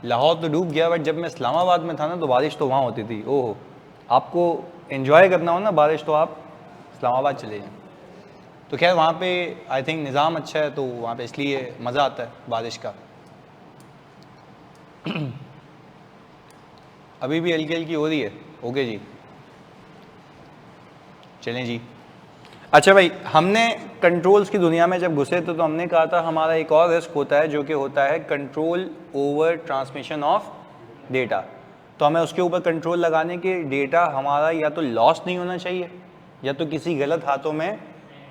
लाहौर तो डूब गया, बट जब मैं इस्लामाबाद में था ना तो बारिश तो वहाँ होती थी। ओह, आपको एंजॉय करना हो ना बारिश तो आप इस्लामाबाद चले जाएं। तो खैर वहाँ पे आई थिंक निज़ाम अच्छा है, तो वहाँ पे इसलिए मज़ा आता है बारिश का। अभी भी हल्की हल्की हो रही है। ओके जी, चलें जी। अच्छा भाई, हमने कंट्रोल्स की दुनिया में जब घुसे तो हमने कहा था हमारा एक और रिस्क होता है जो कि होता है control over transmission of data. तो हमें उसके ऊपर कंट्रोल लगाने के डेटा हमारा या तो लॉस नहीं होना चाहिए या तो किसी गलत हाथों में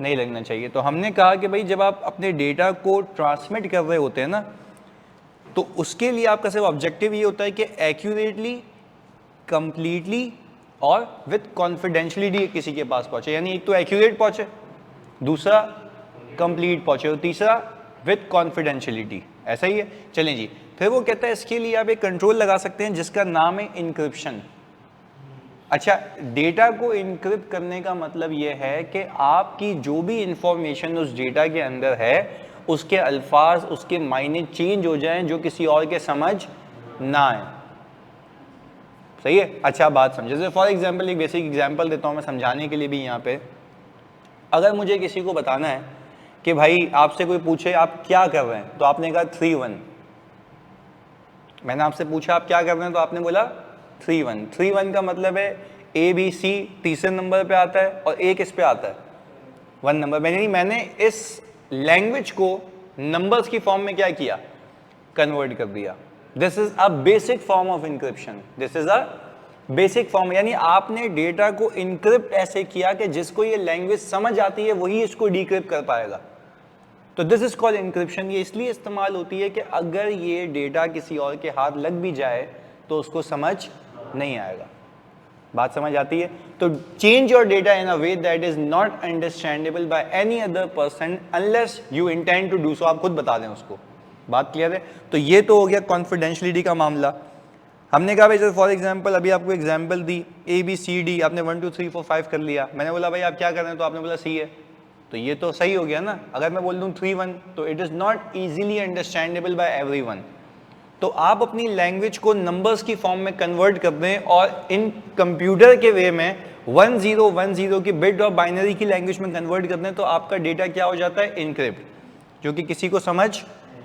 नहीं लगना चाहिए। तो हमने कहा कि भाई जब आप अपने डेटा को ट्रांसमिट कर रहे होते हैं ना, तो उसके लिए आपका सिर्फ ऑब्जेक्टिव ये होता है कि एक्यूरेटली, कंप्लीटली और विथ कॉन्फिडेंशियलिटी किसी के पास पहुंचे। यानी एक तो एक्यूरेट पहुंचे, दूसरा कंप्लीट पहुंचे और तीसरा विथ कॉन्फिडेंशियलिटी। ऐसा ही है। चलें जी, फिर वो कहता है इसके लिए आप एक कंट्रोल लगा सकते हैं जिसका नाम है इंक्रिप्शन। अच्छा, डेटा को इनक्रिप्ट करने का मतलब यह है कि आपकी जो भी इंफॉर्मेशन उस डेटा के अंदर है उसके अल्फाज, उसके मायने चेंज हो जाएं जो किसी और के समझ ना आए। सही है। अच्छा बात समझे। जैसे फॉर एग्जांपल एक बेसिक एग्जांपल देता हूं मैं समझाने के लिए भी। यहाँ पे अगर मुझे किसी को बताना है कि भाई आपसे कोई पूछे आप क्या कर रहे हैं, तो आपने कहा 3-1। मैंने आपसे पूछा आप क्या कर रहे हैं तो आपने बोला 3-1। 3-1 का मतलब है ABC तीसरे नंबर पे आता है और A किस पे आता है, 1 नंबर। मैंने इस लैंग्वेज को नंबर्स की फॉर्म में क्या किया, कन्वर्ट कर दिया। This is a basic form of encryption. This is a basic form, यानी आपने डेटा को इनक्रिप्ट ऐसे किया कि जिसको ये लैंग्वेज समझ आती है वही इसको डिक्रिप्ट कर पाएगा। तो दिस इज कॉल्ड इंक्रिप्शन। ये इसलिए इस्तेमाल होती है कि अगर ये डेटा किसी और के हाथ लग भी जाए तो उसको समझ नहीं आएगा। बात समझ आती है। तो change your data in a way that is not understandable by any other person unless you intend to do so. आप खुद बता दें उसको। बात क्लियर है। तो ये तो हो गया कॉन्फिडेंशियलिटी का मामला। हमने कहा भाई जैसे फॉर एग्जांपल अभी आपको एग्जांपल दी ABCD, आपने 1 2 3 4 5 कर लिया। मैंने बोला भाई आप क्या कर रहे हैं तो आपने बोला C है, तो ये तो सही हो गया ना। अगर मैं बोल दूं 3-1 तो it is not easily understandable by everyone. तो आप अपनी लैंग्वेज को नंबर्स की फॉर्म में कन्वर्ट कर दें और इन कंप्यूटर के वे में 1010 की बिट और बाइनरी की लैंग्वेज में कन्वर्ट कर दें तो आपका डेटा क्या हो जाता है, इनक्रिप्ट, जो कि किसी को समझ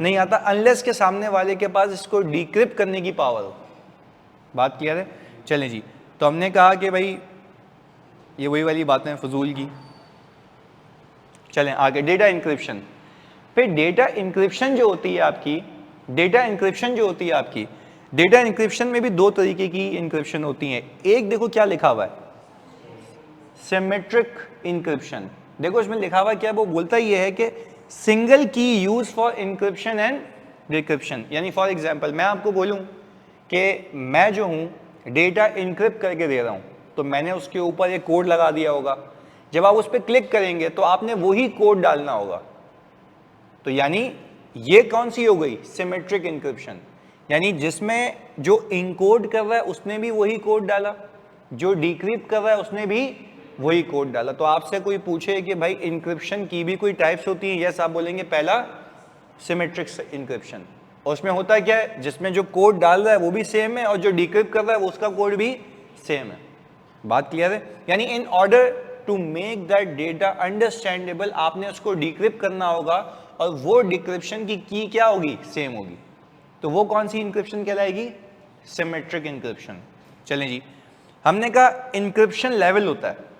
नहीं आता अनलेस के सामने वाले के पास इसको डिक्रिप्ट करने की पावर हो। बात क्लियर है। चलें जी, तो हमने कहा कि भाई ये वही वाली बातें फजूल की। चलें आगे, डेटा इंक्रिप्शन। फिर डेटा इंक्रिप्शन जो होती है आपकी, डेटा इंक्रिप्शन जो होती है आपकी, डेटा इंक्रिप्शन में भी दो तरीके की इंक्रिप्शन होती हैं। एक देखो क्या लिखा हुआ है, सिमेट्रिक इंक्रिप्शन। देखो इसमें लिखा हुआ क्या है, वो बोलता ये है कि single key use for encryption and decryption. यानी फॉर एग्जांपल मैं आपको बोलूं कि मैं जो हूं डेटा इंक्रिप्ट करके दे रहा हूं, तो मैंने उसके ऊपर एक कोड लगा दिया होगा। जब आप उस पर क्लिक करेंगे तो आपने वही कोड डालना होगा। तो यानी ये कौन सी हो गई, सिमेट्रिक इंक्रिप्शन। यानी जिसमें जो इनकोड कर रहा है उसने भी वही कोड डाला, जो डिक्रिप्ट कर रहा है उसने भी वही कोड डाला। तो आपसे कोई पूछे कि भाई इंक्रिप्शन की भी कोई टाइप्स होती है, यस आप बोलेंगे पहला सिमेट्रिक इंक्रिप्शन। और उसमें होता है क्या है, जिसमें जो कोड डाल रहा है वो भी सेम है और जो डिक्रिप्ट कर रहा है उसका कोड भी सेम है। बात क्लियर है। यानी in order to make that data understandable आपने उसको डिक्रिप्ट करना होगा और वो डिक्रिप्शन की की क्या होगी, सेम होगी। तो वो कौन सी इंक्रिप्शन कहलाएगी, सिमेट्रिक इंक्रिप्शन। चलें जी, हमने कहा इंक्रिप्शन लेवल होता है।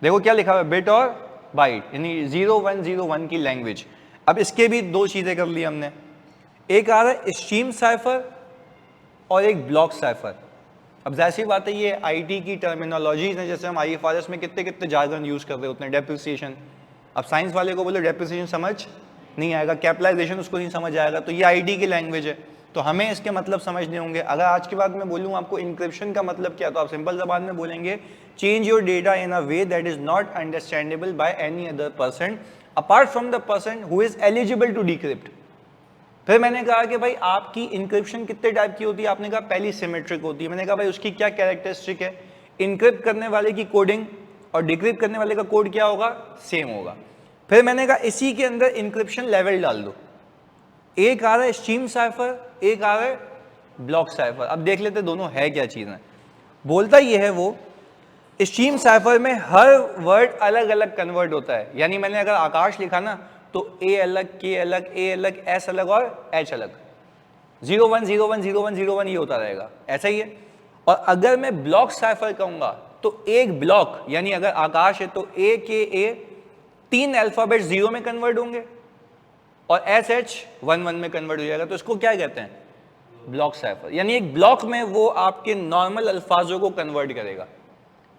देखो क्या लिखा हुआ है, बिट और बाइट, यानी 0101 की लैंग्वेज। अब इसके भी दो चीजें कर ली हमने, एक आ रहा है स्ट्रीम साइफर और एक ब्लॉक साइफर। अब जैसी बात है ये आईटी की टर्मिनोलॉजीज हैं, जैसे हम IFRS में कितने कितने जार्गन यूज कर रहे होते हैं, डेप्रिसिएशन। अब साइंस वाले को बोलो डेप्रिसिएशन समझ नहीं आएगा, कैपिटलाइजेशन उसको नहीं समझ आएगा, तो ये आईटी की लैंग्वेज है, तो हमें इसके मतलब समझने होंगे। अगर आज के बाद मैं बोलूँ आपको इंक्रिप्शन का मतलब क्या, तो आप सिंपल जबान में बोलेंगे change your data in a way that is not understandable by any other person apart from the person who is eligible to decrypt. फिर मैंने कहा कि भाई आपकी इंक्रिप्शन कितने टाइप की होती है, आपने कहा पहली सिमेट्रिक होती है। मैंने कहा भाई उसकी क्या कैरेक्टरिस्टिक है, इंक्रिप्ट करने वाले की कोडिंग और डिक्रिप्ट करने वाले का कोड क्या होगा, सेम होगा। फिर मैंने कहा इसी के अंदर इंक्रिप्शन लेवल डाल दो, एक आ रहा है स्ट्रीम साइफर, एक आ रहा है ब्लॉक साइफर। अब देख लेते दोनों है क्या चीज़ें। बोलता ये है वो, स्ट्रीम साइफर में हर वर्ड अलग अलग कन्वर्ट होता है। यानी मैंने अगर आकाश लिखा ना तो ए अलग, के अलग, ए अलग, एस अलग और एच अलग, 01 01 01 01 ये होता रहेगा, ऐसा ही है। और अगर मैं ब्लॉक साइफर कहूंगा तो एक ब्लॉक यानी अगर आकाश है तो ए के ए 3 अल्फाबेट 0 में कन्वर्ट होंगे और एस एच 1 1 में कन्वर्ट हो जाएगा। तो इसको क्या कहते हैं? Block cipher. यानी एक ब्लॉक में वो आपके नॉर्मल अल्फाजों को कन्वर्ट करेगा।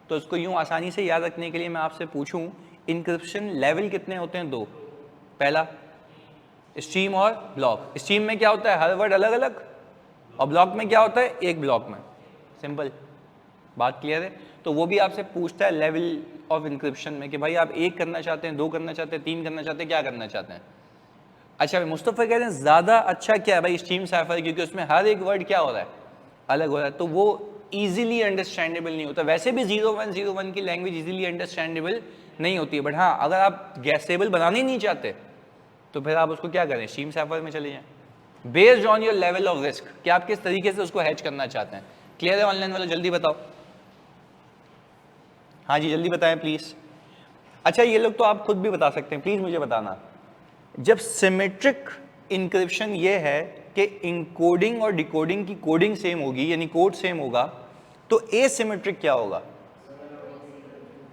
तो इसको यूं आसानी से याद रखने के लिए मैं आपसे पूछूं, इंक्रिप्शन लेवल कितने होते हैं? 2। पहला स्ट्रीम और ब्लॉक। स्ट्रीम में क्या होता है? हर वर्ड अलग अलग, और ब्लॉक में क्या होता है? एक ब्लॉक में। सिंपल बात, क्लियर है? तो वो भी आपसे पूछता है लेवल ऑफ इंक्रिप्शन में कि भाई आप 1 करना चाहते हैं, 2 करना चाहते हैं, 3 करना चाहते हैं, क्या करना चाहते हैं? अच्छा भाई मुस्तफ़ा कह रहे हैं ज़्यादा अच्छा क्या है भाई स्ट्रीम साइफर, क्योंकि उसमें हर एक वर्ड क्या हो रहा है? अलग हो रहा है, तो वो ईजिली अंडरस्टैंडेबल नहीं होता। वैसे भी 01 01 की लैंग्वेज ईजिली अंडरस्टैंडेबल नहीं होती है, बट हाँ अगर आप गैसेबल बनाना ही नहीं चाहते तो फिर आप उसको क्या करें? स्ट्रीम साइफर में चले जाएं। Based on your level of risk कि आप किस तरीके से उसको हैच करना चाहते हैं। क्लियर है ऑनलाइन वालों? जल्दी बताओ। हाँ जी जल्दी बताएं प्लीज। अच्छा ये लोग तो आप खुद भी बता सकते हैं, प्लीज मुझे बताना। जब सिमेट्रिक इंक्रिप्शन ये है कि इनकोडिंग और डिकोडिंग की कोडिंग सेम होगी यानी कोड सेम होगा, तो एसिमेट्रिक क्या होगा?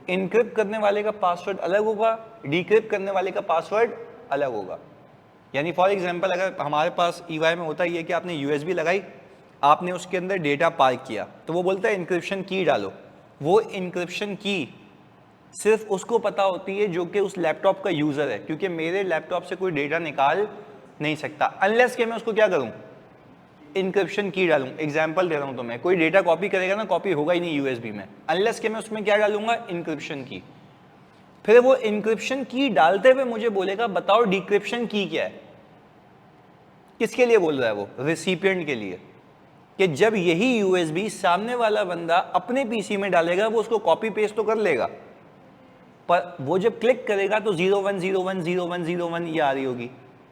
इनक्रिप्ट करने वाले का पासवर्ड अलग होगा, डिक्रिप्ट करने वाले का पासवर्ड अलग होगा। यानी फॉर एग्जांपल अगर हमारे पास ईवाई में होता ही है कि आपने यूएसबी लगाई, आपने उसके अंदर डेटा पार्क किया, तो वो बोलता है इंक्रिप्शन की डालो। वो इंक्रिप्शन की सिर्फ उसको पता होती है जो कि उस लैपटॉप का यूजर है, क्योंकि मेरे लैपटॉप से कोई डेटा निकाल नहीं सकता अनलेस कि मैं उसको क्या करूं? इंक्रिप्शन की डालूं। एग्जांपल दे रहा हूं, तो मैं कोई डेटा कॉपी करेगा ना, कॉपी होगा ही नहीं यूएसबी में अनलेस कि मैं उसमें क्या डालूंगा? इंक्रिप्शन की। फिर वो इंक्रिप्शन की डालते हुए मुझे बोलेगा बताओ डिक्रिप्शन की क्या है। किसके लिए बोल रहा है वो? रिसिपिएंट के लिए, कि जब यही यूएसबी सामने वाला बंदा अपने पीसी में डालेगा वो उसको कॉपी पेस्ट तो कर लेगा, पर वो जब क्लिक करेगा तो 01 01 01 01 ये आ रही होगी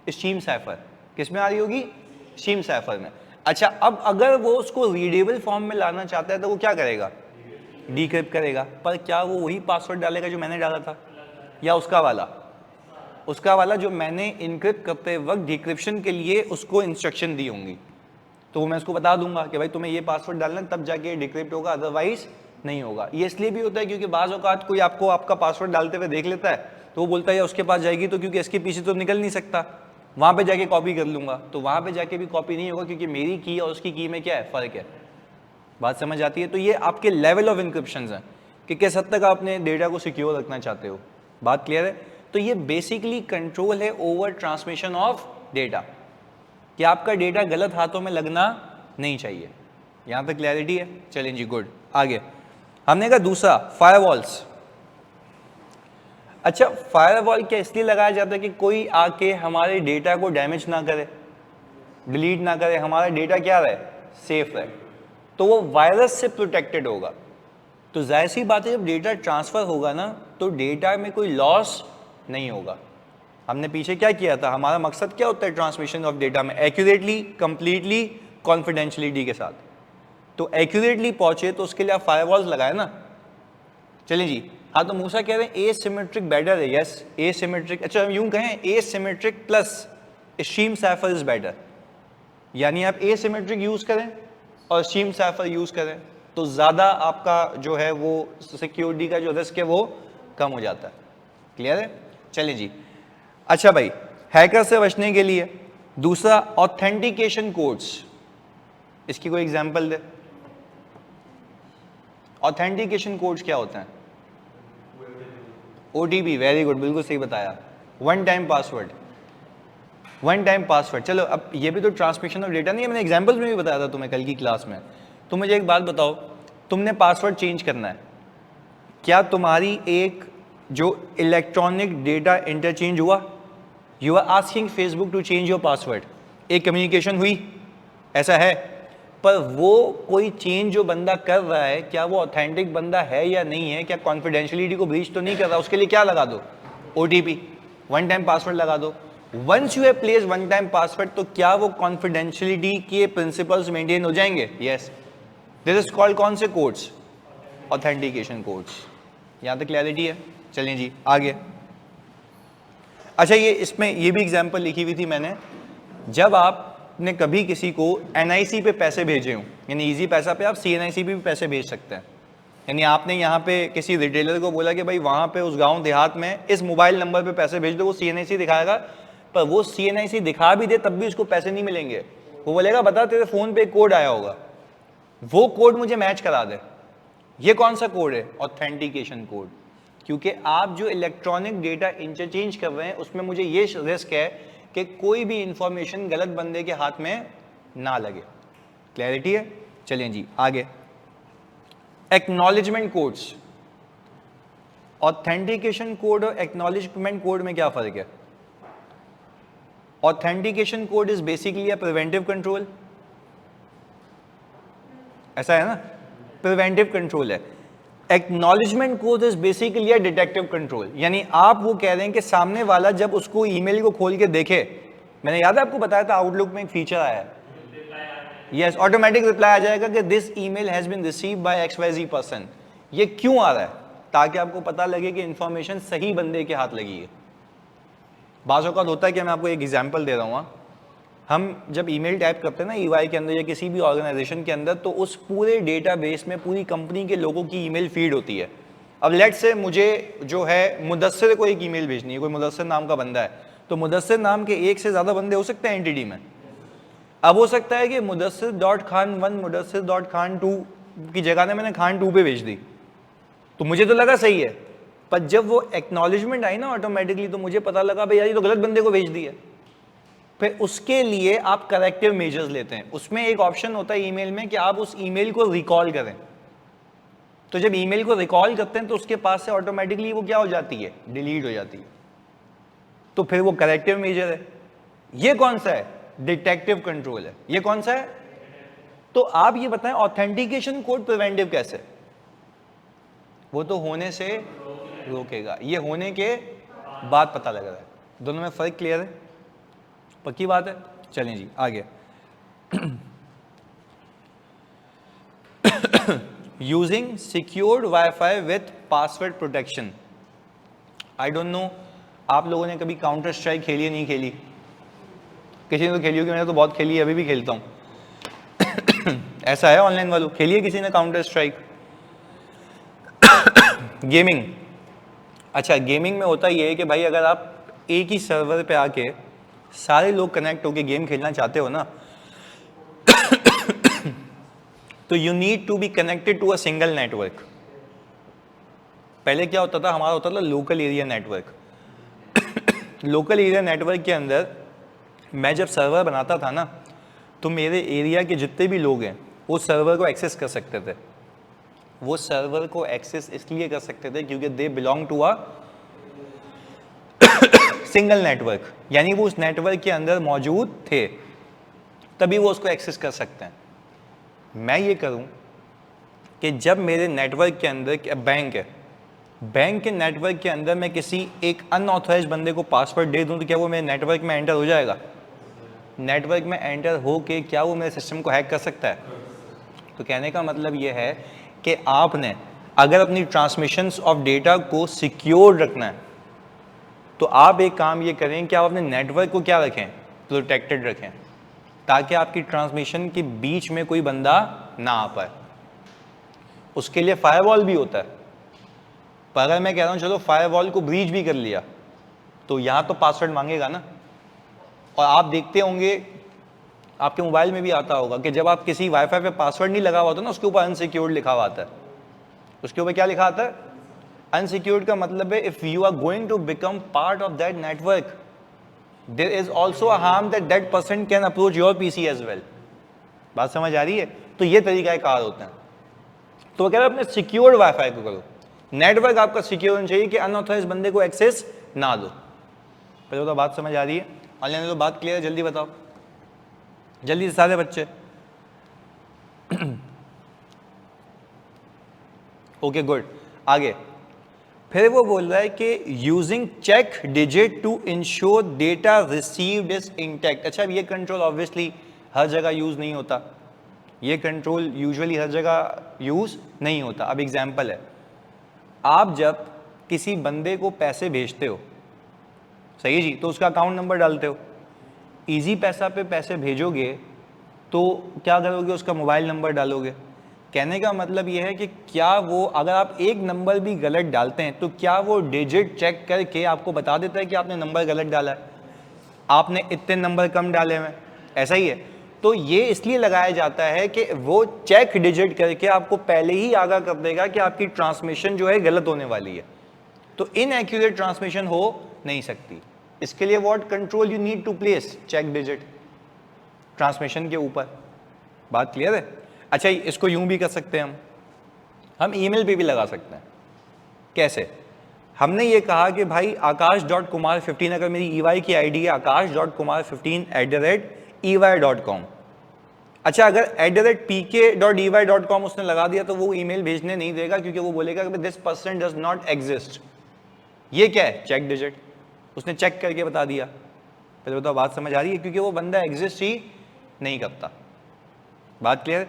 स्ट्रीम साइफर। किस में आ रही होगी? स्ट्रीम साइफर में। अच्छा अब अगर वो उसको रीडेबल फॉर्म में लाना चाहता है तो वो क्या करेगा? डिक्रिप्ट करेगा। पर क्या वो वही पासवर्ड डालेगा जो मैंने डाला था, या उसका वाला? उसका वाला जो मैंने इनक्रिप्ट करते वक्त डिक्रिप्शन के लिए उसको इंस्ट्रक्शन दी होंगी, तो वो मैं उसको बता दूंगा कि भाई तुम्हें ये पासवर्ड डालना तब जाके डिक्रिप्ट होगा, अदरवाइज नहीं होगा। ये इसलिए भी होता है क्योंकि बाज़ औक़ात कोई आपको आपका पासवर्ड डालते हुए देख लेता है तो वो बोलता है उसके पास जाएगी तो क्योंकि इसके पीछे तो निकल नहीं सकता, वहाँ पे जाके कॉपी कर लूँगा, तो वहाँ पे जाके भी कॉपी नहीं होगा क्योंकि मेरी की और उसकी की में क्या है? फ़र्क है। बात समझ आती है? तो ये आपके लेवल ऑफ इंक्रिप्शन हैं कि किस हद तक आप अपने डेटा को सिक्योर रखना चाहते हो। बात क्लियर है? तो ये बेसिकली कंट्रोल है ओवर ट्रांसमिशन ऑफ डेटा, कि आपका डेटा गलत हाथों में लगना नहीं चाहिए। यहाँ तक क्लैरिटी है? चलें जी, गुड। आगे हमने कहा दूसरा फायरवॉल्स। अच्छा फायरवॉल क्या इसलिए लगाया जाता है कि कोई आके हमारे डेटा को डैमेज ना करे, डिलीट ना करे, हमारा डेटा क्या रहे? सेफ रहे, तो वो वायरस से प्रोटेक्टेड होगा। तो जाहिर सी बात है जब डेटा ट्रांसफ़र होगा ना तो डेटा में कोई लॉस नहीं होगा। हमने पीछे क्या किया था? हमारा मकसद क्या होता है ट्रांसमिशन ऑफ डेटा में? एक्यूरेटली, कंप्लीटली, कॉन्फिडेंशियलिटी के साथ। तो एक्यूरेटली पहुंचे तो उसके लिए आप फायरवॉल्स लगाए ना। चलिए जी, हाँ तो मूसा कह रहे हैं एसिमेट्रिक बेटर है। यस एसिमेट्रिक, अच्छा हम यूं कहें asymmetric plus stream cipher is better, यानी आप एसिमेट्रिक यूज करें और स्ट्रीम साइफर यूज करें तो ज़्यादा आपका जो है वो सिक्योरिटी का जो रिस्क है वो कम हो जाता है। क्लियर है? चलिए जी। अच्छा भाई हैकर से बचने के लिए दूसरा ऑथेंटिकेशन कोड्स, इसकी कोई एग्जांपल दे। ऑथेंटिकेशन कोड्स क्या होते हैं? ओटीपी, वेरी गुड, बिल्कुल सही बताया। One time password, one time password. चलो अब ये भी तो ट्रांसमिशन ऑफ डेटा नहीं है, मैंने एग्जांपल्स में भी बताया था तुम्हें कल की क्लास में। तो मुझे एक बात बताओ, तुमने पासवर्ड चेंज करना है, क्या तुम्हारी एक जो इलेक्ट्रॉनिक डेटा इंटरचेंज हुआ? You are asking Facebook to change your password, एक कम्युनिकेशन हुई, ऐसा है? पर वो कोई चेंज जो बंदा कर रहा है क्या वो ऑथेंटिक बंदा है या नहीं है? क्या कॉन्फिडेंशियलिटी को ब्रीच तो नहीं कर रहा? उसके लिए क्या लगा दो? ओटीपी, वन टाइम पासवर्ड लगा दो। Once you have place one time password, तो क्या वो कॉन्फिडेंशियलिटी के प्रिंसिपल्स मेंटेन हो जाएंगे? यस। दिस इज कॉल्ड कौन से कोड्स? Authentication codes. यहां तक क्लैरिटी है? चलिए जी आगे। अच्छा, ये इसमें ये भी एग्जांपल लिखी हुई थी मैंने, जब आपने कभी किसी को एनआईसी पे पैसे भेजे हों, यानी इजी पैसा पे आप सीएनआईसी पे भी पैसे भेज सकते हैं, यानी आपने यहाँ पे किसी रिटेलर को बोला कि भाई वहाँ पे उस गांव देहात में इस मोबाइल नंबर पे पैसे भेज दो, वो सीएनआईसी दिखाएगा, पर वो सीएनआईसी दिखा भी दे तब भी उसको पैसे नहीं मिलेंगे। वो बोलेगा बता तेरे फोन पे कोड आया होगा, वो कोड मुझे मैच करा दे। ये कौन सा कोड है? Authentication code. क्योंकि आप जो इलेक्ट्रॉनिक डेटा इंटरचेंज कर रहे हैं उसमें मुझे ये रिस्क है कि कोई भी इंफॉर्मेशन गलत बंदे के हाथ में ना लगे। क्लैरिटी है? चलिए जी आगे। Acknowledgement codes. ऑथेंटिकेशन कोड और एक्नॉलेजमेंट कोड में क्या फर्क है? Authentication code is basically a preventive control, ऐसा है ना, प्रिवेंटिव कंट्रोल है। Acknowledgement code is basically a detective control, यानी आप वो कह रहे हैं कि सामने वाला जब उसको ईमेल को खोल के देखे, मैंने याद है आपको बताया था आउटलुक में एक फीचर आया है, यस, ऑटोमेटिक रिप्लाई आ जाएगा कि this email has been received by XYZ person. ये क्यों आ रहा है? ताकि आपको पता लगे कि इंफॉर्मेशन सही बंदे के हाथ लगी है। बाज़ औक़ात होता है कि मैं आपको एक एग्जांपल दे रहा हूँ, हम जब ईमेल टाइप करते हैं ना EY के अंदर या किसी भी ऑर्गेनाइजेशन के अंदर, तो उस पूरे डेटाबेस में पूरी कंपनी के लोगों की ईमेल फीड होती है। अब लेट्स से मुझे जो है मुदस्सिर को एक ईमेल भेजनी है, कोई मुदस्सिर नाम का बंदा है, तो मुदस्सिर नाम के एक से ज़्यादा बंदे हो सकते हैं एंटिटी में। अब हो सकता है कि मुदस्सिर.खान1 मुदस्सिर.खान2 की जगह ने मैंने खान2 पे भेज दी, तो मुझे तो लगा सही है, पर जब वो एक्नॉलेजमेंट आई ना ऑटोमेटिकली, तो मुझे पता लगा भाई यार ये तो गलत बंदे को भेज दी है। फिर उसके लिए आप करेक्टिव मेजर्स लेते हैं। उसमें एक ऑप्शन होता है ईमेल में कि आप उस ईमेल को रिकॉल करें। तो जब ईमेल को रिकॉल करते हैं तो उसके पास से ऑटोमेटिकली वो क्या हो जाती है? डिलीट हो जाती है। तो फिर वो करेक्टिव मेजर है। ये कौन सा है? डिटेक्टिव कंट्रोल है। ये कौन सा है? तो आप ये बताएं ऑथेंटिकेशन कोड प्रिवेंटिव कैसे? वो तो होने से रोकेगा, ये होने के बाद पता लग रहा है। दोनों में फर्क क्लियर है? पक्की बात है? चलें जी आगे। Using secured wifi with password protection. I don't know आप लोगों ने कभी काउंटर स्ट्राइक खेली है, नहीं खेली? किसी ने तो खेली होगी, मैंने तो बहुत खेली है, अभी भी खेलता हूं। ऐसा है ऑनलाइन वालों, खेली है किसी ने काउंटर स्ट्राइक? गेमिंग। अच्छा, गेमिंग में होता ये है कि भाई अगर आप एक ही सर्वर पे आके सारे लोग कनेक्ट होके गेम खेलना चाहते हो ना, तो you need to be connected to a single network. पहले क्या होता था? हमारा होता था local area network. Local area network के अंदर मैं जब सर्वर बनाता था ना, तो मेरे एरिया के जितने भी लोग हैं वो सर्वर को एक्सेस कर सकते थे। वो सर्वर को एक्सेस इसलिए कर सकते थे क्योंकि they belong to a single network, यानी वो उस नेटवर्क के अंदर मौजूद थे, तभी वो उसको एक्सेस कर सकते हैं। मैं ये करूं कि जब मेरे नेटवर्क के अंदर बैंक है, बैंक के नेटवर्क के अंदर मैं किसी एक अनऑथराइज्ड बंदे को पासवर्ड दे दूं, तो क्या वो मेरे नेटवर्क में एंटर हो जाएगा? नेटवर्क में एंटर हो के क्या वो मेरे सिस्टम को हैक कर सकता है? तो कहने का मतलब ये है कि आपने अगर अपनी ट्रांसमिशंस ऑफ डेटा को सिक्योर रखना है, तो आप एक काम ये करें कि आप अपने नेटवर्क को क्या रखें? प्रोटेक्टेड रखें, ताकि आपकी ट्रांसमिशन के बीच में कोई बंदा ना आ पाए। उसके लिए फायरवॉल भी होता है, पर अगर मैं कह रहा हूं चलो फायरवॉल को ब्रीच भी कर लिया, तो यहां तो पासवर्ड मांगेगा ना। और आप देखते होंगे आपके मोबाइल में भी आता होगा कि जब आप किसी वाईफाई पे पासवर्ड नहीं लगा हुआ होता ना, उसके ऊपर अनसिक्योर्ड लिखा हुआ आता है। उसके ऊपर क्या लिखा आता है? अनसिक्योर्ड का मतलब है if you are going to become part of that network, there is also a harm that that person can approach your PC as well. बात समझ आ रही है? तो ये तरीका कार होता है। तो वो कह रहे हैं अपने सिक्योर्ड वाईफाई को करो, नेटवर्क आपका सिक्योर होना चाहिए कि अनऑथराइज्ड बंदे को एक्सेस ना दो। पहले तो बात समझ आ रही है? ऑनलाइन तो बात क्लियर है? जल्दी बताओ, जल्दी से सारे बच्चे। Okay good. आगे फिर वो बोल रहा है कि using check digit to ensure data received is intact. अच्छा, ये कंट्रोल ऑब्वियसली हर जगह यूज नहीं होता, ये कंट्रोल यूजुअली हर जगह यूज नहीं होता। अब एग्जांपल है, आप जब किसी बंदे को पैसे भेजते हो, सही है जी, तो उसका अकाउंट नंबर डालते हो। इजी पैसा पे पैसे भेजोगे तो क्या करोगे, उसका मोबाइल नंबर डालोगे। कहने का मतलब ये है कि क्या वो, अगर आप एक नंबर भी गलत डालते हैं तो क्या वो डिजिट चेक करके आपको बता देता है कि आपने नंबर गलत डाला है, आपने इतने नंबर कम डाले हुए, ऐसा ही है। तो ये इसलिए लगाया जाता है कि वो चेक डिजिट करके आपको पहले ही आगाह कर देगा कि आपकी ट्रांसमिशन जो है गलत होने वाली है, तो इनएक्यूरेट ट्रांसमिशन हो नहीं सकती। इसके लिए what control you need to place, check digit transmission के ऊपर। बात क्लियर है? अच्छा, इसको यूं भी कर सकते हैं हम ईमेल पे भी लगा सकते हैं। कैसे? हमने ये कहा कि भाई akash.kumar15, अगर मेरी EY की आईडी है akash.kumar15@ey.com। अच्छा, अगर @pk.ey.com उसने लगा दिया तो वो ईमेल भेजने नहीं देगा, क्योंकि वो बोलेगा कि this person does not exist. ये क्या है? चेक डिजिट, उसने चेक करके बता दिया। पहले बताओ बात समझ आ रही है? क्योंकि वो बंदा एग्जिस्ट ही नहीं करता। बात क्लियर है?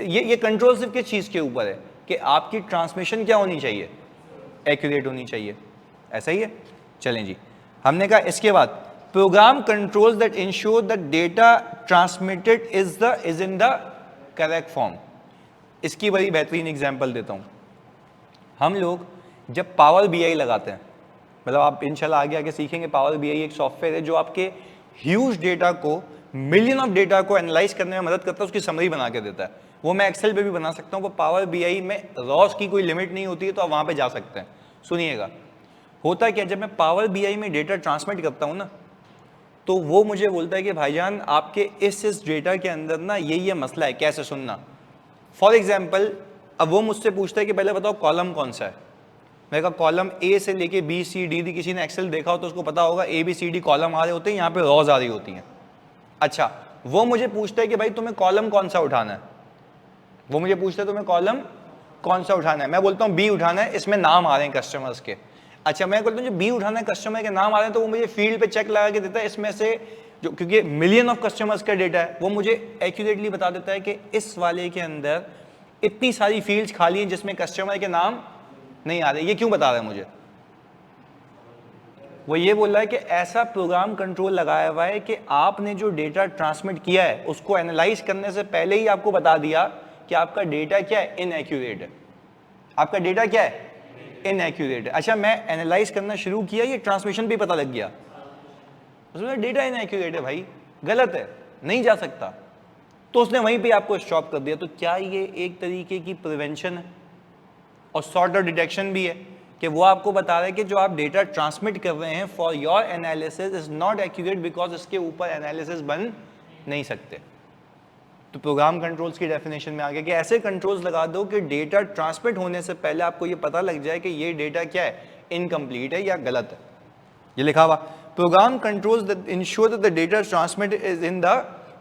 ये कंट्रोल सिर्फ किस चीज के ऊपर है कि आपकी ट्रांसमिशन क्या होनी चाहिए, एक्यूरेट होनी चाहिए, ऐसा ही है। चलें जी, हमने कहा इसके बाद program controls that ensure the data transmitted is in the correct form. इसकी बड़ी बेहतरीन एग्जांपल देता हूं। हम लोग जब पावर BI लगाते हैं, मतलब आप इंशाल्लाह आगे आगे सीखेंगे, पावर BI एक सॉफ्टवेयर है जो आपके ह्यूज डेटा को, मिलियन ऑफ डेटा को एनालाइज करने में मदद करता है, उसकी समरी बना के देता है। वो मैं एक्सेल पे भी बना सकता हूँ, पर पावर BI में रॉस की कोई लिमिट नहीं होती है, तो आप वहाँ पे जा सकते हैं। सुनिएगा, होता क्या, जब मैं पावर BI में डेटा ट्रांसमिट करता हूँ ना, तो वो मुझे बोलता है कि भाईजान आपके इस डेटा के अंदर ना ये मसला है, कैसे सुनना। फॉर एग्जाम्पल, अब वो मुझसे पूछता है कि पहले बताओ कॉलम कौन सा है। मैं कहा कॉलम A से लेके B C D D, किसी ने एक्सेल देखा हो तो उसको पता होगा ABCD कॉलम आ रहे होते हैं, यहाँ पे रॉज आ रही होती हैं। अच्छा, वो मुझे पूछता है कि भाई तुम्हें कॉलम कौन सा उठाना है, वो मुझे पूछता है तुम्हें कॉलम कौन सा उठाना है। मैं बोलता हूँ B उठाना है, इसमें नाम आ रहे हैं कस्टमर्स के। अच्छा, मैं बोलता हूँ जो B उठाना है, कस्टमर के नाम आ रहे हैं, तो वो मुझे फील्ड पे चेक लगा के देता है, इसमें से जो, क्योंकि मिलियन ऑफ कस्टमर्स का डेटा है, वो मुझे एक्यूरेटली बता देता है कि इस वाले के अंदर इतनी सारी फील्ड्स खाली हैं जिसमें कस्टमर के नाम नहीं आ रहे। ये क्यों बता रहा है मुझे? वो ये बोल रहा है कि ऐसा प्रोग्राम कंट्रोल लगाया हुआ है कि आपने जो डेटा ट्रांसमिट किया है उसको एनालाइज करने से पहले ही आपको बता दिया कि आपका डेटा क्या है, इनएक्यूरेट है। आपका डेटा क्या है, इनएक्यूरेट है। अच्छा, मैं एनालाइज करना शुरू किया, ये ट्रांसमिशन भी पता लग गया, उसमें डेटा इनएक्यूरेट है भाई, गलत है, नहीं जा सकता, तो उसने वहीं पे आपको स्टॉप कर दिया। तो क्या ये एक तरीके की प्रिवेंशन है और सॉर्ट आउट डिटेक्शन भी है कि वो आपको बता रहा है कि जो आप डेटा ट्रांसमिट कर रहे हैं for your analysis is not accurate because इसके ऊपर एनालिसिस बन नहीं सकते। तो प्रोग्राम कंट्रोल्स की डेफिनेशन में आ गया कि ऐसे कंट्रोल्स लगा दो कि डेटा ट्रांसमिट होने से पहले आपको ये पता लग जाए कि ये डेटा क्या है, इनकम्प्लीट है या गलत है। ये लिखा हुआ program controls that ensure that the data transmit is in the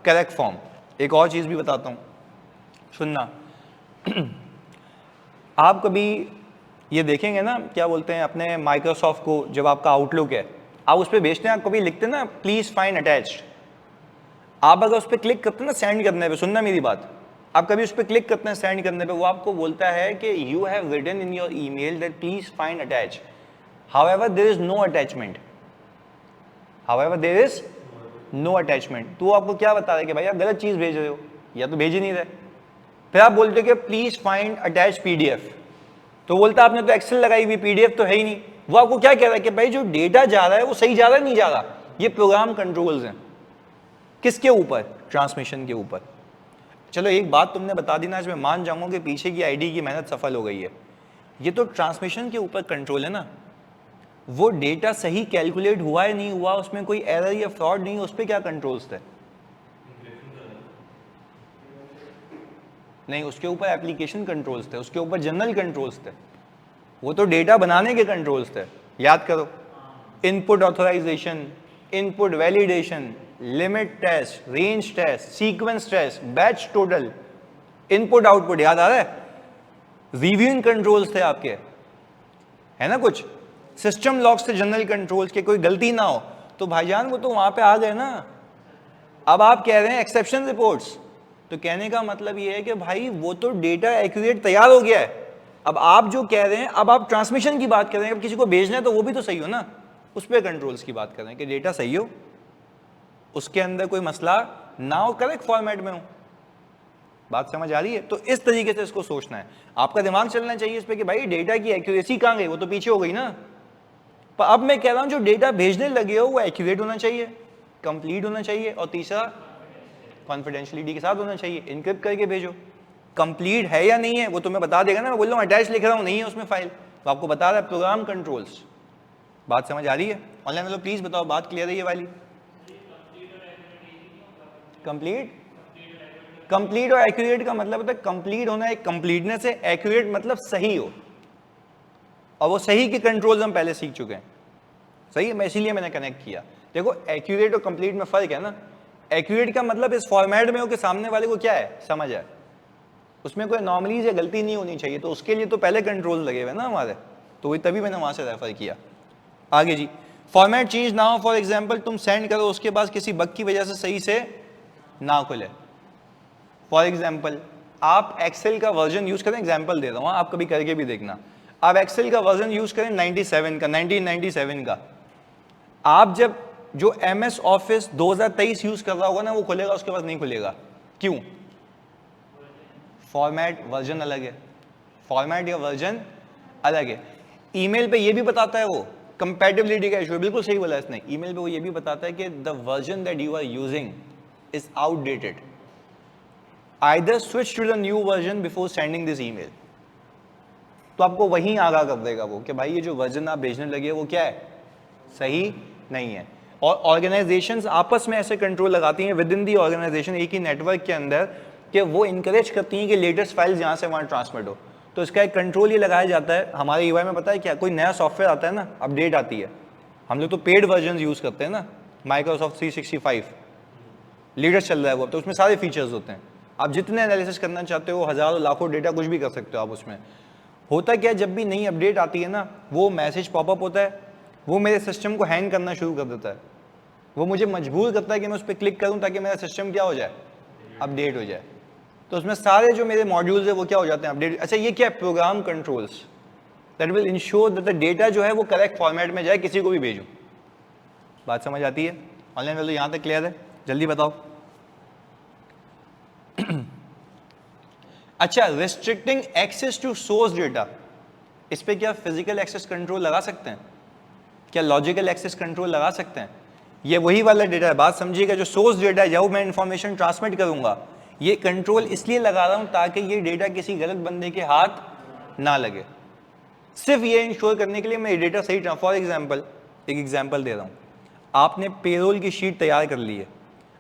correct form. एक और चीज भी बताता हूं, सुनना। आप कभी ये देखेंगे ना, क्या बोलते हैं अपने माइक्रोसॉफ्ट को, जब आपका आउटलुक है आप उस पर भेजते हैं, आप कभी लिखते हैं ना प्लीज फाइंड अटैच्ड। आप अगर उस पर क्लिक करते हैं ना सेंड करने पे, सुनना मेरी बात, आप कभी उस पर क्लिक करते हैं सेंड करने पे, वो आपको बोलता है कि you have written in your email that please find attach, however there is no attachment, however there is no attachment. तो आपको क्या बता रहा है कि भाई आप गलत चीज भेज रहे हो या तो भेज ही नहीं रहे। फिर आप बोलते हो कि प्लीज फाइंड अटैच PDF, तो बोलता आपने तो एक्सेल लगाई हुई, PDF तो है ही नहीं। वो आपको क्या कह रहा है कि भाई जो डेटा जा रहा है वो सही जा रहा है, नहीं जा रहा। ये प्रोग्राम कंट्रोल्स हैं, किसके ऊपर, ट्रांसमिशन के ऊपर। चलो एक बात तुमने बता दी ना, आज मैं मान जाऊंगा कि पीछे की आईडी की मेहनत सफल हो गई है। ये तो ट्रांसमिशन के ऊपर कंट्रोल है ना, वो डेटा सही कैलकुलेट हुआ है नहीं हुआ, उसमें कोई एरर या फ्रॉड नहीं, उस पर क्या कंट्रोल्स थे? नहीं, उसके ऊपर एप्लीकेशन कंट्रोल्स थे, उसके ऊपर जनरल कंट्रोल्स थे, वो तो डेटा बनाने के कंट्रोल्स थे। याद करो, input authorization, input validation, limit test, range test, sequence test, batch total, input output, याद आ रहा है? रिव्यूइंग कंट्रोल्स थे आपके, है ना, कुछ सिस्टम लॉक्स थे जनरल कंट्रोल्स के, कोई गलती ना हो, तो भाईजान वो तो वहां पे आ गए ना। अब आप कह रहे हैं एक्सेप्शन रिपोर्ट्स, तो कहने का मतलब ये है कि भाई वो तो डेटा एक्यूरेट तैयार हो गया है, अब आप जो कह रहे हैं, अब आप ट्रांसमिशन की बात कर रहे हैं, अब किसी को भेजना है तो वो भी तो सही हो ना, उस पर कंट्रोल्स की बात कर रहे हैं कि डेटा सही हो, उसके अंदर कोई मसला ना हो, करेक्ट फॉर्मेट में हो। बात समझ आ रही है? तो इस तरीके से इसको सोचना है, आपका दिमाग चलना चाहिए इस पे कि भाई डेटा की एक्यूरेसी कहां गई, वो तो पीछे हो गई ना। पर अब मैं कह रहा हूं जो डेटा भेजने लगे हो वो एक्यूरेट होना चाहिए, कंप्लीट होना चाहिए, और तीसरा कॉन्फिडेंशियलिटी के साथ होना चाहिए, इनक्रिप्ट करके भेजो। कंप्लीट है या नहीं है वो तुम्हें बता देगा ना, मैं बोल रहा हूँ अटैच लिख रहा हूँ, नहीं है उसमें फाइल, तो आपको बता रहा है प्रोग्राम कंट्रोल्स। बात समझ आ रही है? ऑनलाइन वालों प्लीज बताओ, बात क्लियर है ये वाली? कंप्लीट, कंप्लीट और एक्यूरेट का मतलब होता है, कंप्लीट होना एक कंप्लीटनेस है, एक्यूरेट मतलब सही हो, और वो सही के कंट्रोल्स हम पहले सीख चुके हैं। सही है, मैं इसीलिए मैंने कनेक्ट किया। देखो एक्यूरेट और कंप्लीट में फर्क है ना, एक्यूरेट का मतलब इस फॉर्मेट में हो कि सामने वाले को क्या है समझ है, उसमें कोई नॉर्मलीज या गलती नहीं होनी चाहिए, तो उसके लिए तो पहले कंट्रोल लगे हुए ना हमारे, तो वही तभी मैंने वहां से रेफर किया। आगे जी, फॉर्मेट चेंज ना हो, फॉर एग्जांपल तुम सेंड करो, उसके बाद किसी बग की वजह से सही से ना खुले। फॉर एग्जांपल आप एक्सेल का वर्जन यूज करें, एग्जांपल दे रहा हूं, आप कभी करके भी देखना, आप एक्सेल का वर्जन यूज करें 97 का, 1997 का, आप जब जो MS ऑफिस 2023 यूज कर रहा होगा ना वो खुलेगा, उसके बाद नहीं खुलेगा। क्यों? फॉर्मेट वर्जन अलग है, फॉर्मेट या वर्जन अलग है। ईमेल पे ये भी बताता है, वो कंपैटिबिलिटी का इशू है, बिल्कुल सही बोला इसने, ईमेल पे वो ये भी बताता है कि the version that you are using is outdated, either switch to the new version before sending this email. तो आपको वहीं आगाह कर देगा वो कि भाई ये जो वर्जन आप भेजने लगे वो क्या है, सही नहीं है। और ऑर्गेनाइजेशंस आपस में ऐसे कंट्रोल लगाती हैं विद इन दी ऑर्गेनाइजेशन, एक ही नेटवर्क के अंदर, कि वो इंकरेज करती हैं कि लेटेस्ट फाइल्स यहाँ से वहाँ ट्रांसमिट हो। तो इसका एक कंट्रोल ये लगाया जाता है हमारे यूआई में, पता है क्या, कोई नया सॉफ्टवेयर आता है ना, अपडेट आती है, हम लोग तो पेड वर्जन यूज करते हैं ना, माइक्रोसॉफ्ट 365 लेटेस्ट चल रहा है वो, तो उसमें सारे फीचर्स होते हैं, आप जितने एनालिसिस करना चाहते हो, हजारों लाखों डेटा कुछ भी कर सकते हो आप उसमें। होता क्या, जब भी नई अपडेट आती है ना, वो मैसेज पॉपअप होता है, वो मेरे सिस्टम को हैंग करना शुरू कर देता है, वो मुझे मजबूर करता है कि मैं उस पर क्लिक करूं ताकि मेरा सिस्टम क्या हो जाए, अपडेट हो जाए। तो उसमें सारे जो मेरे मॉड्यूल्स है वो क्या हो जाते हैं, अपडेट। अच्छा, ये क्या है, program controls that will ensure that the data जो है वो करेक्ट फॉर्मेट में जाए, किसी को भी भेजूं। बात समझ आती है? ऑनलाइन वालों यहाँ तक क्लियर है? जल्दी बताओ। अच्छा, restricting access to source data, इस पे क्या फिजिकल एक्सेस कंट्रोल लगा सकते हैं? क्या लॉजिकल एक्सेस कंट्रोल लगा सकते हैं? ये वही वाला डेटा है, बात समझिएगा, जो सोर्स डेटा है, जो मैं इंफॉर्मेशन ट्रांसमिट करूंगा, ये कंट्रोल इसलिए लगा रहा हूं ताकि ये डेटा किसी गलत बंदे के हाथ ना लगे, सिर्फ ये इंश्योर करने के लिए मैं डेटा सही। फॉर एग्जाम्पल, एक एग्जाम्पल दे रहा हूं, आपने पेरोल की शीट तैयार कर ली है,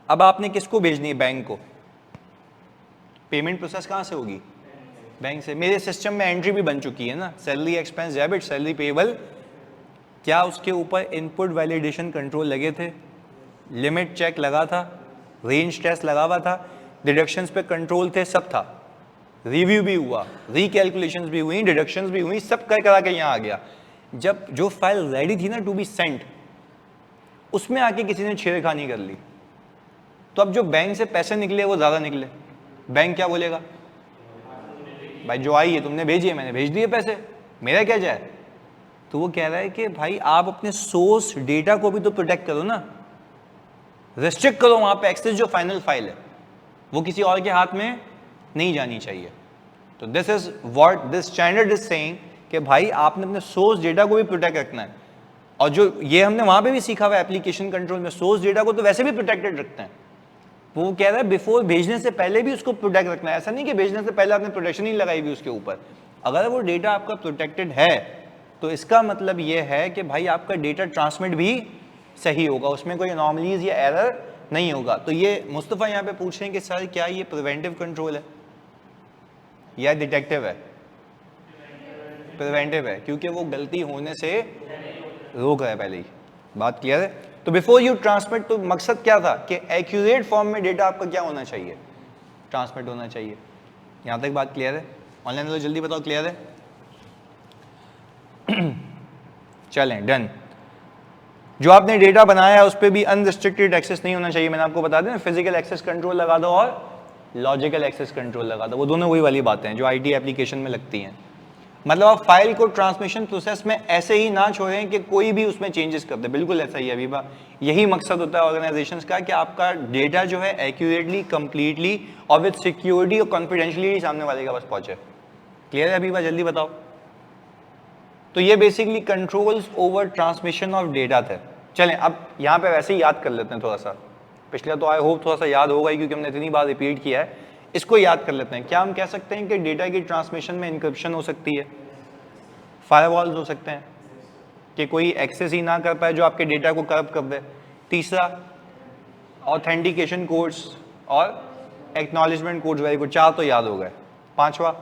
अब आपने किसको भेजनी है, बैंक को। पेमेंट प्रोसेस कहां से होगी, बैंक से। मेरे सिस्टम में एंट्री भी बन चुकी है ना, salary expense debit, salary payable, क्या उसके ऊपर इनपुट वैलिडेशन कंट्रोल लगे थे, लिमिट चेक लगा था, रेंज टेस्ट लगा हुआ था, डिडक्शंस पे कंट्रोल थे, सब था, रिव्यू भी हुआ, रिकैलकुलेशंस भी हुई, डिडक्शंस भी हुई, सब कर करा के यहाँ आ गया। जब जो फाइल रेडी थी ना टू बी सेंट, उसमें आके किसी ने छेड़खानी कर ली, तो अब जो बैंक से पैसे निकले वो ज्यादा निकले, बैंक क्या बोलेगा, भाई जो आई है तुमने भेजी है, मैंने भेज दिए पैसे, मेरा क्या जाए। तो वो कह रहा है कि भाई आप अपने सोर्स डेटा को भी तो प्रोटेक्ट करो ना, रेस्ट्रिक्ट करो वहां पे एक्सेस, जो फाइनल फाइल है वो किसी और के हाथ में नहीं जानी चाहिए। तो this is what this standard is saying कि भाई आपने अपने सोर्स डेटा को भी प्रोटेक्ट रखना है। और जो ये हमने वहां पे भी सीखा हुआ एप्लीकेशन कंट्रोल में, सोर्स डेटा को तो वैसे भी प्रोटेक्टेड रखते हैं। वो कह रहा है बिफोर भेजने से पहले भी उसको प्रोटेक्ट रखना है, ऐसा नहीं कि भेजने से पहले आपने प्रोटेक्शन ही लगाई हुई उसके ऊपर। अगर वो डेटा आपका प्रोटेक्टेड है तो इसका मतलब ये है कि भाई आपका डेटा ट्रांसमिट भी सही होगा, उसमें कोई अनॉमलीज या एरर नहीं होगा। तो ये मुस्तफ़ा यहाँ पे पूछ रहे हैं कि सर क्या ये प्रिवेंटिव कंट्रोल है या डिटेक्टिव है? प्रिवेंटिव है, क्योंकि वो गलती होने से रोक रहा है पहले ही। बात क्लियर है? तो बिफोर यू ट्रांसमिट, तो मकसद क्या था कि एक्यूरेट फॉर्म में डेटा आपका क्या होना चाहिए, ट्रांसमिट होना चाहिए। यहाँ तक बात क्लियर है? ऑनलाइन वालों जल्दी बताओ, क्लियर है? चलें डन। जो आपने डेटा बनाया है उस पर भी अनरिस्ट्रिक्टेड एक्सेस नहीं होना चाहिए। मैंने आपको बता दें फिजिकल एक्सेस कंट्रोल लगा दो और लॉजिकल एक्सेस कंट्रोल लगा दो, वो दोनों वही वाली बातें हैं जो आईटी एप्लीकेशन में लगती हैं। मतलब आप फाइल को ट्रांसमिशन प्रोसेस में ऐसे ही ना छोड़ें कि कोई भी उसमें चेंजेस कर दे, बिल्कुल ऐसा ही है अभी बा। यही मकसद होता है ऑर्गेनाइजेशंस का कि आपका डेटा जो है एक्यूरेटली, कंप्लीटली और विद सिक्योरिटी और कॉन्फिडेंशियलिटी सामने वाले का पास पहुंचे। क्लियर है अभी बा? जल्दी बताओ। तो ये basically controls over transmission of data थे। चलें अब यहाँ पे वैसे ही याद कर लेते हैं थोड़ा सा, पिछला तो आई होप थोड़ा सा याद होगा ही क्योंकि हमने इतनी बार रिपीट किया है। इसको याद कर लेते हैं। क्या हम कह सकते हैं कि डेटा की ट्रांसमिशन में इंक्रिप्शन हो सकती है, फायरवॉल्स हो सकते हैं कि कोई एक्सेस ही ना कर पाए जो आपके डेटा को करप्ट कर दे। तीसरा ऑथेंटिकेशन कोड्स और एक्नॉलेजमेंट कोड्स, वेरी गुड, 4 तो याद हो गए। पांचवा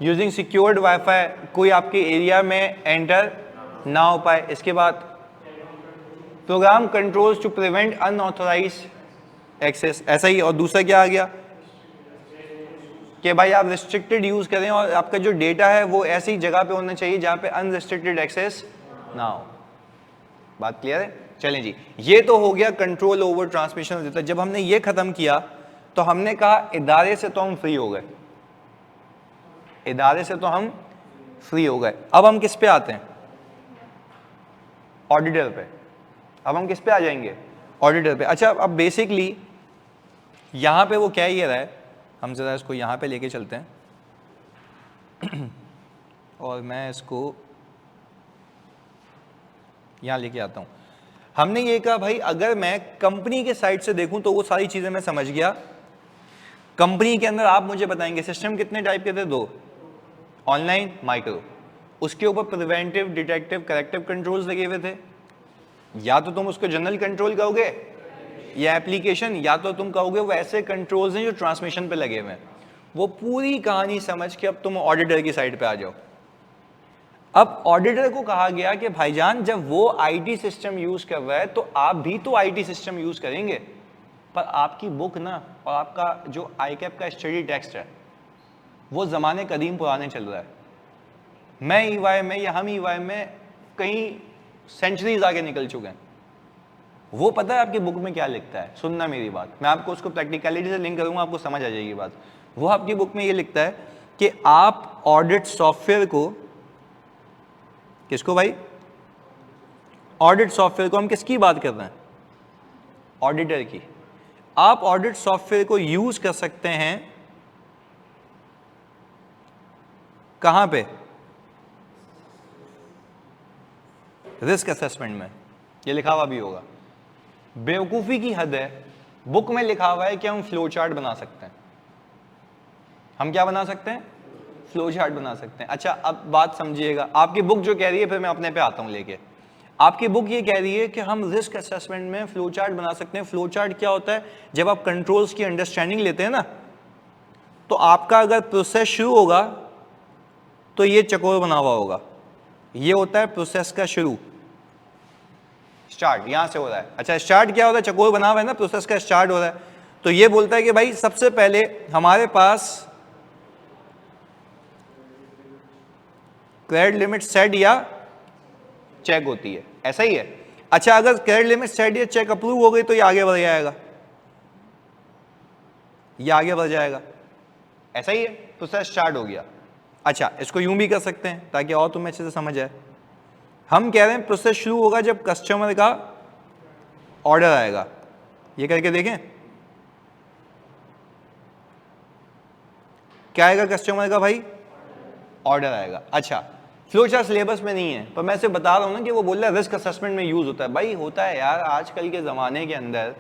यूजिंग सिक्योर्ड वाईफाई, कोई आपके एरिया में एंटर ना हो पाए। इसके बाद program controls to prevent unauthorize access, ऐसा ही। और दूसरा क्या आ गया कि भाई आप रिस्ट्रिक्टेड यूज करें और आपका जो डेटा है वो ऐसी जगह पे होना चाहिए जहां पे अनरिस्ट्रिक्टेड एक्सेस ना हो। बात क्लियर है? चलें जी, ये तो हो गया control over transmission of data. जब हमने ये खत्म किया तो हमने कहा इदारे से तो हम फ्री हो गए, इदारे से तो हम फ्री हो गए। अब हम किस पे आते हैं? ऑडिटर पे। अब हम किस पे आ जाएंगे? ऑडिटर पे। अच्छा अब बेसिकली यहां पे वो क्या ये रहा है, हम जरा इसको यहां पे लेके चलते हैं और मैं इसको यहां लेके आता हूं। हमने ये कहा भाई अगर मैं कंपनी के साइड से देखूं तो वो सारी चीजें मैं समझ गया। कंपनी के अंदर आप मुझे बताएंगे सिस्टम कितने टाइप के थे? 2, ऑनलाइन, माइक्रो। उसके ऊपर प्रिवेंटिव, डिटेक्टिव, करेक्टिव कंट्रोल्स लगे हुए थे। या तो तुम उसको जनरल कंट्रोल कहोगे या एप्लीकेशन, या तो तुम कहोगे वो ऐसे कंट्रोल्स हैं जो ट्रांसमिशन पे लगे हुए हैं। वो पूरी कहानी समझ के अब तुम ऑडिटर की साइड पे आ जाओ। अब ऑडिटर को कहा गया कि भाईजान जब वो आईटी सिस्टम यूज कर रहा है तो आप भी तो आईटी सिस्टम यूज करेंगे, पर आपकी बुक ना और आपका जो आईकैप का स्टडी टेक्स्ट है वो जमाने कदीम पुराने चल रहा है। मैं ईवाई में या हम ईवाई में कई सेंचुरीज आगे निकल चुके हैं। वो पता है आपकी बुक में क्या लिखता है? सुनना मेरी बात, मैं आपको उसको प्रैक्टिकलिटी से लिंक करूंगा, आपको समझ आ जाएगी बात। वो आपकी बुक में ये लिखता है कि आप ऑडिट सॉफ्टवेयर को, किसको भाई? ऑडिट सॉफ्टवेयर को। हम किसकी बात कर रहे हैं? ऑडिटर की। आप ऑडिट सॉफ्टवेयर को यूज कर सकते हैं कहां पे? रिस्क असेसमेंट में। ये लिखा हुआ भी होगा। बेवकूफी की हद है, बुक में लिखा हुआ है कि हम फ्लो चार्ट बना सकते हैं। हम क्या बना सकते हैं? फ्लो चार्ट बना सकते हैं। अच्छा अब बात समझिएगा, आपकी बुक जो कह रही है, फिर मैं अपने पे आता हूं लेके। आपकी बुक ये कह रही है कि हम रिस्क असेसमेंट में फ्लो चार्ट बना सकते हैं। फ्लो चार्ट क्या होता है? जब आप कंट्रोल्स की अंडरस्टैंडिंग लेते हैं ना, तो आपका अगर प्रोसेस शुरू होगा तो ये चकोर बना हुआ होगा, ये होता है प्रोसेस का शुरू, स्टार्ट यहां से हो रहा है। अच्छा स्टार्ट क्या होता है? चकोर बना हुआ है ना, प्रोसेस का स्टार्ट हो रहा है। तो ये बोलता है कि भाई सबसे पहले हमारे पास क्रेडिट लिमिट सेट या चेक होती है, ऐसा ही है। अच्छा अगर क्रेडिट लिमिट सेट या चेक अप्रूव हो गई तो ये आगे बढ़ जाएगा, ये आगे बढ़ जाएगा, ऐसा ही है। प्रोसेस स्टार्ट हो गया। अच्छा इसको यूं भी कर सकते हैं ताकि और तुम्हें अच्छे से समझ आए। हम कह रहे हैं प्रोसेस शुरू होगा जब कस्टमर का ऑर्डर आएगा। ये करके देखें क्या आएगा कस्टमर का भाई? ऑर्डर आएगा। अच्छा फ्लो चार्ट सिलेबस में नहीं है, पर मैं सिर्फ बता रहा हूं ना कि वो बोल रहा है रिस्क असेसमेंट में यूज होता है। भाई होता है यार, आजकल के जमाने के अंदर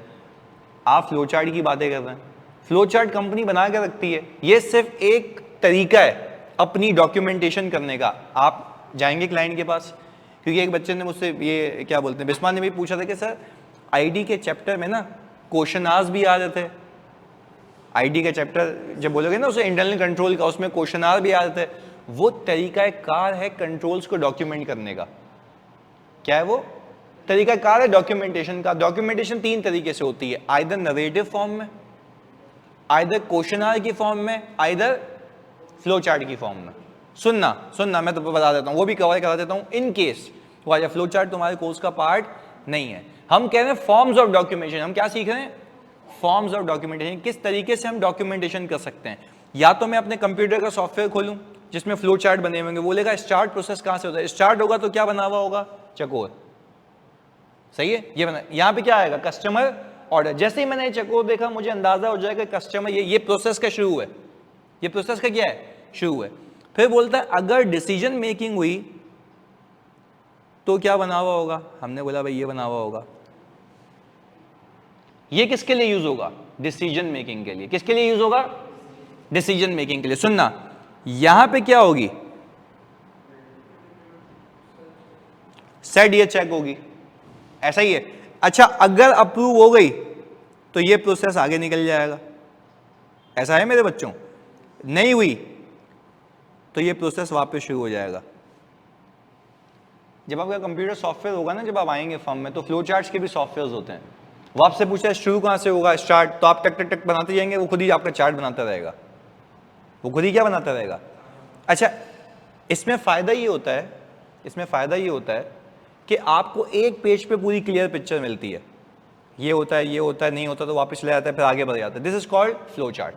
आप फ्लो चार्ट की बातें कर रहे हैं। फ्लो चार्ट कंपनी बना के रखती है, ये सिर्फ एक तरीका है अपनी डॉक्यूमेंटेशन करने का। आप जाएंगे क्लाइंट के पास, क्योंकि एक बच्चे ने मुझसे ये क्या बोलते हैं, बिस्मा ने भी पूछा था कि सर आईडी के चैप्टर में ना क्वेश्चन आंसर भी आ रहे थे। आईडी का चैप्टर जब बोलोगे ना उसे इंटरनल कंट्रोल का, उसमें क्वेश्चन आंसर भी आ रहे थे। वो तरीका कार है कंट्रोल्स को डॉक्यूमेंट करने का। क्या है वो तरीका कार है डॉक्यूमेंटेशन का। डॉक्यूमेंटेशन 3 तरीके से होती है, आइदर नरेटिव फॉर्म में, आइदर क्वेश्चन आंसर की फॉर्म में, आइदर फ्लो चार्ट की फॉर्म में। सुनना मैं तो बता देता हूँ, वो भी कवर करा देता हूँ इन केस वो या फ्लो चार्ट तुम्हारे कोर्स का पार्ट नहीं है। हम कह रहे हैं फॉर्म्स ऑफ डॉक्यूमेंटेशन, हम क्या सीख रहे हैं? फॉर्म्स ऑफ डॉक्यूमेंटेशन, किस तरीके से हम डॉक्यूमेंटेशन कर सकते हैं। या तो मैं अपने कंप्यूटर का सॉफ्टवेयर खोलूं जिसमें फ्लो चार्ट बने होंगे, बोलेगा स्टार्ट प्रोसेस कहां से होता है, स्टार्ट होगा तो क्या बना हुआ होगा? चकोर, सही है, ये बना। यहां पे क्या आएगा? Customer order. जैसे ही मैंने चकोर देखा मुझे अंदाजा हो जाएगा कस्टमर, ये प्रोसेस का शुरू है, ये प्रोसेस का क्या है? शुरू है। फिर बोलता है अगर डिसीजन मेकिंग हुई तो क्या बना हुआ होगा? हमने बोला भाई ये बना हुआ होगा। ये किसके लिए यूज होगा? डिसीजन मेकिंग के लिए। किसके लिए यूज होगा? डिसीजन मेकिंग के लिए। सुनना, यहां पे क्या होगी? सेट, ये चेक होगी, ऐसा ही है। अच्छा, अगर अप्रूव हो गई तो ये प्रोसेस आगे निकल जाएगा, ऐसा है मेरे बच्चों? नहीं हुई तो ये प्रोसेस वापस शुरू हो जाएगा। जब आपका कंप्यूटर सॉफ्टवेयर होगा ना, जब आप आएंगे फॉर्म में, तो फ्लो चार्ट्स के भी सॉफ्टवेयर होते हैं। वो आपसे पूछा है शुरू कहां से होगा, स्टार्ट, तो आप टक टक टक बनाते जाएंगे, वो खुद ही आपका चार्ट बनाता रहेगा, वो खुद ही क्या बनाता रहेगा। अच्छा, इसमें फायदा ये होता है, इसमें फायदा ये होता है कि आपको एक पेज पे पूरी क्लियर पिक्चर मिलती है। ये होता है, ये होता है, नहीं होता तो वापस ले आता है, फिर आगे बढ़ जाता है। This is called flow chart.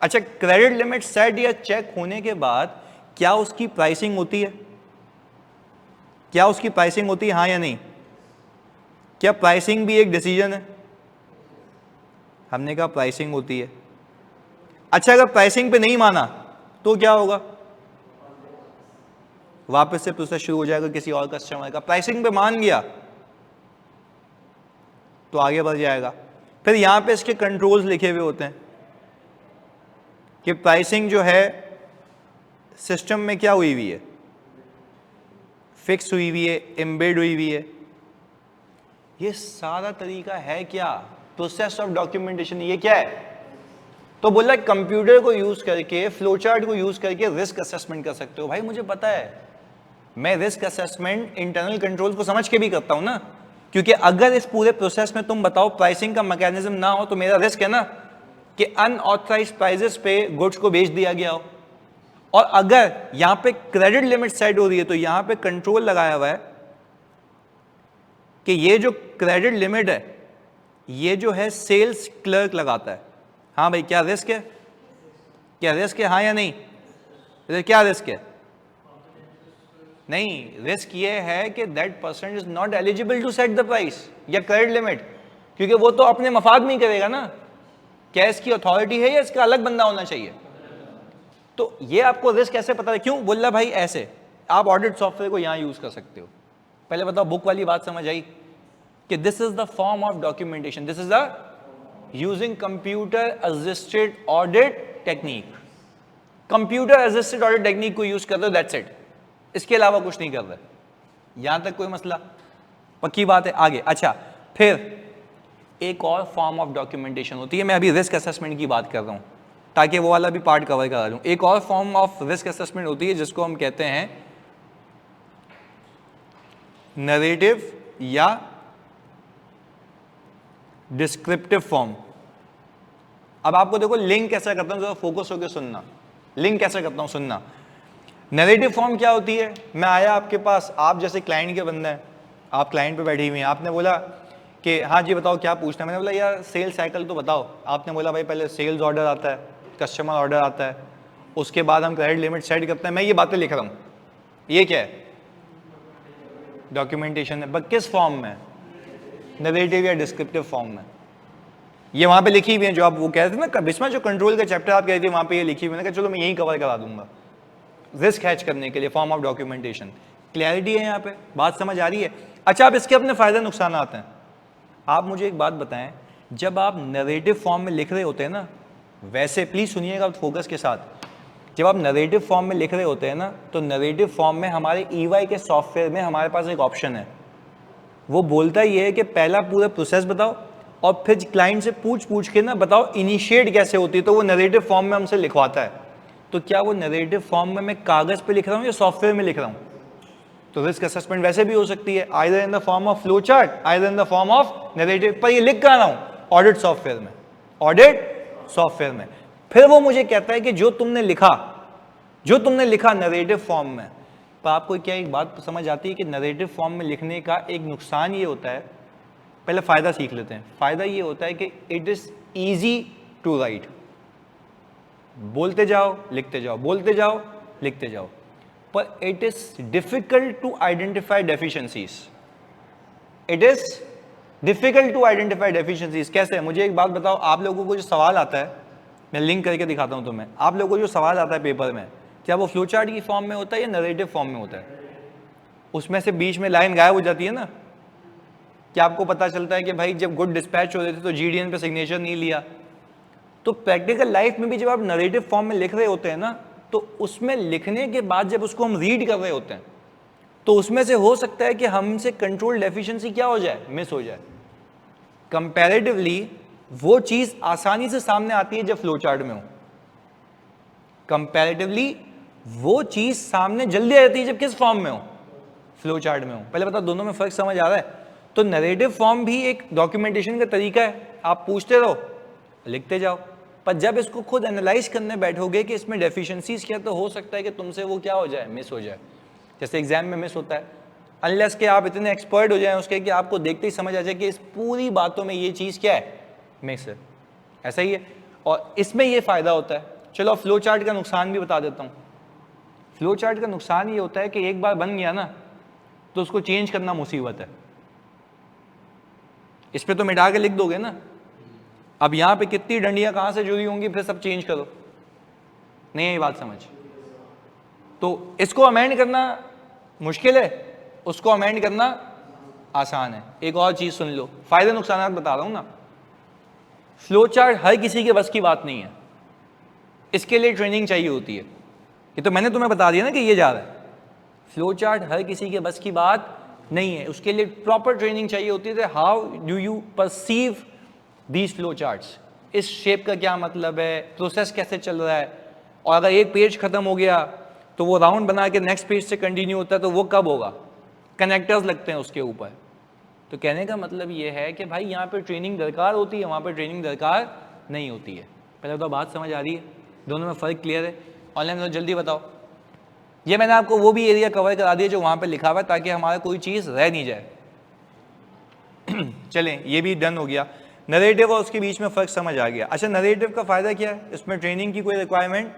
अच्छा, क्रेडिट लिमिट सेट या चेक होने के बाद क्या उसकी प्राइसिंग होती है? क्या उसकी प्राइसिंग होती है, हाँ या नहीं? क्या प्राइसिंग भी एक डिसीजन है? हमने कहा प्राइसिंग होती है। अच्छा, अगर प्राइसिंग पे नहीं माना तो क्या होगा? वापस से प्रोसेस शुरू हो जाएगा किसी और कस्टमर का। प्राइसिंग पे मान गया तो आगे बढ़ जाएगा। फिर यहां पे इसके कंट्रोल्स लिखे हुए होते हैं कि प्राइसिंग जो है सिस्टम में क्या हुई हुई है? फिक्स हुई हुई है, एम्बेड हुई हुई है। ये सारा तरीका है क्या? Process of documentation. ये क्या है? तो बोला कंप्यूटर को यूज करके, फ्लो चार्ट को यूज करके रिस्क असेसमेंट कर सकते हो। भाई मुझे पता है, मैं रिस्क असेसमेंट इंटरनल कंट्रोल को समझ के भी करता हूं ना, क्योंकि अगर इस पूरे प्रोसेस में तुम बताओ प्राइसिंग का मैकेनिज्म ना हो तो मेरा रिस्क है ना कि अनऑथराइज्ड प्राइसेस पे गुड्स को बेच दिया गया हो। और अगर यहां पे क्रेडिट लिमिट सेट हो रही है तो यहां पे कंट्रोल लगाया हुआ है कि ये जो क्रेडिट लिमिट है ये जो है सेल्स क्लर्क लगाता है। हाँ भाई, क्या रिस्क है? क्या रिस्क है, हाँ या नहीं? क्या रिस्क है? नहीं, रिस्क ये है कि that person is not eligible to set the price या क्रेडिट लिमिट, क्योंकि वो तो अपने मफाद में ही करेगा ना। क्या इसकी अथॉरिटी है या इसका अलग बंदा होना चाहिए? तो ये आपको रिस्क कैसे पता है? क्यों बोला भाई? ऐसे आप ऑडिट सॉफ्टवेयर को यहां यूज कर सकते हो। पहले बताओ, बुक वाली बात समझ आई कि this is the form of documentation, this is the using computer assisted audit technique. Computer assisted audit technique को यूज कर दो, दैट्स इट। इसके अलावा कुछ नहीं कर रहे। यहां तक कोई मसला? पक्की बात है। आगे, अच्छा, फिर एक और फॉर्म ऑफ डॉक्यूमेंटेशन होती है। मैं अभी रिस्क असेसमेंट की बात कर रहा हूं ताकि वो वाला भी पार्ट कवर करा लूं। एक और फॉर्म ऑफ रिस्क असेसमेंट होती है जिसको हम कहते हैं नरेटिव या डिस्क्रिप्टिव फॉर्म। अब आपको देखो लिंक कैसा करता हूं, जरा फोकस होकर सुनना। लिंक कैसे करता हूं, सुनना। नरेटिव फॉर्म क्या होती है? मैं आया आपके पास, आप जैसे क्लाइंट के बंदे हैं, आप क्लाइंट पे बैठी हुई हैं, आपने बोला कि हाँ जी बताओ क्या पूछना है। मैंने बोला यार सेल्स साइकिल तो बताओ। आपने बोला भाई पहले सेल्स ऑर्डर आता है, कस्टमर ऑर्डर आता है, उसके बाद हम क्रेडिट लिमिट सेट करते हैं। मैं ये बातें लिख रहा हूँ, ये क्या है? डॉक्यूमेंटेशन है। बट किस फॉर्म में? नरेटिव या डिस्क्रिप्टिव फॉर्म में। ये वहाँ पे लिखी हुई है जो आप वो कह रहे थे ना, बिस्मा जो कंट्रोल का चैप्टर आप कह रहे थे वहाँ पे ये लिखी हुई। मैंने कहा चलो मैं यही कवर करा दूंगा रिस्क हैच करने के लिए, फॉर्म ऑफ डॉक्यूमेंटेशन। क्लैरिटी है यहाँ पे, बात समझ आ रही है? अच्छा, अब इसके अपने फायदे नुकसान आते हैं। आप मुझे एक बात बताएं, जब आप नरेटिव फॉर्म में लिख रहे होते हैं ना, वैसे प्लीज सुनिएगा फोकस के साथ, जब आप नरेटिव फॉर्म में लिख रहे होते हैं ना, तो नरेटिव फॉर्म में हमारे EY के सॉफ्टवेयर में हमारे पास एक ऑप्शन है, वो बोलता ही है कि पहला पूरा प्रोसेस बताओ और फिर क्लाइंट से पूछ के ना बताओ इनिशिएट कैसे होती है, तो वो नरेटिव फॉर्म में हमसे लिखवाता है। तो क्या वो नरेटिव फॉर्म में मैं कागज पे लिख रहा हूँ या सॉफ्टवेयर में लिख रहा हूँ? तो रिस्क असेसमेंट वैसे भी हो सकती है, either in the form of flow chart, either in the form of narrative. पर ये लिख कहाँ रहा हूँ? ऑडिट सॉफ्टवेयर में, ऑडिट सॉफ्टवेयर में। फिर वो मुझे कहता है कि जो तुमने लिखा, जो तुमने लिखा नरेटिव फॉर्म में। पर आपको क्या एक बात समझ आती है कि नरेटिव फॉर्म में लिखने का एक नुकसान ये होता है, पहले फ़ायदा सीख लेते हैं। फ़ायदा ये होता है कि it is easy to write, बोलते जाओ लिखते जाओ, बोलते जाओ लिखते जाओ, पर it is difficult to identify deficiencies. It is difficult to identify deficiencies. कैसे? मुझे एक बात बताओ, आप लोगों को जो सवाल आता है, मैं लिंक करके दिखाता हूँ तुम्हें, आप लोगों को जो सवाल आता है पेपर में, क्या वो फ्लो चार्ट की फॉर्म में होता है या नरेटिव फॉर्म में होता है? उसमें से बीच में लाइन गायब हो जाती है ना। क्या आपको पता चलता है कि भाई जब गुड डिस्पैच हो रहे थे तो GDN पे सिग्नेचर नहीं लिया? तो प्रैक्टिकल लाइफ में भी जब आप नरेटिव फॉर्म में लिख रहे होते हैं ना, तो उसमें लिखने के बाद जब उसको हम रीड कर रहे होते हैं तो उसमें से हो सकता है कि हमसे कंट्रोल डेफिशिएंसी क्या हो जाए, मिस हो जाए। कंपैरेटिवली वो चीज आसानी से सामने आती है जब फ्लो चार्ट में हो। कंपैरेटिवली वो चीज सामने जल्दी आ जाती है जब किस फॉर्म में हो, फ्लो चार्ट में हो। पहले बता, दोनों में फर्क समझ आ रहा है? तो नरेटिव फॉर्म भी एक डॉक्यूमेंटेशन का तरीका है, आप पूछते रहो लिखते जाओ, पर जब इसको खुद एनालाइज करने बैठोगे कि इसमें डेफिशिएंसीज क्या, तो हो सकता है कि तुमसे वो क्या हो जाए, मिस हो जाए। जैसे एग्जाम में मिस होता है, अनलेस के आप इतने एक्सपर्ट हो जाएं उसके कि आपको देखते ही समझ आ जाए कि इस पूरी बातों में ये चीज़ क्या है, मिस है। ऐसा ही है, और इसमें ये फ़ायदा होता है। चलो फ्लो चार्ट का नुकसान भी बता देता हूँ। फ्लो चार्ट का नुकसान ये होता है कि एक बार बन गया ना तो उसको चेंज करना मुसीबत है। इस पर तो मिटा के लिख दोगे ना, अब यहाँ पे कितनी डंडियाँ कहाँ से जुड़ी होंगी, फिर सब चेंज करो, नहीं ये बात समझ। तो इसको अमेंड करना मुश्किल है, उसको अमेंड करना आसान है। एक और चीज़ सुन लो, फायदे नुकसान बता रहा हूँ ना। फ्लो चार्ट हर किसी के बस की बात नहीं है, इसके लिए ट्रेनिंग चाहिए होती है। ये तो मैंने तुम्हें बता दिया ना कि ये जा रहा है। फ्लो चार्ट हर किसी के बस की बात नहीं है, उसके लिए प्रॉपर ट्रेनिंग चाहिए होती है। How do you perceive these flow charts, इस शेप का क्या मतलब है, प्रोसेस कैसे चल रहा है, और अगर एक पेज खत्म हो गया तो वो राउंड बना के नेक्स्ट पेज से कंटिन्यू होता है, तो वो कब होगा, कनेक्टर्स लगते हैं उसके ऊपर। तो कहने का मतलब ये है कि भाई यहाँ पे ट्रेनिंग दरकार होती है, वहाँ पे ट्रेनिंग दरकार नहीं होती है। पहले तो बात समझ आ रही है, दोनों में फ़र्क क्लियर है? ऑनलाइन तो जल्दी बताओ। ये मैंने आपको वो भी एरिया कवर करा दिया जो वहाँ पे लिखा हुआ है, ताकि हमारा कोई चीज़ रह नहीं जाए। चलें, ये भी डन हो गया। नरेटिव और उसके बीच में फ़र्क समझ आ गया। अच्छा, नरेटिव का फ़ायदा क्या है? इसमें ट्रेनिंग की कोई रिक्वायरमेंट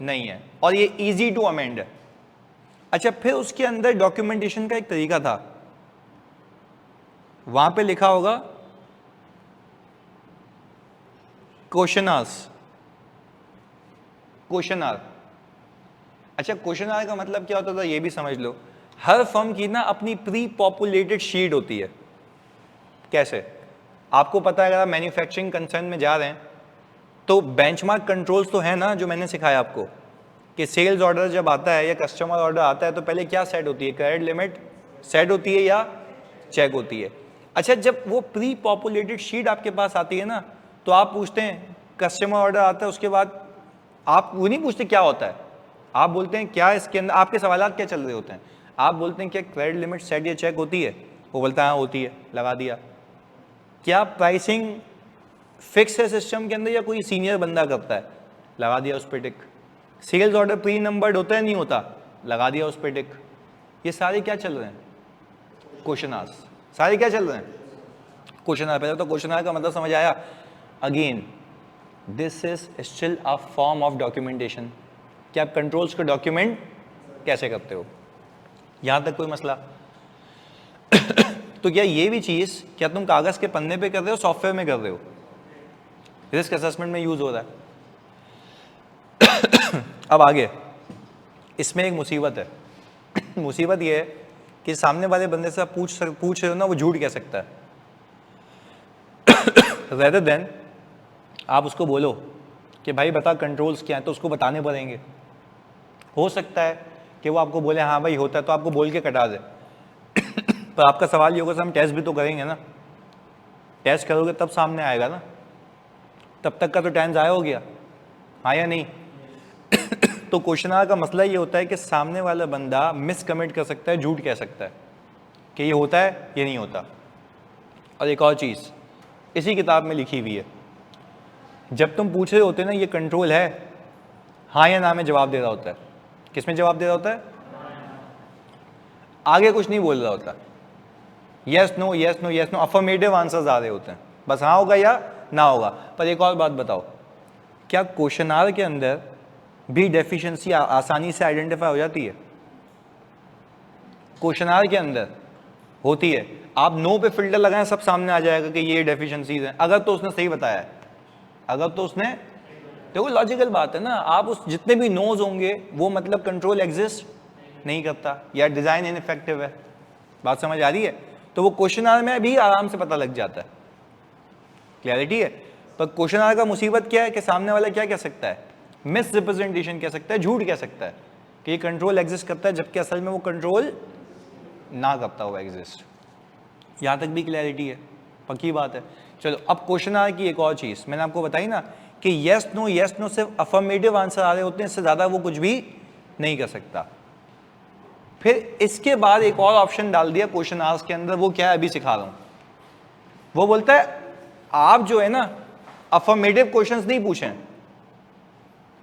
नहीं है और ये ईजी टू अमेंड है। अच्छा, फिर उसके अंदर डॉक्यूमेंटेशन का एक तरीका था, वहाँ पे लिखा होगा क्वेश्चनर्स, क्वेश्चनर। अच्छा, क्वेश्चनर का मतलब क्या होता था ये भी समझ लो। हर फर्म की ना अपनी प्री पॉपुलेटेड शीट होती है। कैसे? आपको पता है, अगर आप मैन्युफैक्चरिंग कंसर्न में जा रहे हैं तो बेंचमार्क कंट्रोल्स तो है ना, जो मैंने सिखाया आपको, कि सेल्स ऑर्डर जब आता है या कस्टमर ऑर्डर आता है तो पहले क्या सेट होती है, क्रेडिट लिमिट सेट होती है या चेक होती है। अच्छा, जब वो प्री पॉपुलेटेड शीट आपके पास आती है ना, तो आप पूछते हैं, कस्टमर ऑर्डर आता है, उसके बाद आप वो नहीं पूछते क्या होता है, आप बोलते हैं क्या इसके अंदर, आपके सवालात क्या चल रहे होते हैं, आप बोलते हैं क्या क्रेडिट लिमिट सेट या चेक होती है, वो बोलता है हाँ होती है, लगा दिया। क्या प्राइसिंग फिक्स है सिस्टम के अंदर या कोई सीनियर बंदा करता है, लगा दिया उस पर टिक। सेल्स ऑर्डर प्री नंबर्ड होता है नहीं होता, लगा दिया उस पर टिक। ये सारे क्या चल रहे हैं, क्वेश्चनर्स, सारे क्या चल रहे हैं, क्वेश्चनर। पहले तो क्वेश्चनर का मतलब समझ आया। Again this is still a form of documentation, कि आप कंट्रोल्स को डॉक्यूमेंट कैसे करते हो, यहां तक कोई मसला? तो क्या ये भी चीज, क्या तुम कागज के पन्ने पे कर रहे हो, सॉफ्टवेयर में कर रहे हो? रिस्क असेसमेंट में यूज हो रहा है। अब आगे इसमें एक मुसीबत है। मुसीबत ये है कि सामने वाले बंदे से आप पूछ रहे हो ना, वो झूठ कह सकता है। रेदर देन आप उसको बोलो कि भाई बता कंट्रोल्स क्या है, तो उसको बताने पड़ेंगे। हो सकता है कि वो आपको बोले हाँ भाई होता है, तो आपको बोल के कटा दे। पर आपका सवाल ये होगा, हम टेस्ट भी तो करेंगे ना, टेस्ट करोगे तब सामने आएगा ना, तब तक का तो टाइम ज़ाया हो गया, हाँ या नहीं? तो क्वेश्चनर का मसला ये होता है कि सामने वाला बंदा मिस कमिट कर सकता है, झूठ कह सकता है कि ये होता है, ये नहीं होता। और एक और चीज़ इसी किताब में लिखी हुई है, जब तुम पूछ रहे होते ना ये कंट्रोल है, हाँ या ना में जवाब दे रहा होता है, किसमें जवाब दे रहा होता है? आगे कुछ नहीं बोल रहा होता, yes no yes no yes no, affirmative answers आ रहे होते हैं, बस हाँ होगा या ना होगा। पर एक और बात बताओ, क्या क्वेश्चनार के अंदर भी डेफिशिएंसी आसानी से आइडेंटिफाई हो जाती है? क्वेश्चनार के अंदर होती है, आप नो पे फिल्टर लगाएं सब सामने आ जाएगा कि ये डेफिशिएंसीज हैं, अगर तो उसने सही बताया है, अगर तो उसने, देखो लॉजिकल बात है ना, आप उस जितने भी नोज होंगे वो मतलब कंट्रोल एग्जिस्ट नहीं करता या डिजाइन इनइफेक्टिव है, बात समझ आ रही है? तो वो क्वेश्चनार में भी आराम से पता लग जाता है, क्लैरिटी है? पर क्वेश्चनार का मुसीबत क्या है कि सामने वाला क्या कह सकता है, मिस रिप्रेजेंटेशन कह सकता है, झूठ कह सकता है कि ये कंट्रोल एग्जिस्ट करता है, जबकि असल में वो कंट्रोल ना करता हुआ एग्जिस्ट। यहां तक भी क्लैरिटी है, पक्की बात है। चलो अब क्वेश्चनार की एक और चीज मैंने आपको बताई ना कि यस नो सिर्फ अफर्मेटिव आंसर आ रहे होते हैं, इससे ज्यादा वो कुछ भी नहीं कर सकता। फिर इसके बाद एक और ऑप्शन डाल दिया क्वेश्चन आंसर के अंदर, वो क्या है अभी सिखा रहा हूं। वो बोलता है आप जो है ना अफर्मेटिव क्वेश्चंस नहीं पूछें,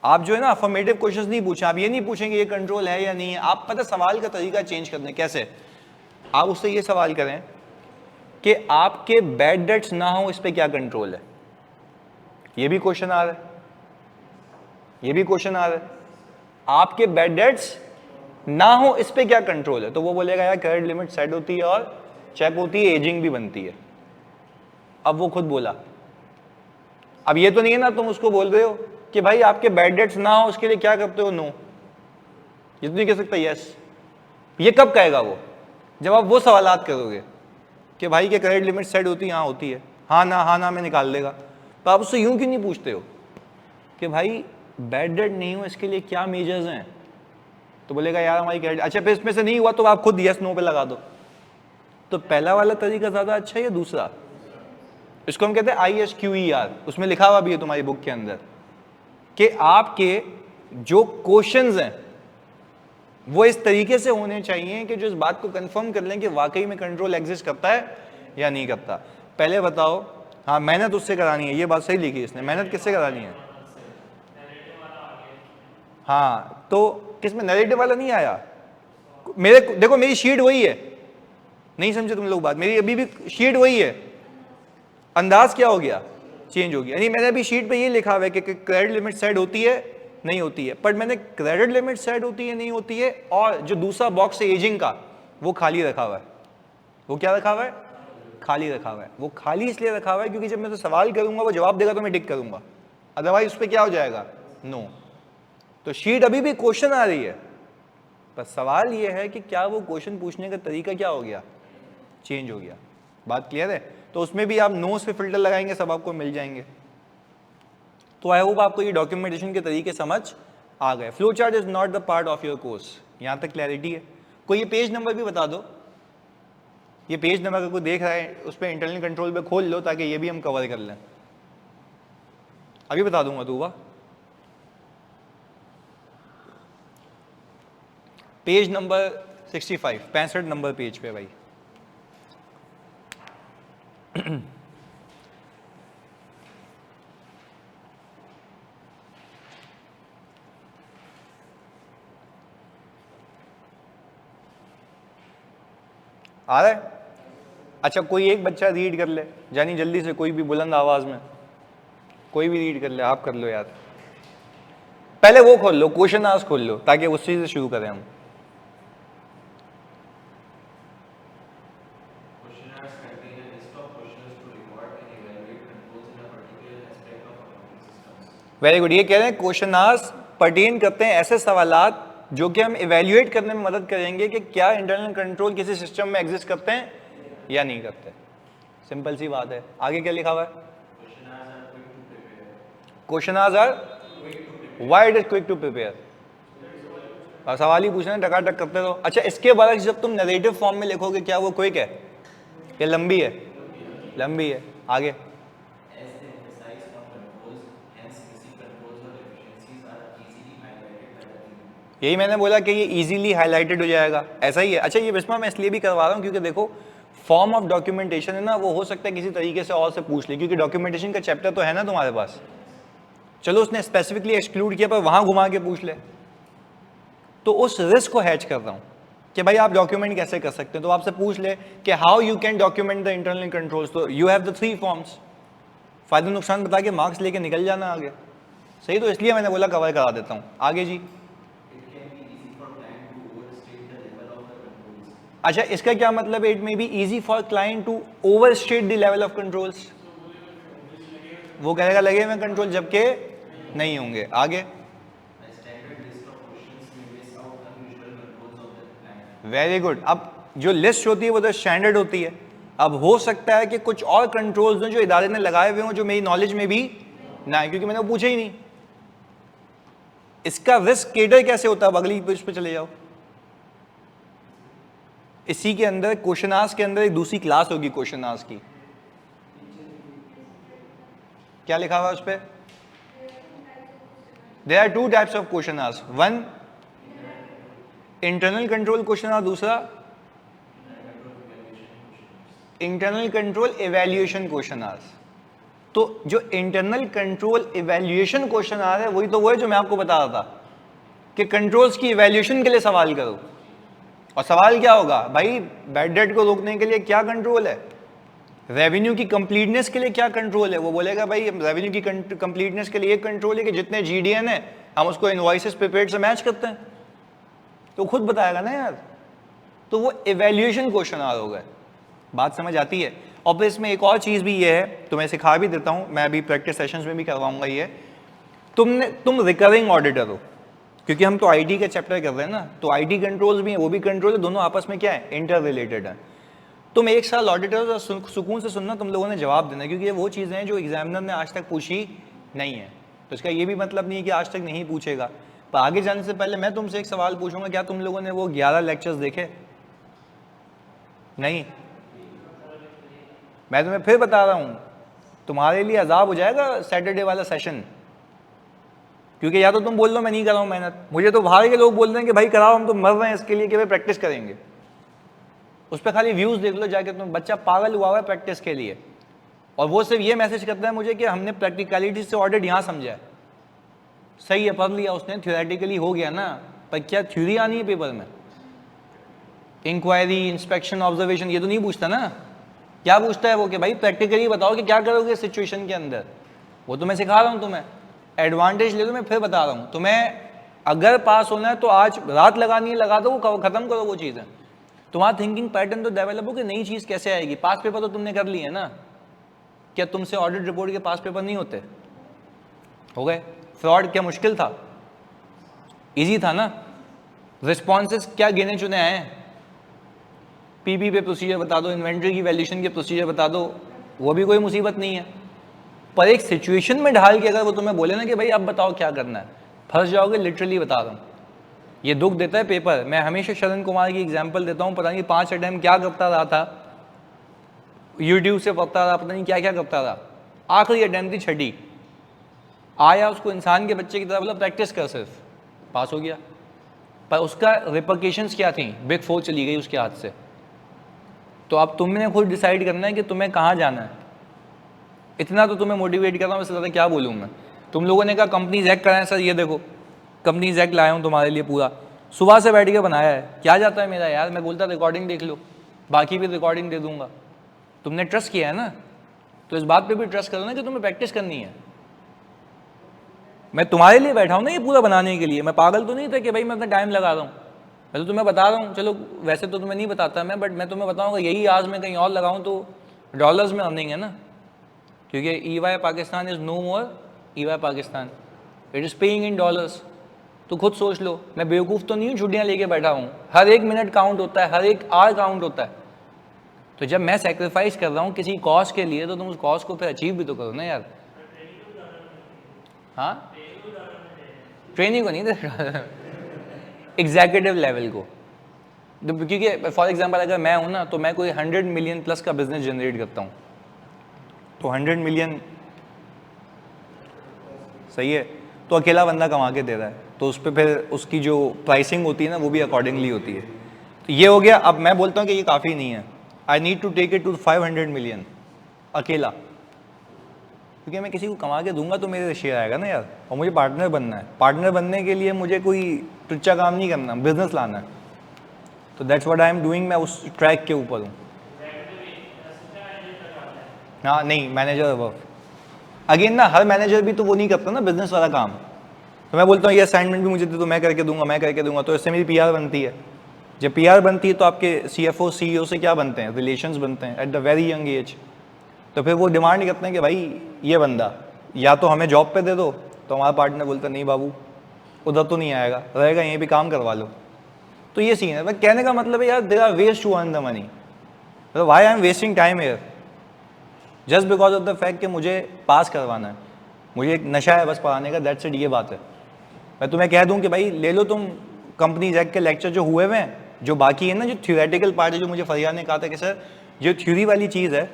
आप जो है ना अफर्मेटिव क्वेश्चंस नहीं पूछें, आप ये नहीं पूछेंगे ये कंट्रोल है या नहीं है, आप पता सवाल का तरीका चेंज कर दें। कैसे? आप उससे ये सवाल करें कि आपके बैड डेट्स ना हो इस पे क्या कंट्रोल है। ये भी क्वेश्चन आ रहा है, ये भी क्वेश्चन आ रहा है, आपके बैड डेट्स ना हो इस पे क्या कंट्रोल है। तो वो बोलेगा यार क्रेडिट लिमिट सेट होती है और चेक होती है, एजिंग भी बनती है। अब वो खुद बोला, अब ये तो नहीं है ना तुम उसको बोल रहे हो कि भाई आपके बैड डेट्स ना हो उसके लिए क्या करते हो, नो, ये तो नहीं कह सकता यस। ये कब कहेगा वो? जब आप वो सवालात करोगे कि भाई के क्रेडिट लिमिट सेट होती है, हाँ होती है, हाँ ना में निकाल देगा। तो आप उससे यूं क्यों नहीं पूछते हो कि भाई बैड डेट नहीं हो इसके लिए क्या मेजर्स हैं? तो बोलेगा यार हमारी क्रेडिट, अच्छा फिर इसमें से नहीं हुआ तो आप खुद यस नो पे लगा दो। तो पहला वाला तरीका ज्यादा अच्छा है या दूसरा? इसको हम कहते हैं ISQER, उसमें लिखा हुआ भी है तुम्हारी बुक के अंदर कि आपके जो क्वेश्चंस हैं वो इस तरीके से होने चाहिए कि जो इस बात को कंफर्म कर लें कि वाकई में कंट्रोल एग्जिस्ट करता है या नहीं करता। पहले बताओ, हाँ मेहनत उससे करानी है, ये बात सही लिखी इसने, मेहनत किससे करानी है? हाँ तो किसमें नैरेटिव वाला नहीं आया? मेरे देखो मेरी शीट वही है, नहीं समझे तुम लोग बात, मेरी अभी भी शीट वही है, अंदाज क्या हो गया, चेंज हो गया। यानी मैंने अभी शीट पे ये लिखा हुआ है कि क्रेडिट लिमिट सेट होती है नहीं होती है, पर मैंने क्रेडिट लिमिट सेट होती है नहीं होती है और जो दूसरा बॉक्स है एजिंग का वो खाली रखा हुआ है। वो क्या रखा हुआ है? खाली रखा हुआ है। वो खाली इसलिए रखा हुआ है क्योंकि जब मैं तो सवाल करूंगा वो जवाब देगा तो मैं टिक करूंगा, अदरवाइज उस पर क्या हो जाएगा, नो। तो शीट अभी भी क्वेश्चन आ रही है, पर सवाल ये है कि क्या वो क्वेश्चन पूछने का तरीका क्या हो गया, चेंज हो गया। बात क्लियर है? तो उसमें भी आप नोट्स पे फिल्टर लगाएंगे, सब आपको मिल जाएंगे। तो आई होप आपको ये डॉक्यूमेंटेशन के तरीके समझ आ गए। Flow chart is not the part of your course, यहां तक क्लैरिटी है? कोई ये पेज नंबर भी बता दो, ये पेज नंबर अगर कोई देख रहा है उस पर इंटरनल कंट्रोल पे खोल लो ताकि ये भी हम कवर कर लें। अभी बता दूंगा दूबा, पेज नंबर 65, 65 नंबर पेज पे भाई। आ रहा है? अच्छा कोई एक बच्चा रीड कर ले, जानी जल्दी से, कोई भी बुलंद आवाज में, कोई भी रीड कर ले, आप कर लो यार। पहले वो खोल लो, क्वेश्चन आंसर खोल लो ताकि उसी से शुरू करें हम। वेरी गुड, ये कह रहे हैं क्वेश्चन आंसर पर्टेन करते हैं ऐसे सवालात जो कि हम इवेल्युएट करने में मदद करेंगे कि क्या इंटरनल कंट्रोल किसी सिस्टम में एग्जिस्ट करते हैं या नहीं करते। सिंपल सी बात है। आगे क्या लिखा हुआ है? Question answer why it is quick to prepare. सवाल ही पूछना, टकाटक करते रहो। अच्छा इसके बाद जब तुम नरेटिव फॉर्म में लिखोगे क्या वो क्विक है या लंबी है? लंबी है। आगे यही मैंने बोला कि ये इजीली हाईलाइटेड हो जाएगा, ऐसा ही है। अच्छा ये बिस्मा मैं इसलिए भी करवा रहा हूँ क्योंकि देखो फॉर्म ऑफ डॉक्यूमेंटेशन है ना, वो हो सकता है किसी तरीके से और से पूछ ले, क्योंकि डॉक्यूमेंटेशन का चैप्टर तो है ना तुम्हारे पास। चलो उसने स्पेसिफिकली एक्सक्लूड किया पर वहां घुमा के पूछ ले, तो उस रिस्क को हैच कर रहा हूँ कि भाई आप डॉक्यूमेंट कैसे कर सकते हैं। तो आपसे पूछ ले कि how you can document the internal controls, तो यू हैव द 3 फॉर्म्स, फायदा नुकसान बता के मार्क्स लेके निकल जाना आगे। सही, तो इसलिए मैंने बोला कवर करा देता हूँ। आगे जी। अच्छा, इसका क्या मतलब है? It may be easy for client to overstate the level of controls. वो कहेगा लगे हुए कंट्रोल जबकि नहीं होंगे। आगे। Very good. अब जो लिस्ट होती है वो तो स्टैंडर्ड होती है। अब हो सकता है कि कुछ और कंट्रोल्स जो इदारे ने लगाए हुए हों जो मेरी नॉलेज में भी ना है, क्योंकि मैंने वो पूछा ही नहीं। इसका रिस्क केटर कैसे होता है? अब अगली पेज पे चले जाओ। इसी के अंदर क्वेश्चन आस्क के अंदर एक दूसरी क्लास होगी क्वेश्चन आस्क की। क्या लिखा हुआ है उस पे? There are 2 types of question ask, one internal control question ask, दूसरा internal control evaluation question ask. तो जो इंटरनल कंट्रोल इवैल्यूएशन क्वेश्चन आ रहा है वही तो वो है जो मैं आपको बता रहा था कि कंट्रोल्स की इवैल्यूएशन के लिए सवाल करो। और सवाल क्या होगा भाई? बैड डेट को रोकने के लिए क्या कंट्रोल है? रेवेन्यू की कंप्लीटनेस के लिए क्या कंट्रोल है? वो बोलेगा भाई रेवेन्यू की कंप्लीटनेस के लिए एक कंट्रोल है कि जितने जीडीएन है हम उसको इनवॉइसेस प्रिपेयर्ड से मैच करते हैं। तो खुद बताएगा ना यार। तो वो इवैल्यूएशन क्वेश्चन आ होगा। बात समझ आती है? और फिर इसमें एक और चीज़ भी ये है, तो मैं सिखा भी देता हूँ, मैं अभी प्रैक्टिस सेशंस में भी करवाऊंगा ये। तुम रिकरिंग ऑडिटर हो, क्योंकि हम तो आईटी के चैप्टर कर रहे हैं ना, तो आईटी कंट्रोल्स भी हैं, वो भी कंट्रोल है, दोनों आपस में क्या है? इंटर रिलेटेड है। तुम एक साल ऑडिटर सुकून से सुनना, तुम लोगों ने जवाब देना, क्योंकि ये वो चीज़ें हैं जो एग्जामिनर ने आज तक पूछी नहीं है। तो इसका ये भी मतलब नहीं है कि आज तक नहीं पूछेगा। पर आगे जाने से पहले मैं तुमसे एक सवाल पूछूंगा, क्या तुम लोगों ने वो 11 लेक्चर्स देखे? नहीं? मैं तुम्हें फिर बता रहा हूँ, तुम्हारे लिए अजाब हो जाएगा सैटरडे वाला सेशन, क्योंकि या तो तुम बोल दो मैं नहीं कर रहा हूँ मेहनत, मुझे तो बाहर के लोग बोल रहे हैं कि भाई कराओ, हम तो मर रहे हैं इसके लिए कि भाई प्रैक्टिस करेंगे। उस पर खाली व्यूज़ देख लो जाके, तुम बच्चा पागल हुआ है प्रैक्टिस के लिए, और वो सिर्फ ये मैसेज करता है मुझे कि हमने प्रैक्टिकलिटी से ऑडिट यहाँ समझा है। सही है, पढ़ लिया उसने, थ्योरेटिकली हो गया ना, पर क्या थ्योरी आनी है पेपर में? इंक्वायरी, इंस्पेक्शन, ऑब्जर्वेशन, ये तो नहीं पूछता ना। क्या पूछता है वो कि भाई प्रैक्टिकली बताओ कि क्या करोगे सिचुएशन के अंदर। वो तो मैं सिखा रहा हूँ तुम्हें, एडवांटेज ले लो। मैं फिर बता रहा हूँ तुम्हें, अगर पास होना है तो आज रात लगानी है, लगा दो, खत्म करो वो चीज़ें। तुम्हारा थिंकिंग पैटर्न तो डेवलप हो कि नई चीज़ कैसे आएगी। पास पेपर तो तुमने कर लिए है ना, क्या तुमसे ऑडिट रिपोर्ट के पास पेपर नहीं होते? हो गए। फ्रॉड क्या मुश्किल था? इजी था ना। रिस्पॉन्सेस क्या गिने चुने आए हैं? पीबी पे प्रोसीजर बता दो, इन्वेंट्री की वैल्यूएशन के प्रोसीजर बता दो, वो भी कोई मुसीबत नहीं है। पर एक सिचुएशन में ढाल के अगर वो तुम्हें बोले ना कि भाई अब बताओ क्या करना है, फंस जाओगे। लिटरली बता रहा हूँ, ये दुख देता है पेपर। मैं हमेशा शरण कुमार की एग्जांपल देता हूँ, पता नहीं 5 अटेम्प्ट क्या करता रहा था, यूट्यूब से पढ़ता रहा, पता नहीं क्या क्या करता रहा, आखिरी अटेम्प्ट थी 6ठी, आया उसको इंसान के बच्चे की तरह बोला प्रैक्टिस कर, सिर्फ पास हो गया। पर उसका रिपरकेशंस क्या थी? बिग 4 चली गई उसके हाथ से। तो अब तुमने खुद डिसाइड करना है कि तुम्हें कहाँ जाना है। इतना तो तुम्हें मोटिवेट कर रहा हूँ, इससे ज़्यादा क्या बोलूँ मैं। तुम लोगों ने कहा कंपनीज एक्ट कराएं सर, ये देखो कंपनीज एक्ट लाया हूँ तुम्हारे लिए, पूरा सुबह से बैठ के बनाया है। क्या जाता है मेरा यार, मैं बोलता रिकॉर्डिंग देख लो, बाकी भी रिकॉर्डिंग दे दूंगा। तुमने ट्रस्ट किया है ना, तो इस बात पे भी ट्रस्ट करो ना कि तुम्हें प्रैक्टिस करनी है। मैं तुम्हारे लिए बैठा हूँ ना ये पूरा बनाने के लिए, मैं पागल तो नहीं था कि भाई मैं अपना टाइम लगा रहा हूँ। मैं तो तुम्हें बता रहा हूँ, चलो वैसे तो तुम्हें नहीं बताता मैं, बट मैं तुम्हें बताऊँगा यही आज मैं कहीं और लगाऊँ तो डॉलर्स में अर्निंग है ना, क्योंकि EY Pakistan is no more EY Pakistan, it is paying in dollars. तो खुद सोच लो, मैं बेवकूफ़ तो नहीं हूँ, छुट्टियाँ लेके बैठा हूँ। हर एक मिनट काउंट होता है, हर एक आवर काउंट होता है। तो जब मैं सेक्रीफाइस कर रहा हूँ किसी कॉज के लिए, तो तुम उस कॉज को फिर अचीव भी तो करो ना यार। हाँ, ट्रेनिंग को नहीं दे एग्जीक्यूटिव लेवल को। क्योंकि फॉर एग्जांपल अगर मैं हूँ ना, तो मैं कोई 100 मिलियन प्लस का बिजनेस जनरेट करता हूँ, तो 100 मिलियन सही है, तो अकेला बंदा कमा के दे रहा है, तो उस पर फिर उसकी जो प्राइसिंग होती है ना, वो भी अकॉर्डिंगली होती है। तो ये हो गया। अब मैं बोलता हूँ कि ये काफ़ी नहीं है, I need to take it to 500 million अकेला। क्योंकि मैं किसी को कमा के दूंगा तो मेरे शेयर आएगा ना यार, और मुझे पार्टनर बनना है। पार्टनर बनने के लिए मुझे कोई टुच्चा काम नहीं करना, बिजनेस लाना है। तो that's what I am doing, मैं उस ट्रैक के ऊपर हूँ। हाँ नहीं, मैनेजर वर्क अगेन ना, हर मैनेजर भी तो वो नहीं करता ना बिजनेस वाला काम। तो मैं बोलता हूँ ये असाइनमेंट भी मुझे दे दो, मैं करके दूंगा, तो इससे मेरी पीआर बनती है। जब पीआर बनती है तो आपके सीएफओ सीईओ से क्या बनते हैं, रिलेशंस बनते हैं at the very young age. तो फिर वो डिमांड करते हैं कि भाई ये बंदा या तो हमें जॉब पे दे दो, तो हमारा पार्टनर बोलता नहीं बाबू उधर तो नहीं आएगा, रहेगा यहीं पे काम करवा लो। तो ये सीन है। मैं कहने का मतलब है यार, they are waste to earn the money, मतलब why I am wasting time here just because of the fact कि मुझे पास करवाना है, मुझे एक नशा है बस पढ़ाने का, दैट्स इट, ये बात है। मैं तुम्हें कह दूं कि भाई ले लो तुम कंपनीज एक्ट के लेक्चर जो हुए हुए हैं, जो बाकी है ना, जो थ्योरेटिकल पार्ट है, जो मुझे फरियाद ने कहा था कि सर जो थ्योरी वाली चीज़ है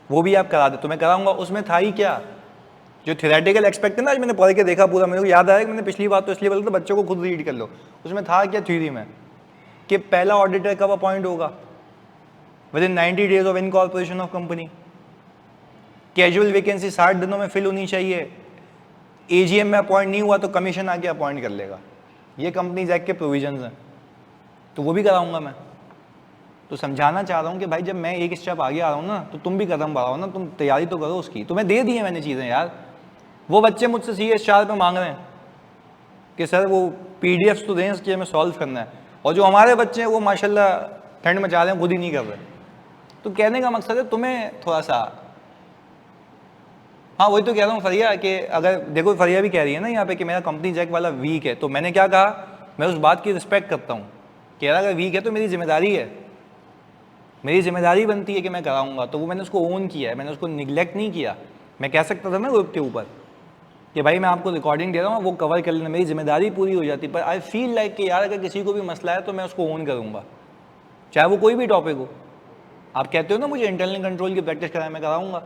वो भी आप करा दे, तो मैं कराऊंगा। उसमें था ही क्या, जो थ्योरेटिकल एक्सपेक्ट है ना, आज मैंने पढ़ के देखा पूरा, मेरे को याद आया कि मैंने पिछली बात तो इसलिए बोला था बच्चों को खुद रीड कर लो। उसमें था क्या थ्योरी में कि पहला ऑडिटर कब अपॉइंट होगा, with in 90 days of incorporation of company. Casual vacancy 60 दिनों में फिल होनी चाहिए। एजीएम में अपॉइंट नहीं हुआ तो कमीशन आके अपॉइंट कर लेगा। ये कंपनीज एक्ट के प्रोविजंस हैं, तो वो भी कराऊंगा मैं। तो समझाना चाह रहा हूँ कि भाई जब मैं एक स्टेप आगे आ रहा हूँ ना, तो तुम भी कदम बढ़ाओ ना, तुम तैयारी तो करो उसकी। तुम्हें दे दी है मैंने चीज़ें यार। वो बच्चे मुझसे CS4 पे मांग रहे हैं कि सर वो PDFs तो दें, इसके हमें सॉल्व करना है, और जो हमारे बच्चे हैं वो माशाल्लाह ठंड मचा रहे हैं, खुद ही नहीं कर रहे। तो कहने का मकसद है तुम्हें थोड़ा सा, हाँ वही तो कह रहा हूँ फरिया, कि अगर देखो फरिया भी कह रही है ना यहाँ पे कि मेरा कंपनी जैक वाला वीक है, तो मैंने क्या कहा, मैं उस बात की रिस्पेक्ट करता हूँ कि यार अगर वीक है तो मेरी जिम्मेदारी है, मेरी जिम्मेदारी बनती है कि मैं कराऊंगा। तो वो मैंने उसको ओन किया है, मैंने उसको निगलेक्ट नहीं किया। मैं कह सकता था ना ग्रुप के ऊपर कि भाई मैं आपको रिकॉर्डिंग दे रहा हूँ, वो कवर कर लेना, मेरी जिम्मेदारी पूरी हो जाती। पर आई फील लाइक कि यार अगर किसी को भी मसला है तो मैं उसको ओन करूँगा, चाहे वो कोई भी टॉपिक हो। आप कहते हो ना मुझे इंटरनल कंट्रोल की प्रैक्टिस कराएं, मैं कराऊंगा।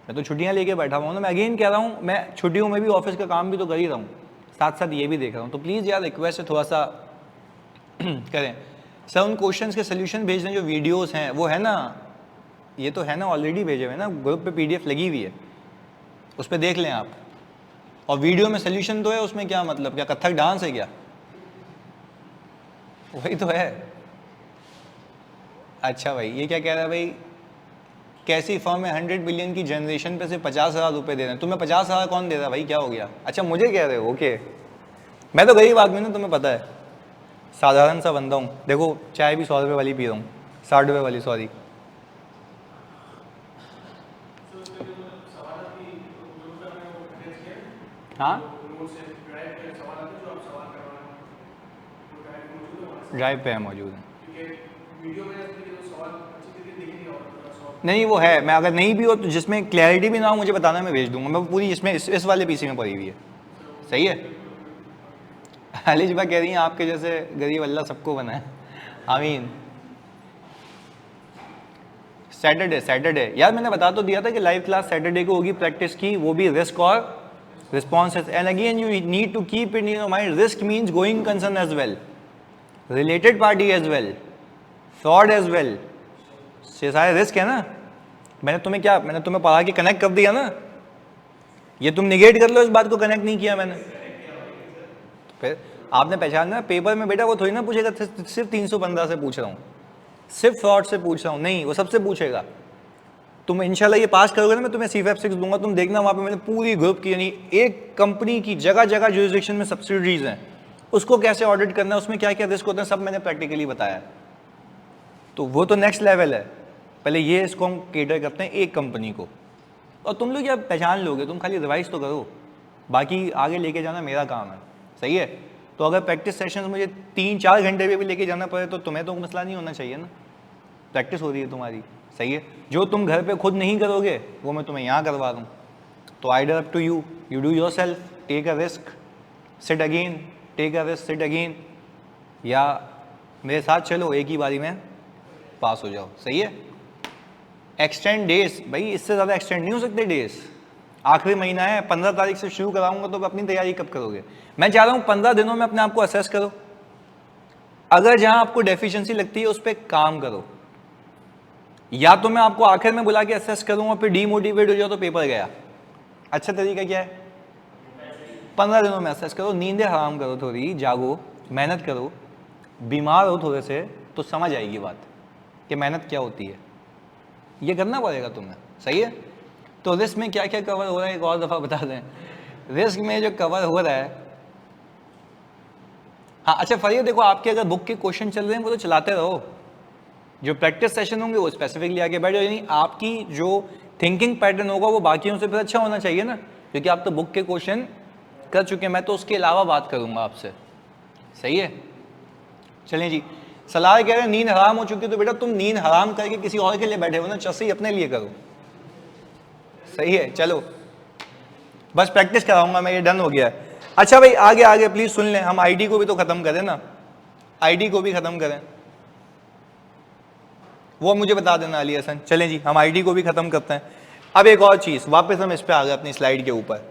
मैं तो छुट्टियाँ लेके बैठा हुआ हूँ ना। मैं अगेन कह रहा हूँ, मैं छुट्टियों में भी ऑफिस का काम भी तो कर ही रहा हूँ, साथ साथ ये भी देख रहा हूँ। तो प्लीज़ यार रिक्वेस्ट है थोड़ा सा करें। सर उन क्वेश्चंस के सोल्यूशन भेज दें जो वीडियोस हैं, वो है ना, ये तो है ना ऑलरेडी भेजे हुए ना, ग्रुप पे PDF लगी हुई है, उस पर देख लें आप। और वीडियो में सोल्यूशन तो है, उसमें क्या मतलब, क्या कथक डांस है क्या? वही तो है। अच्छा भाई ये क्या कह रहा है भाई, कैसी फर्म है 100 बिलियन की जनरेशन पे सिर्फ 50,000 रुपये दे रहे हैं, तुम्हें 50,000 कौन दे रहा है भाई, क्या हो गया? अच्छा मुझे कह रहे हो, ओके। मैं तो गरीब आदमी ना, तुम्हें पता है, साधारण सा बंदा हूँ। देखो चाय भी 100 रुपये वाली पी रहा हूँ, 60 रुपये वाली, सॉरी। हाँ ड्राइव पे है, मौजूद है। नहीं वो है, मैं अगर नहीं भी हो तो जिसमें क्लैरिटी भी ना हो मुझे बताना, मैं भेज दूंगा। मैं पूरी इसमें इस वाले PC में पड़ी हुई है, सही है। अलीजबा कह रही हैं आपके जैसे गरीब अल्लाह सबको बनाए, आमीन। सैटरडे यार मैंने बता तो दिया था कि लाइव क्लास सैटरडे को होगी प्रैक्टिस की, वो भी रिस्क और responses. And again you need to keep in your mind, risk means going concern as well, related party as well, fraud as well, ये सारे रिस्क है ना। मैंने तुम्हें पढ़ा के कनेक्ट कर दिया ना, ये तुम निगेट कर लो, इस बात को कनेक्ट नहीं किया मैंने। फिर आपने पहचाना पेपर में बेटा, वो थोड़ी ना पूछेगा सिर्फ 315 से पूछ रहा हूँ, सिर्फ फ्रॉड से पूछ रहा हूँ, नहीं वो सबसे पूछेगा। तुम इंशाल्लाह ये पास करोगे ना, मैं तुम्हें CFF 6 दूंगा, तुम देखना वहाँ पे मैंने पूरी ग्रुप की, यानी एक कंपनी की जगह जगह जुरिसडिक्शन में सब्सिडीज हैं, उसको कैसे ऑडिट करना है, उसमें क्या क्या रिस्क होते हैं, सब मैंने प्रैक्टिकली बताया। तो वो तो नेक्स्ट लेवल है। पहले ये इसको हम केटर करते हैं एक कंपनी को, और तुम लोग क्या पहचान लोगे, तुम खाली रिवाइज तो करो, बाकी आगे लेके जाना मेरा काम है, सही है। तो अगर प्रैक्टिस सेशंस मुझे 3-4 घंटे पे भी लेके जाना पड़े तो तुम्हें तो मसला नहीं होना चाहिए ना, प्रैक्टिस हो रही है तुम्हारी, सही है। जो तुम घर पे खुद नहीं करोगे वो मैं तुम्हें यहाँ करवा दूँ। तो either up to you, you do yourself, take a risk, sit again, take a risk, sit again, या मेरे साथ चलो एक ही बारी में पास हो जाओ, सही है। एक्सटेंड डेज, भाई इससे ज़्यादा एक्सटेंड नहीं हो सकते डेज। आखिरी महीना है, 15 तारीख से शुरू कराऊंगा, तो अपनी तैयारी कब करोगे? मैं चाह रहा हूँ 15 दिनों में अपने आप को असेस करो, अगर जहाँ आपको डेफिशिएंसी लगती है उस पर काम करो। या तो मैं आपको आखिर में बुला के असेस करूँ और फिर डीमोटिवेट हो जाओ तो पेपर गया, अच्छा तरीका क्या है? 15 दिनों में असेस करो, नींदें हराम करो, थोड़ी जागो, मेहनत करो, बीमार हो थोड़े से तो समझ आएगी बात कि मेहनत क्या होती है। ये करना पड़ेगा तुम्हें, सही है। तो रिस्क में क्या क्या कवर हो रहा है एक और दफ़ा बता दें। रिस्क में जो कवर हो रहा है, हाँ अच्छा फरिया देखो, आपके अगर बुक के क्वेश्चन चल रहे हैं वो तो चलाते रहो, जो प्रैक्टिस सेशन होंगे वो स्पेसिफिकली आके बैठो, यानी आपकी जो थिंकिंग पैटर्न होगा वो बाकियों से फिर अच्छा होना चाहिए ना, क्योंकि आप तो बुक के क्वेश्चन कर चुके हैं, मैं तो उसके अलावा बात करूंगा आपसे, सही है। चलिए जी, सलाह कह रहे हैं नींद हराम हो चुकी है, तो बेटा तुम नींद हराम करके किसी और के लिए बैठे हो ना, चस्सी अपने लिए करो, सही है। चलो बस प्रैक्टिस कराऊंगा मैं, ये डन हो गया है। अच्छा भाई आगे आगे प्लीज सुन लें, हम आईडी को भी तो खत्म करें ना, आईडी को भी खत्म करें, वो मुझे बता देना अली हसन। चलें जी, हम आईडी को भी खत्म करते हैं। अब एक और चीज, वापस हम इस पे आ गए अपनी स्लाइड के ऊपर।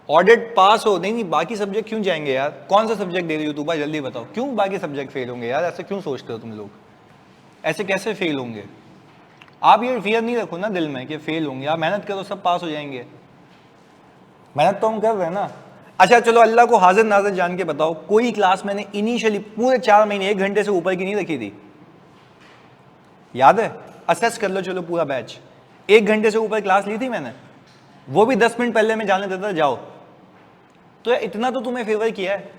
ऑडिट पास हो नहीं, बाकी सब्जेक्ट क्यों जाएंगे यार? कौन सा सब्जेक्ट दे रही हो तू भाई, जल्दी बताओ, क्यों बाकी सब्जेक्ट फेल होंगे यार? ऐसे क्यों सोचते हो तुम लोग? ऐसे कैसे फेल होंगे? आप ये फियर नहीं रखो ना दिल में कि फेल होंगे, आप मेहनत करो, सब पास हो जाएंगे। मेहनत तो हम कर रहे हैं ना। अच्छा चलो अल्लाह को हाजिर नाजिर जान के बताओ, कोई क्लास मैंने इनिशियली पूरे 4 महीने 1 घंटे से ऊपर की नहीं रखी थी? याद है? असेस कर लो, चलो पूरा बैच 1 घंटे से ऊपर क्लास ली थी मैंने, वो भी 10 मिनट पहले मैं जाने देता जाओ। तो इतना तो तुम्हें फेवर किया है,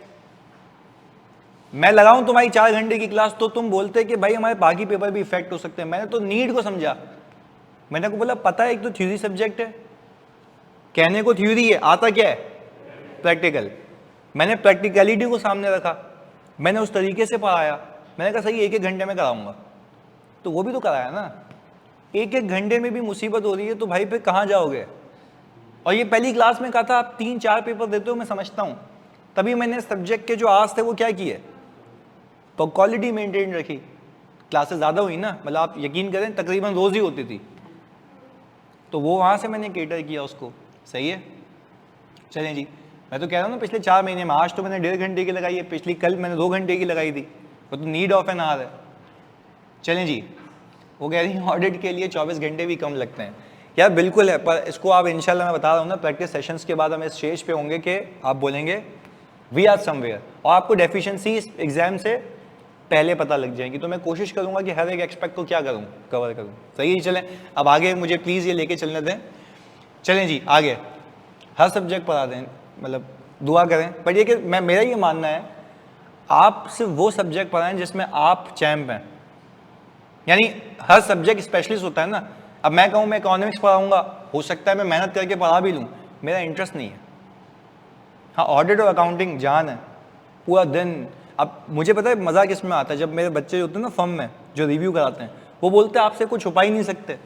मैं लगाऊं तुम्हारी 4 घंटे की क्लास तो तुम बोलते कि भाई हमारे बाकी पेपर भी इफेक्ट हो सकते हैं। मैंने तो नीड को समझा, मैंने को बोला पता है एक तो थ्योरी सब्जेक्ट है, कहने को थ्योरी है, आता क्या है? प्रैक्टिकल। मैंने प्रैक्टिकलिटी को सामने रखा, मैंने उस तरीके से पढ़ाया, मैंने कहा सही 1-1 घंटे में कराऊंगा, तो वो भी तो कराया ना। 1-1 घंटे में भी मुसीबत हो रही है तो भाई फिर कहाँ जाओगे? और ये पहली क्लास में कहा था आप 3-4 पेपर देते हो, मैं समझता हूँ, तभी मैंने सब्जेक्ट के जो आर्ट्स थे वो क्या किए, तो क्वालिटी मेंटेन रखी। क्लासेस ज़्यादा हुई ना, मतलब आप यकीन करें तकरीबन रोज़ ही होती थी, तो वो वहाँ से मैंने केटर किया उसको, सही है। चलें जी, मैं तो कह रहा हूँ ना पिछले 4 महीने में, आज तो मैंने 1.5 घंटे की लगाई है, पिछली कल मैंने 2 घंटे की लगाई थी, वो तो नीड ऑफ एन आवर है। चलें जी, वो कह रही है ऑडिट के लिए 24 घंटे भी कम लगते हैं। यार बिल्कुल है, पर इसको आप इंशाल्लाह मैं बता रहा हूँ ना, प्रैक्टिस सेशंस के बाद हम इस स्टेज पे होंगे कि आप बोलेंगे वी आर समवेयर, और आपको डेफिशिएंसी एग्जाम से पहले पता लग जाएगी। तो मैं कोशिश करूंगा कि हर एक एक्सपेक्ट को क्या करूं, कवर करूं, सही है। चलें अब आगे, मुझे प्लीज़ ये लेके चलने दें। चलें जी आगे, हर सब्जेक्ट पढ़ा दें, मतलब दुआ करें, पर ये कि मेरा ये मानना है आप सिर्फ वो सब्जेक्ट पढ़ाएं जिसमें आप चैम्प हैं, यानी हर सब्जेक्ट स्पेशलिस्ट होता है ना। अब मैं कहूँ मैं इकोनॉमिक्स पढ़ाऊंगा, हो सकता है मैं मेहनत करके पढ़ा भी लूँ, मेरा इंटरेस्ट नहीं है। हाँ ऑडिट और अकाउंटिंग जान है, पूरा दिन। अब मुझे पता है मज़ा किस में आता है, जब मेरे बच्चे होते हैं ना फर्म में जो रिव्यू कराते हैं, वो बोलते हैं आपसे कुछ छुपा ही नहीं सकते,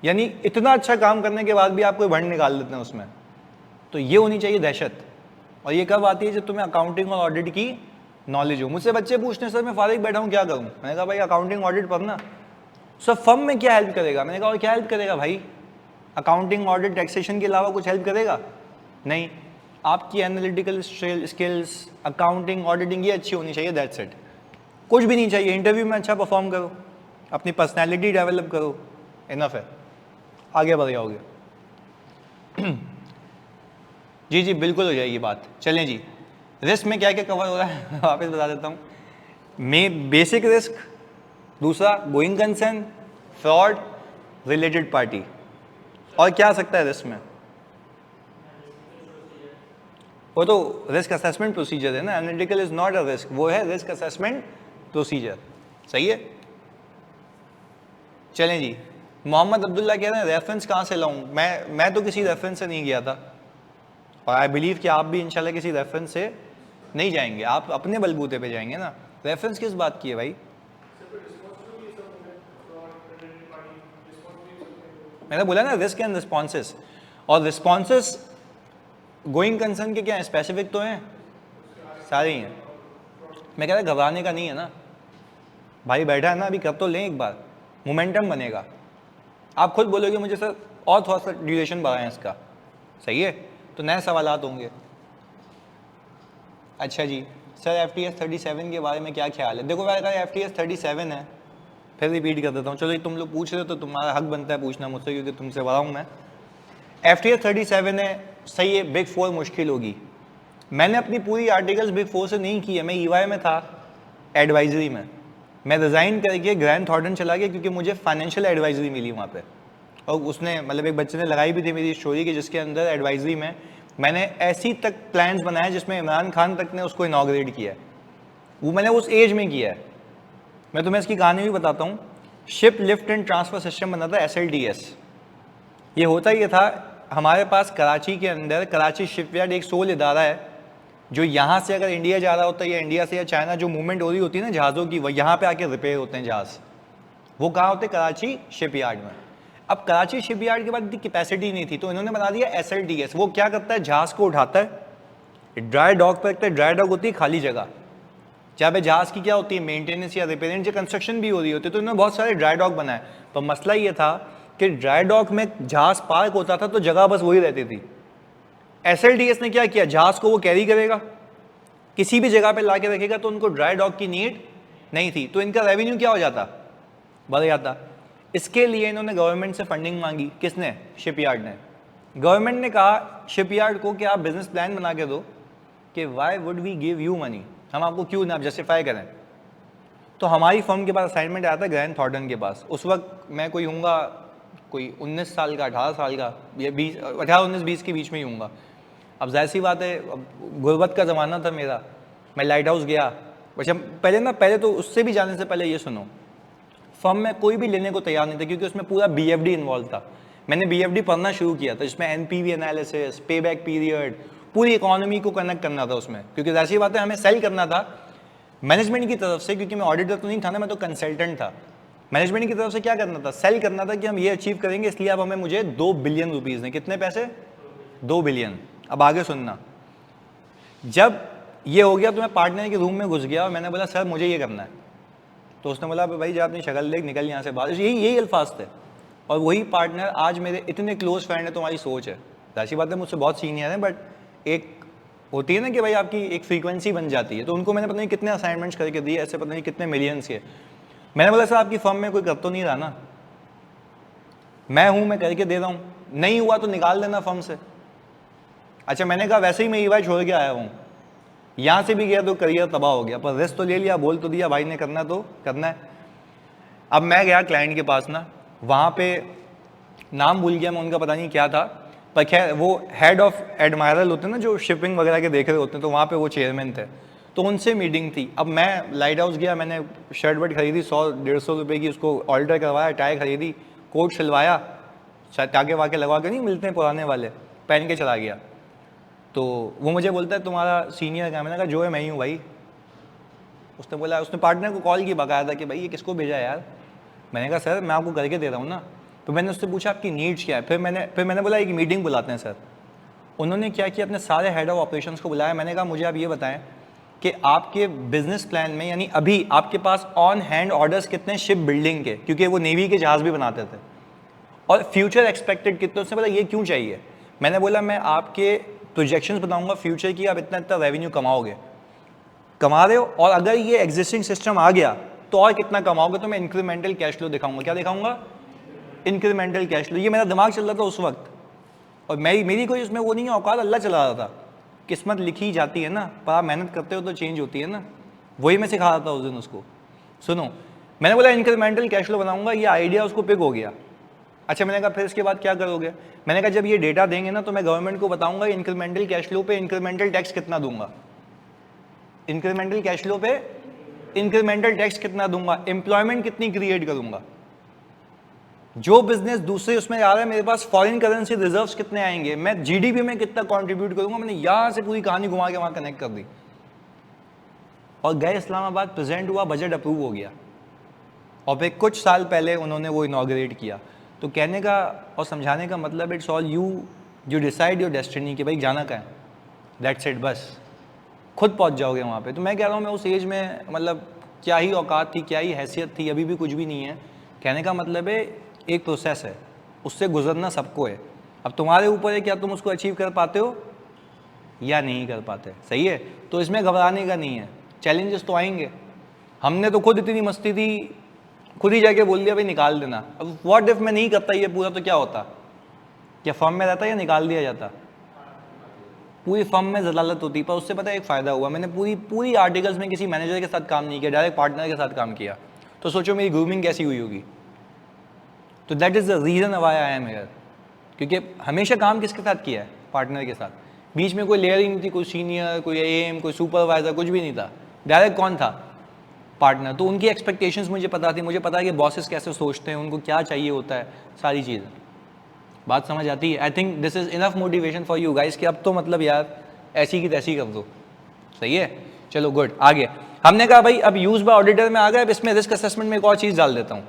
यानी इतना अच्छा काम करने के बाद भी आप कोई भंड निकाल देते हैं उसमें। तो ये होनी चाहिए दहशत, और ये कब आती है? जब तुम्हें अकाउंटिंग और ऑडिट की नॉलेज हो। मुझसे बच्चे पूछते सर मैं फारिग बैठा हूँ क्या करूँ, मैंने कहा भाई अकाउंटिंग ऑडिट पढ़ना। सर फर्म में क्या हेल्प करेगा? मैंने कहा और क्या हेल्प करेगा भाई, अकाउंटिंग ऑडिट टैक्सेशन के अलावा कुछ हेल्प करेगा नहीं। आपकी एनालिटिकल स्किल्स, अकाउंटिंग ऑडिटिंग ये अच्छी होनी चाहिए, दैट्स इट, कुछ भी नहीं चाहिए। इंटरव्यू में अच्छा परफॉर्म करो, अपनी पर्सनैलिटी डेवलप करो, इनफ है, आगे बढ़ जाओगे। जी जी बिल्कुल हो जाएगी बात। चलें जी, रिस्क में क्या क्या कवर हो रहा है वापस बता देता हूँ। मैं बेसिक रिस्क, दूसरा going concern, fraud, related party, और क्या आ सकता है रिस्क में? वो तो रिस्क असेसमेंट प्रोसीजर है ना, analytical is not a risk, वो है रिस्क असेसमेंट प्रोसीजर, सही है। चलें जी, मोहम्मद अब्दुल्ला कह रहे हैं रेफरेंस कहाँ से लाऊं? मैं तो किसी रेफरेंस से नहीं गया था, और आई बिलीव कि आप भी इंशाल्लाह किसी रेफरेंस से नहीं जाएंगे, आप अपने बलबूते पे जाएंगे ना। रेफरेंस किस बात की है भाई? मैंने बोला ना रिस्क एंड रिस्पॉन्सेस, और रिस्पॉन्सेस गोइंग कंसर्न के क्या है, स्पेसिफिक तो हैं, सारे ही हैं। मैं कह रहा घबराने का नहीं है ना भाई, बैठा है ना अभी, कर तो लें एक बार, मोमेंटम बनेगा। आप खुद बोलोगे मुझे सर और थोड़ा सा ड्यूरेशन बढ़ाएं इसका, सही है, तो नए सवालात होंगे। अच्छा जी सर FTS 37 के बारे में क्या ख्याल है? देखो मेरा FTS 37 है, फिर रिपीट कर देता हूँ, चलो ये तुम लोग पूछ रहे हो तो तुम्हारा हक बनता है पूछना मुझसे, क्योंकि तुमसे बड़ा हूँ मैं। FTS 37 है, सही है, बिग 4 मुश्किल होगी। मैंने अपनी पूरी आर्टिकल्स बिग 4 से नहीं की है, मैं EY में था एडवाइजरी में, मैं रिज़ाइन करके ग्रैंड थॉर्टन चला गया क्योंकि मुझे फाइनेंशियल एडवाइजरी मिली वहाँ पे। और उसने मतलब एक बच्चे ने लगाई भी थी मेरी स्टोरी की, जिसके अंदर एडवाइजरी में मैंने ऐसी तक प्लान्स बनाए जिसमें इमरान खान तक ने उसको इनॉग्रेट किया है, वो मैंने उस एज में किया है। मैं तुम्हें इसकी कहानी भी बताता हूँ। Ship lift and transfer system बना था SLTS। ये होता ये था, हमारे पास कराची के अंदर कराची शिपयार्ड एक सोल इदारा है, जो यहाँ से अगर इंडिया जा रहा होता है या इंडिया से या चाइना जो मूवमेंट हो रही होती है ना जहाज़ों की, वो यहाँ पे आके रिपेयर होते हैं जहाज़। वो कहाँ होते हैं? कराची शिपयार्ड में। अब कराची शिपयार्ड के बाद इतनी कैपेसिटी नहीं थी, तो इन्होंने बना दिया SLTS। वो क्या करता है? जहाज़ को उठाता है, ड्राई डॉक पर रखता है। ड्राई डॉक होती है खाली जगह जहाँ पे जहाज़ की क्या होती है, मेंटेनेंस या रिपेयरेंस या कंस्ट्रक्शन भी हो रही होती है। तो इन्होंने बहुत सारे ड्राई डॉक बनाए। तो मसला ये था कि ड्राई डॉक में जहाज़ पार्क होता था तो जगह बस वही रहती थी। SLTS ने क्या किया, जहाज़ को वो कैरी करेगा, किसी भी जगह पे ला के रखेगा, तो उनको ड्राई डॉक की नीड नहीं थी। तो इनका रेवेन्यू क्या हो जाता? बढ़ जाता। इसके लिए इन्होंने गवर्नमेंट से फंडिंग मांगी। किसने? शिपयार्ड ने। गवर्नमेंट ने कहा शिपयार्ड को कि आप बिजनेस प्लान बना के दो कि why would we give you money, हम आपको क्यों ना जस्टिफाई करें। तो हमारी फर्म के पास असाइनमेंट आया था ग्रैंड थॉर्टन के पास। उस वक्त मैं कोई हूँगा कोई 19 साल का, 18 साल का, या 20, 18, 19, 20 के बीच में ही हूँगा। अब जाहिर सी बात है, गुर्बत का ज़माना था मेरा। मैं लाइट हाउस गया। अच्छा पहले तो उससे भी जाने से पहले ये सुनो, फर्म में कोई भी लेने को तैयार नहीं था क्योंकि उसमें पूरा BFD इन्वॉल्व था। मैंने BFD पढ़ना शुरू किया था, जिसमें NPV एनालिसिस, पे बैक पीरियड, पूरी इकोनॉमी को कनेक्ट करना था उसमें, क्योंकि जाहिर सी बात है हमें सेल करना था मैनेजमेंट की तरफ से, क्योंकि मैं ऑडिटर तो नहीं था ना, मैं तो कंसल्टेंट था। मैनेजमेंट की तरफ से क्या करना था? सेल करना था कि हम ये अचीव करेंगे, इसलिए अब हमें मुझे 2 बिलियन रुपीज़ ने। कितने पैसे? 2 बिलियन। अब आगे सुनना, जब ये हो गया तो मैं पार्टनर के रूम में घुस गया और मैंने बोला सर मुझे ये करना है। तो उसने बोला भाई जब अपनी शक्ल देख, निकल यहाँ से बाहर। यही अल्फाज थे। और वही पार्टनर आज मेरे इतने क्लोज फ्रेंड है। तुम्हारी सोच है, ऐसी बात है, मुझसे बहुत सीनियर है, बट एक होती है ना कि भाई आपकी एक फ्रीक्वेंसी बन जाती है। तो उनको मैंने पता नहीं कितने असाइनमेंट्स करके दिए, ऐसे पता नहीं कितने मिलियंस के। मैंने बोला सर आपकी फर्म में कोई कर तो नहीं रहा ना? मैं हूँ, मैं करके दे रहा हूँ, नहीं हुआ तो निकाल देना फर्म से। अच्छा, मैंने कहा वैसे ही मैं EY छोड़ के आया हूँ, यहाँ से भी गया तो करियर तबाह हो गया, पर रेस्ट तो ले लिया, बोल तो दिया भाई ने करना तो करना है। अब मैं गया क्लाइंट के पास ना, वहाँ पे नाम भूल गया मैं उनका, पता नहीं क्या था, पर खैर वो हेड ऑफ एडमायरल होते हैं ना जो शिपिंग वगैरह के देख रहे होते हैं, तो वहाँ पे वो चेयरमैन थे, तो उनसे मीटिंग थी। अब मैं लाइट हाउस गया, मैंने शर्ट वर्ट खरीदी 100-150 रुपये की, उसको ऑल्टर करवाया, टाई खरीदी, कोट सिलवाया, टाके वाके लगवा के नहीं मिलते हैं पुराने वाले, पहन के चला गया। तो वो मुझे बोलता है तुम्हारा सीनियर क्या? मैंने कहा जो है मैं ही हूँ भाई। उसने बोला, उसने पार्टनर को कॉल की बकाया था कि भाई ये किसको भेजा यार। मैंने कहा सर मैं आपको करके दे रहा हूँ ना। तो मैंने उससे पूछा आपकी नीड्स क्या है। फिर मैंने बोला एक मीटिंग बुलाते हैं सर। उन्होंने क्या किया, अपने सारे हेड ऑफ ऑपरेशंस को बुलाया। मैंने कहा मुझे आप ये बताएं कि आपके बिजनेस प्लान में, यानी अभी आपके पास ऑन हैंड ऑर्डर्स कितने शिप बिल्डिंग के, क्योंकि वो नेवी के जहाज़ भी बनाते थे, और फ्यूचर एक्सपेक्टेड कितने। उसने बोला ये क्यों चाहिए? मैंने बोला मैं आपके प्रोजेक्शंस बताऊंगा फ्यूचर की, आप इतना इतना रेवेन्यू कमाओगे, कमा रहे हो, और अगर ये एग्जिस्टिंग सिस्टम आ गया तो और कितना कमाओगे, तो मैं इंक्रीमेंटल कैश फ्लो दिखाऊंगा। क्या दिखाऊंगा? Incremental cash flow. ये मेरा दिमाग चल रहा था उस वक्त, और मेरी कोई उसमें वो नहीं है औकात, अल्लाह चला रहा था। किस्मत लिखी जाती है ना, पर आप मेहनत करते हो तो चेंज होती है ना। वही मैं सिखा रहा था उस दिन उसको। सुनो, मैंने बोला इंक्रीमेंटल कैश फ्लो बनाऊंगा, ये आइडिया उसको पिक हो गया। अच्छा, मैंने कहा फिर इसके बाद क्या करोगे? मैंने कहा जब ये डेटा देंगे ना तो मैं गवर्नमेंट को बताऊंगा इंक्रीमेंटल कैश फ्लो पे इंक्रीमेंटल टैक्स कितना दूंगा, इंक्रीमेंटल कैश फ्लो पे इंक्रीमेंटल टैक्स कितना दूंगा, एम्प्लॉयमेंट कितनी क्रिएट करूंगा, जो बिजनेस दूसरे उसमें आ रहा है मेरे पास फॉरेन करेंसी रिजर्व्स कितने आएंगे, मैं GDP में कितना कंट्रीब्यूट करूंगा। मैंने यहां से पूरी कहानी घुमा के वहां कनेक्ट कर दी और गए इस्लामाबाद, प्रेजेंट हुआ, बजट अप्रूव हो गया, और फिर कुछ साल पहले उन्होंने वो इनॉग्रेट किया। तो कहने का और समझाने का मतलब it's all you decide your destiny कि भाई जाना कहाँ है, दैट्स इट, बस खुद पहुंच जाओगे वहाँ पे। तो मैं कह रहा हूँ मैं उस एज में मतलब क्या ही औकात थी, क्या ही हैसियत थी, अभी भी कुछ भी नहीं है। कहने का मतलब है एक प्रोसेस है, उससे गुजरना सबको है। अब तुम्हारे ऊपर है क्या तुम उसको अचीव कर पाते हो या नहीं कर पाते, सही है। तो इसमें घबराने का नहीं है, चैलेंजेस तो आएंगे। हमने तो खुद इतनी मस्ती थी, खुद ही जाके बोल दिया भाई निकाल देना। अब व्हाट इफ मैं नहीं करता ये पूरा, तो क्या होता? क्या फर्म में रहता या निकाल दिया जाता? पूरी फर्म में जलालत होती। पर उससे पता है एक फ़ायदा हुआ, मैंने पूरी आर्टिकल्स में किसी मैनेजर के साथ काम नहीं किया, डायरेक्ट पार्टनर के साथ काम किया। तो सोचो मेरी ग्रूमिंग कैसी हुई होगी। तो that is the reason why I am here, क्योंकि हमेशा काम किसके साथ किया है? पार्टनर के साथ। बीच में कोई लेयर ही नहीं थी, कोई सीनियर, कोई एएम, कोई सुपरवाइजर, कुछ भी नहीं था। डायरेक्ट कौन था? पार्टनर। तो उनकी एक्सपेक्टेशंस मुझे पता थी, मुझे पता है कि बॉसेस कैसे सोचते हैं, उनको क्या चाहिए होता है, सारी चीज़ें। बात समझ आती है? I think this is enough motivation for you guys कि अब तो मतलब यार ऐसी की तैसी कर दो। सही है, चलो गुड। आगे हमने कहा भाई अब यूज बाय ऑडिटर में आ गए, अब इसमें रिस्क असेसमेंट में एक और चीज़ डाल देता हूँ।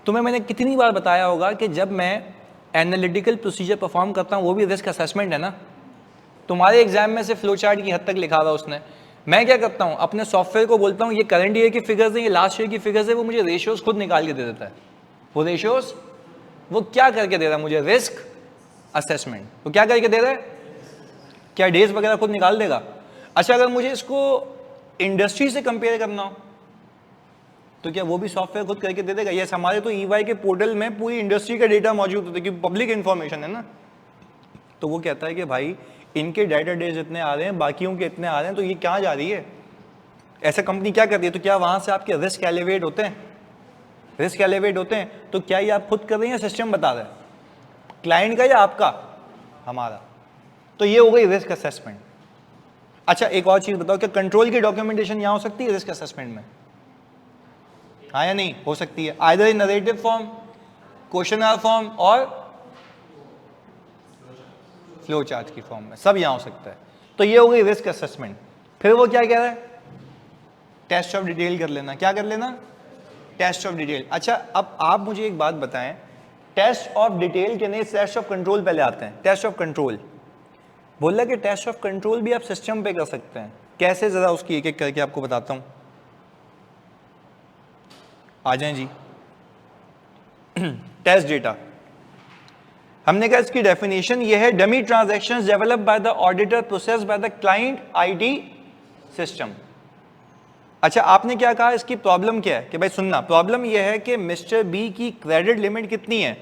तुम्हें मैंने कितनी बार बताया होगा कि जब मैं एनालिटिकल प्रोसीजर परफॉर्म करता हूँ वो भी रिस्क असेसमेंट है ना। तुम्हारे एग्जाम में से फ्लो चार्ट की हद तक लिखा हुआ उसने। मैं क्या करता हूँ, अपने सॉफ्टवेयर को बोलता हूँ ये करंट ईयर की फिगर्स है, ये लास्ट ईयर की फिगर्स है, वो मुझे रेशियोज खुद निकाल के दे देता है। वो रेशियोज वो क्या करके दे रहा है मुझे? Risk assessment. वो क्या करके दे रहा है? क्या डेज वगैरह खुद निकाल देगा? अच्छा, अगर मुझे इसको इंडस्ट्री से कंपेयर करना हो तो क्या वो भी सॉफ्टवेयर खुद करके दे देगा? यस, हमारे तो ईवाई के पोर्टल में पूरी इंडस्ट्री का डेटा मौजूद होता है क्योंकि पब्लिक इंफॉर्मेशन है ना। तो वो कहता है कि भाई इनके डाटा डेज इतने आ रहे हैं, बाकियों के इतने आ रहे हैं, तो ये क्या जा रही है? ऐसा कंपनी क्या करती है? तो क्या वहां से आपके रिस्क एलिवेट होते हैं? रिस्क एलिवेट होते हैं। तो क्या ये आप खुद कर रहे हैं या सिस्टम बता रहे हैं? क्लाइंट का या आपका? हमारा। तो ये हो गई रिस्क असेसमेंट। अच्छा, एक और चीज बताओ, क्या कंट्रोल की डॉक्यूमेंटेशन यहां हो सकती है रिस्क असेसमेंट में? हाँ या नहीं? हो सकती है। Either in narrative form, questionnaire form और फ्लो चार्ट की फॉर्म में, सब यहां हो सकता है। तो ये हो गई रिस्क असेसमेंट। फिर वो क्या कह रहा है? टेस्ट ऑफ डिटेल कर लेना। क्या कर लेना? Test of detail. अच्छा, अब आप मुझे एक बात बताएं, टेस्ट ऑफ डिटेल के नहीं टेस्ट ऑफ कंट्रोल पहले आते हैं। टेस्ट ऑफ कंट्रोल बोला कि टेस्ट ऑफ कंट्रोल भी आप सिस्टम पे कर सकते हैं। कैसे? जरा उसकी एक एक करके आपको बताता हूं। आ जाएं जी। टेस्ट डेटा, हमने कहा इसकी डेफिनेशन ये है, dummy transactions developed by the auditor, process by the client IT system. अच्छा, आपने क्या कहा? इसकी प्रॉब्लम क्या है? कि भाई सुनना, प्रॉब्लम ये है कि मिस्टर बी की क्रेडिट लिमिट कितनी है?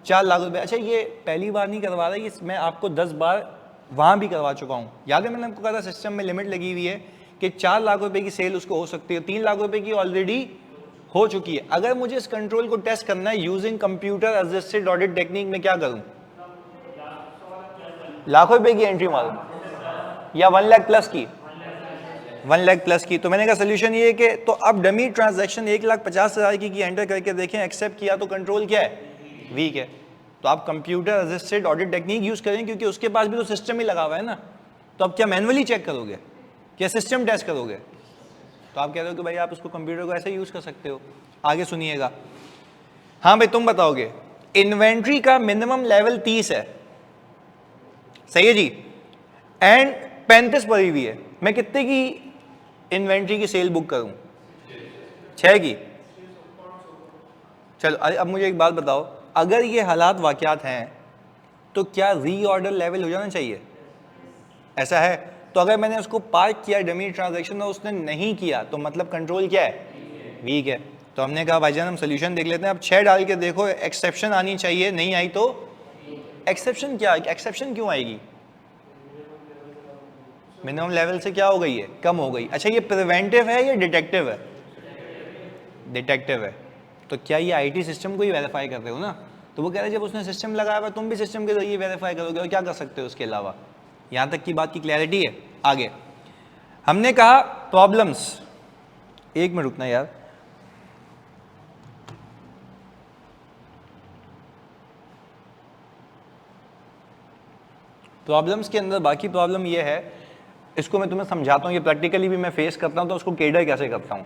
4 लाख रुपए। अच्छा, ये पहली बार नहीं करवा रहा, ये मैं आपको 10 बार वहां भी करवा चुका हूं। याद है मैंने आपको कहा था सिस्टम में लिमिट लगी हुई है कि 4 लाख रुपए की सेल उसको हो सकती है, 3 लाख रुपए की ऑलरेडी हो चुकी है। अगर मुझे इस कंट्रोल को टेस्ट करना है using computer assisted audit technique में, क्या करूं? लाखों रुपए की एंट्री मारूं या 1 लाख प्लस की? 1 लाख प्लस की। तो मैंने कहा सोल्यूशन ये है कि तो अब डमी ट्रांजैक्शन 1,50,000 की एंटर करके देखें, एक्सेप्ट किया तो कंट्रोल क्या है? वीक है। तो आप computer assisted audit technique use करें क्योंकि उसके पास भी तो सिस्टम ही लगा हुआ है ना। तो अब क्या मैनुअली चेक करोगे, क्या सिस्टम टेस्ट करोगे? तो आप कह रहे हो कि भाई आप उसको कंप्यूटर को ऐसे यूज कर सकते हो। आगे सुनिएगा। हाँ भाई, तुम बताओगे इन्वेंट्री का मिनिमम लेवल 30 है, सही है जी, एंड 35 पड़ी हुई है। मैं कितने की इन्वेंट्री की सेल बुक करूं? 6 की। चलो अब मुझे एक बात बताओ, अगर ये हालात वाकयात हैं तो क्या रीऑर्डर लेवल हो जाना चाहिए? ऐसा है? तो अगर मैंने उसको पार्क किया डमी ट्रांजैक्शन और उसने नहीं किया तो मतलब कंट्रोल क्या है? वीक है। तो हमने कहा भाईजान हम सोल्यूशन देख लेते हैं। अब 6 डाल के देखो, एक्सेप्शन आनी चाहिए, नहीं आई तो एक्सेप्शन क्या? एक्सेप्शन क्यों आएगी? मिनिमम लेवल से क्या हो गई है? कम हो गई। अच्छा, ये प्रिवेंटिव है या डिटेक्टिव है? डिटेक्टिव है। तो क्या ये आईटी सिस्टम को ही वेरीफाई कर रहे हो ना? तो वो कह रहे हैं जब उसने सिस्टम लगाया हुआ तुम भी सिस्टम के जरिए वेरीफाई करोगे, और क्या कर सकते हो उसके अलावा? यहां तक की बात की क्लैरिटी है? आगे हमने कहा प्रॉब्लम्स। 1 मिनट रुकना यार। प्रॉब्लम्स के अंदर बाकी प्रॉब्लम ये है, इसको मैं तुम्हें समझाता हूँ, ये प्रैक्टिकली भी मैं फेस करता हूँ, तो उसको कैटर कैसे करता हूँ।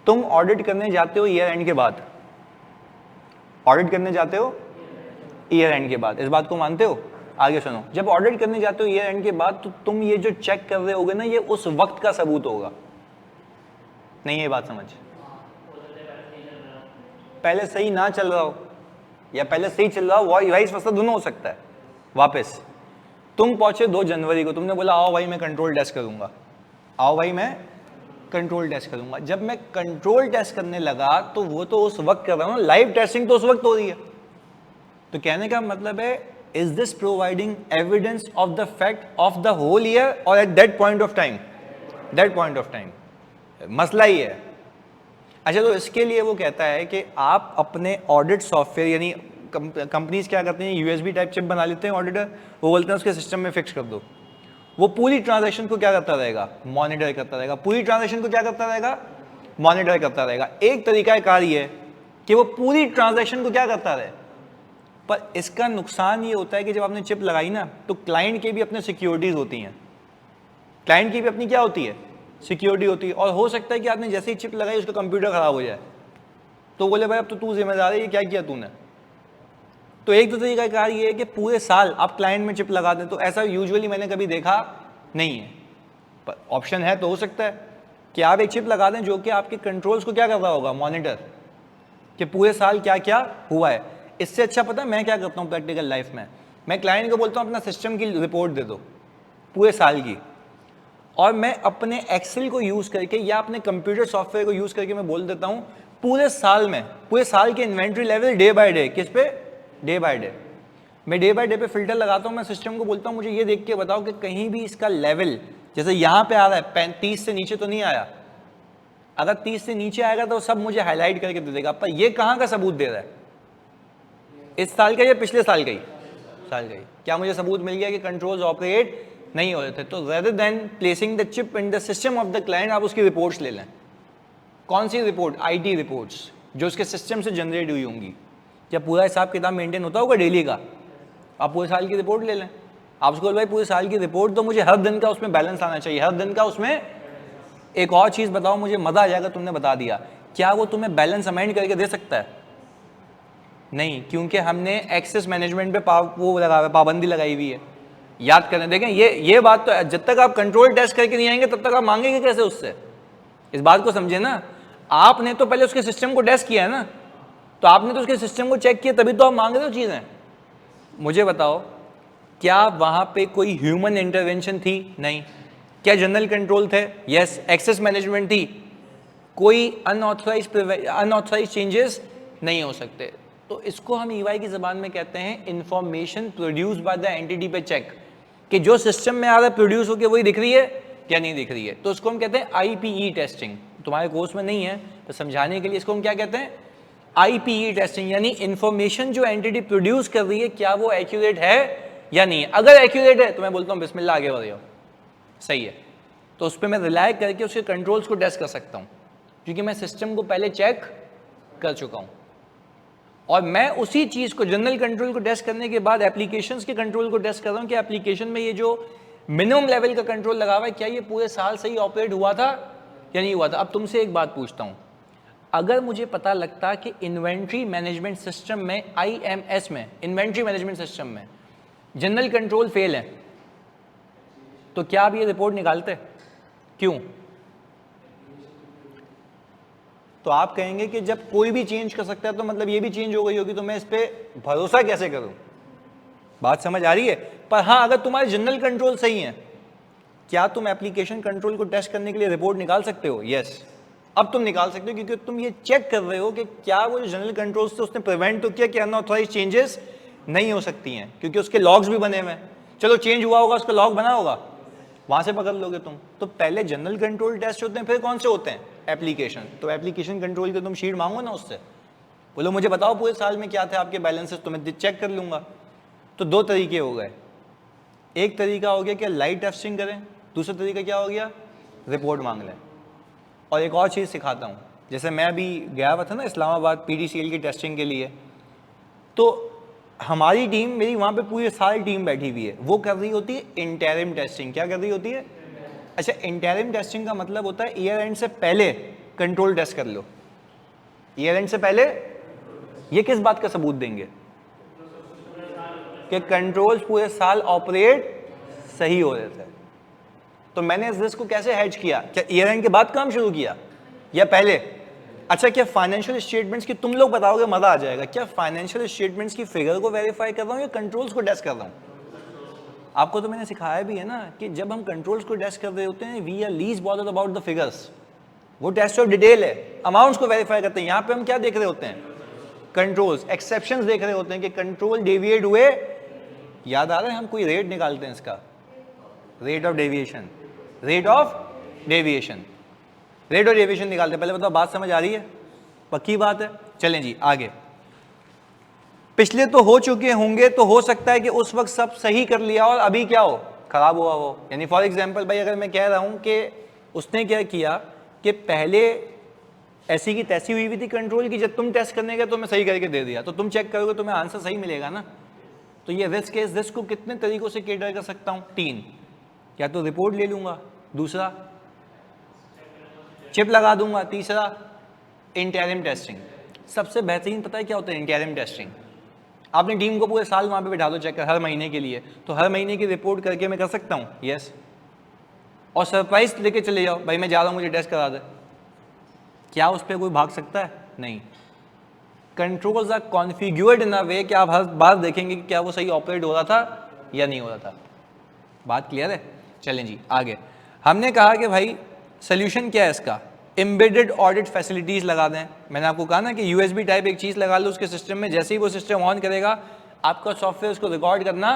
तुम ऑडिट करने जाते हो ईयर एंड के बाद, ऑडिट करने जाते हो ईयर एंड के बाद, इस बात को मानते हो? आगे सुनो, जब ऑडिट करने जाते हो ईयर एंड के बाद तो तुम ये जो चेक कर रहे होगे ना, ये उस वक्त का सबूत होगा। नहीं, ये बात समझ, पहले सही ना चल रहा हो या पहले सही चल रहा हो, वाइस वर्सा दोनों हो सकता है। वापस तुम पहुंचे 2 जनवरी को, तुमने बोला आओ भाई मैं कंट्रोल टेस्ट करूंगा, आओ भाई मैं कंट्रोल टेस्ट करूंगा। जब मैं कंट्रोल टेस्ट करने लगा तो वो तो उस वक्त कर रहा हूँ, लाइव टेस्टिंग तो उस वक्त हो रही है। तो कहने का मतलब है, is this providing evidence of the fact of the whole year और at that point of time? That point of time, मसला ही है। अच्छा, तो इसके लिए वो कहता है कि आप अपने ऑडिट सॉफ्टवेयर, यानी कंपनीज क्या करते हैं, यूएसबी टाइप चिप बना लेते हैं ऑडिटर, वो बोलते हैं उसके सिस्टम में फिक्स कर दो। वो पूरी ट्रांजैक्शन को क्या करता रहेगा? मॉनिटर करता रहेगा। पूरी ट्रांजैक्शन को क्या करता रहेगा? मॉनिटर करता रहेगा। एक तरीका कार ये है कि वो पूरी ट्रांजैक्शन को क्या करता रहे, पर इसका नुकसान ये होता है कि जब आपने चिप लगाई ना, तो क्लाइंट के भी अपने सिक्योरिटीज होती हैं, क्लाइंट की भी अपनी क्या होती है? सिक्योरिटी होती है। और हो सकता है कि आपने जैसे ही चिप लगाई उसका कंप्यूटर खराब हो जाए, तो बोले भाई अब तो तू जिम्मेदार है, ये क्या किया तूने। तो एक तो तरीका कार ये है कि पूरे साल आप क्लाइंट में चिप लगा दें, तो ऐसा यूजुअली मैंने कभी देखा नहीं है, पर ऑप्शन है तो हो सकता है कि आप एक चिप लगा दें जो कि आपके कंट्रोल्स को क्या कर रहा होगा? मॉनिटर, कि पूरे साल क्या क्या हुआ है। इससे अच्छा पता है मैं क्या करता हूँ प्रैक्टिकल लाइफ में? मैं क्लाइंट को बोलता हूँ अपना सिस्टम की रिपोर्ट दे दो पूरे साल की, और मैं अपने एक्सेल को यूज करके या अपने कंप्यूटर सॉफ्टवेयर को यूज करके मैं बोल देता हूँ पूरे साल में, पूरे साल के inventory level day by day, किस पे? Day by day. मैं डे बाय डे पे फिल्टर लगाता हूँ, मैं सिस्टम को बोलता हूँ मुझे ये देख के बताओ कि कहीं भी इसका लेवल, जैसे यहाँ पे आ रहा है 35 से नीचे तो नहीं आया। अगर 30 से नीचे आएगा तो सब मुझे हाईलाइट करके दे देगा, पर ये कहाँ का सबूत दे रहा है? इस साल का या पिछले साल का ही? साल का ही। क्या मुझे सबूत मिल गया कि कंट्रोल्स ऑपरेट नहीं हो रहे थे? तो rather than placing the chip in the system of the client, आप उसकी रिपोर्ट्स ले लें। कौन सी रिपोर्ट? आईटी रिपोर्ट्स, जो उसके सिस्टम से जनरेट हुई होंगी। जब पूरा हिसाब किताब मेंटेन होता होगा डेली का, आप पूरे साल की रिपोर्ट ले लें। आप उसको भाई पूरे साल की रिपोर्ट तो मुझे हर दिन का उसमें बैलेंस आना चाहिए, हर दिन का उसमें। एक और चीज़ बताओ, मुझे मज़ा आ जाएगा, तुमने बता दिया, क्या वो तुम्हें बैलेंस अमेंड करके दे सकता है? नहीं, क्योंकि हमने एक्सेस मैनेजमेंट पे वो लगा हुआ है, पाबंदी लगाई हुई है। याद करें, देखें ये बात तो जब तक आप कंट्रोल टेस्ट करके नहीं आएंगे तब तक आप मांगेंगे कैसे उससे? इस बात को समझे ना। आपने तो पहले उसके सिस्टम को टेस्ट किया है ना, तो आपने तो उसके सिस्टम को चेक किया, तभी तो आप मांग रहे हो चीज़ें। मुझे बताओ, क्या वहां पे कोई ह्यूमन इंटरवेंशन थी? नहीं। क्या जनरल कंट्रोल थे? यस। एक्सेस मैनेजमेंट थी? कोई अनऑथराइज चेंजेस नहीं हो सकते। तो इसको हम ईवाई की जबान में कहते हैं information produce by the entity पे चेक, कि जो सिस्टम में आ रहा है प्रोड्यूस होकर वही दिख रही है क्या नहीं दिख रही है। तो इसको हम कहते हैं आईपीई टेस्टिंग। तुम्हारे कोर्स में नहीं है तो समझाने के लिए इसको हम क्या कहते हैं? आईपीई टेस्टिंग, यानी इंफॉर्मेशन जो एंटिटी प्रोड्यूस कर रही है क्या वो एक्यूरेट है या नहीं है। अगर एक्यूरेट है तो मैं बोलता हूँ बिस्मिल्लाह, आगे बढ़ जाओ, सही है। तो उस पर मैं रिलाय करके उसके कंट्रोल्स को टेस्ट कर सकता हूँ, क्योंकि मैं सिस्टम को पहले चेक कर चुका हूँ। और मैं उसी चीज़ को, जनरल कंट्रोल को टेस्ट करने के बाद एप्लीकेशंस के कंट्रोल को टेस्ट कर रहा हूँ कि एप्लीकेशन में ये जो मिनिमम लेवल का कंट्रोल लगा हुआ है क्या ये पूरे साल सही ऑपरेट हुआ था या नहीं हुआ था। अब तुमसे एक बात पूछता हूँ, अगर मुझे पता लगता कि इन्वेंट्री मैनेजमेंट सिस्टम में, IMS में, इन्वेंट्री मैनेजमेंट सिस्टम में जनरल कंट्रोल फेल है, तो क्या आप ये रिपोर्ट निकालते? क्यों? तो आप कहेंगे कि जब कोई भी चेंज कर सकता है तो मतलब ये भी चेंज हो गई होगी, तो मैं इस पर भरोसा कैसे करूं? बात समझ आ रही है? पर हाँ, अगर तुम्हारे जनरल कंट्रोल सही हैं, क्या तुम एप्लीकेशन कंट्रोल को टेस्ट करने के लिए रिपोर्ट निकाल सकते हो? यस, अब तुम निकाल सकते हो, क्योंकि तुम ये चेक कर रहे हो कि क्या वो जो जनरल कंट्रोल्स थे उसने प्रिवेंट तो किया कि अनऑथराइज चेंजेस नहीं हो सकती हैं, क्योंकि उसके लॉग्स भी बने हुए हैं। चलो चेंज हुआ होगा, उसका लॉग बना होगा, वहां से पकड़ लोगे तुम। तो पहले जनरल कंट्रोल टेस्ट होते हैं, फिर कौन से होते हैं? एप्लीकेशन। तो एप्लीकेशन कंट्रोल के तुम शीट मांगो ना उससे, बोलो मुझे बताओ पूरे साल में क्या थे आपके बैलेंसेस, तो मैं चेक कर लूंगा। तो दो तरीके हो गए, एक तरीका हो गया कि लाइव टेस्टिंग करें, दूसरा तरीका क्या हो गया? रिपोर्ट मांग लें। और एक और चीज़ सिखाता हूँ, जैसे मैं अभी गया हुआ था ना इस्लामाबाद PDCL की टेस्टिंग के लिए, तो हमारी टीम, मेरी वहाँ पे पूरी सारी टीम बैठी हुई है, वो कर रही होती है इंटरिम टेस्टिंग। क्या कर रही होती है? अच्छा, इंटरिम टेस्टिंग का मतलब होता है ईयर एंड से पहले कंट्रोल टेस्ट कर लो। ईयर एंड से पहले ये किस बात का सबूत देंगे? कि कंट्रोल्स पूरे साल ऑपरेट सही हो रहे थे। तो मैंने इस रिस्क को कैसे हेज किया? क्या ईयर एंड के बाद काम शुरू किया या पहले? अच्छा, क्या फाइनेंशियल स्टेटमेंट्स की, तुम लोग बताओगे मजा आ जाएगा, क्या फाइनेंशियल स्टेटमेंट्स की फिगर को वेरीफाई कर रहा हूँ या कंट्रोल्स को टेस्ट कर रहा हूँ? आपको तो मैंने सिखाया भी है ना कि जब हम कंट्रोल्स को टेस्ट कर रहे होते हैं, we are least bothered about the figures. वो टेस्ट ऑफ डिटेल है, अमाउंट्स को वेरीफाई करते हैं। यहाँ पे हम क्या देख रहे होते हैं, कंट्रोल्स, एक्सेप्शंस देख रहे होते हैं कि कंट्रोल डेविएट हुए। याद आ रहा है, हम कोई रेट निकालते हैं इसका, rate of deviation, rate of deviation, rate of deviation निकालते हैं। पहले बताओ बात समझ आ रही है, पक्की बात है। चलें जी आगे। पिछले तो हो चुके होंगे, तो हो सकता है कि उस वक्त सब सही कर लिया और अभी क्या हो, खराब हुआ हो। यानी फॉर एग्जांपल भाई, अगर मैं कह रहा हूं कि उसने क्या किया कि पहले ऐसी की तैसी हुई थी कंट्रोल की, जब तुम टेस्ट करने गए तो मैं सही करके दे दिया, तो तुम चेक करोगे तुम्हें आंसर सही मिलेगा ना। तो ये रिस्क है, इस रिस्क को कितने तरीकों से कैटर कर सकता हूं, 3। या तो रिपोर्ट ले लूंगा, दूसरा चिप लगा दूंगा, तीसरा इंटरिम टेस्टिंग। सबसे बेहतरीन पता है क्या होता है इंटरिम टेस्टिंग, आपने टीम को पूरे साल वहां पे बैठा दो चेक कर, हर महीने के लिए, तो हर महीने की रिपोर्ट करके मैं कर सकता हूं, यस। और सरप्राइज लेके चले जाओ, भाई मैं जा रहा हूं मुझे टेस्ट करा दे, क्या उस पर कोई भाग सकता है, नहीं। Controls are configured in a वे कि आप हर बार देखेंगे कि क्या वो सही ऑपरेट हो रहा था या नहीं हो रहा था। बात क्लियर है। चलें जी आगे। हमने कहा कि भाई सोल्यूशन क्या है इसका, एम्बेडेड ऑडिट फैसिलिटीज लगा दें। मैंने आपको कहा ना कि यूएसबी टाइप एक चीज लगा लो उसके सिस्टम में, जैसे ही वो सिस्टम ऑन करेगा आपका सॉफ्टवेयर उसको रिकॉर्ड करना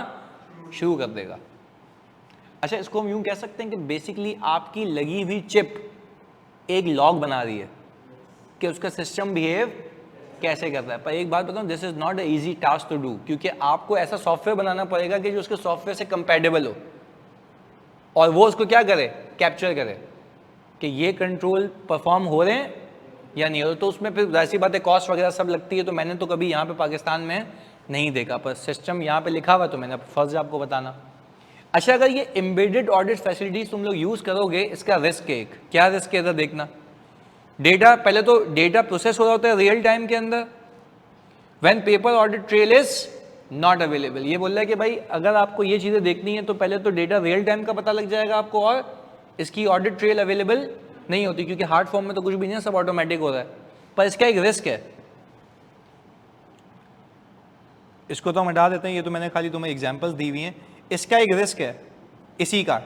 शुरू कर देगा। अच्छा, इसको हम यूं कह सकते हैं कि बेसिकली आपकी लगी हुई चिप एक लॉग बना रही है कि उसका सिस्टम बिहेव कैसे कर रहा है। पर एक बात बताऊं, this is not a easy task to do, क्योंकि आपको ऐसा सॉफ्टवेयर बनाना पड़ेगा कि जो उसके सॉफ्टवेयर से कंपैटिबल हो और वो उसको क्या करे, कैप्चर करे कि ये कंट्रोल परफॉर्म हो रहे हैं या नहीं हो रहे। तो उसमें फिर ऐसी बातें कॉस्ट वगैरह सब लगती है। तो मैंने तो कभी यहाँ पे पाकिस्तान में नहीं देखा, पर सिस्टम यहाँ पे लिखा हुआ तो मैंने फर्ज आपको बताना। अच्छा, अगर ये एम्बेडेड ऑडिट फैसिलिटीज तुम लोग यूज करोगे, इसका रिस्क है एक, क्या रिस्क है इधर देखना। डेटा, पहले तो डेटा प्रोसेस हो रहा होता है रियल टाइम के अंदर, when paper audit trail is not available. ये बोल रहा है कि भाई अगर आपको ये चीजें देखनी है तो पहले तो डेटा रियल टाइम का पता लग जाएगा आपको, और इसकी ऑडिट ट्रेल अवेलेबल नहीं होती, क्योंकि हार्ड फॉर्म में तो कुछ भी नहीं है, सब ऑटोमेटिक हो रहा है। पर इसका एक रिस्क है, इसको तो हम हटा देते हैं, ये तो मैंने खाली तुम्हें एग्जांपल्स दी हुई हैं। इसका एक रिस्क है इसी का,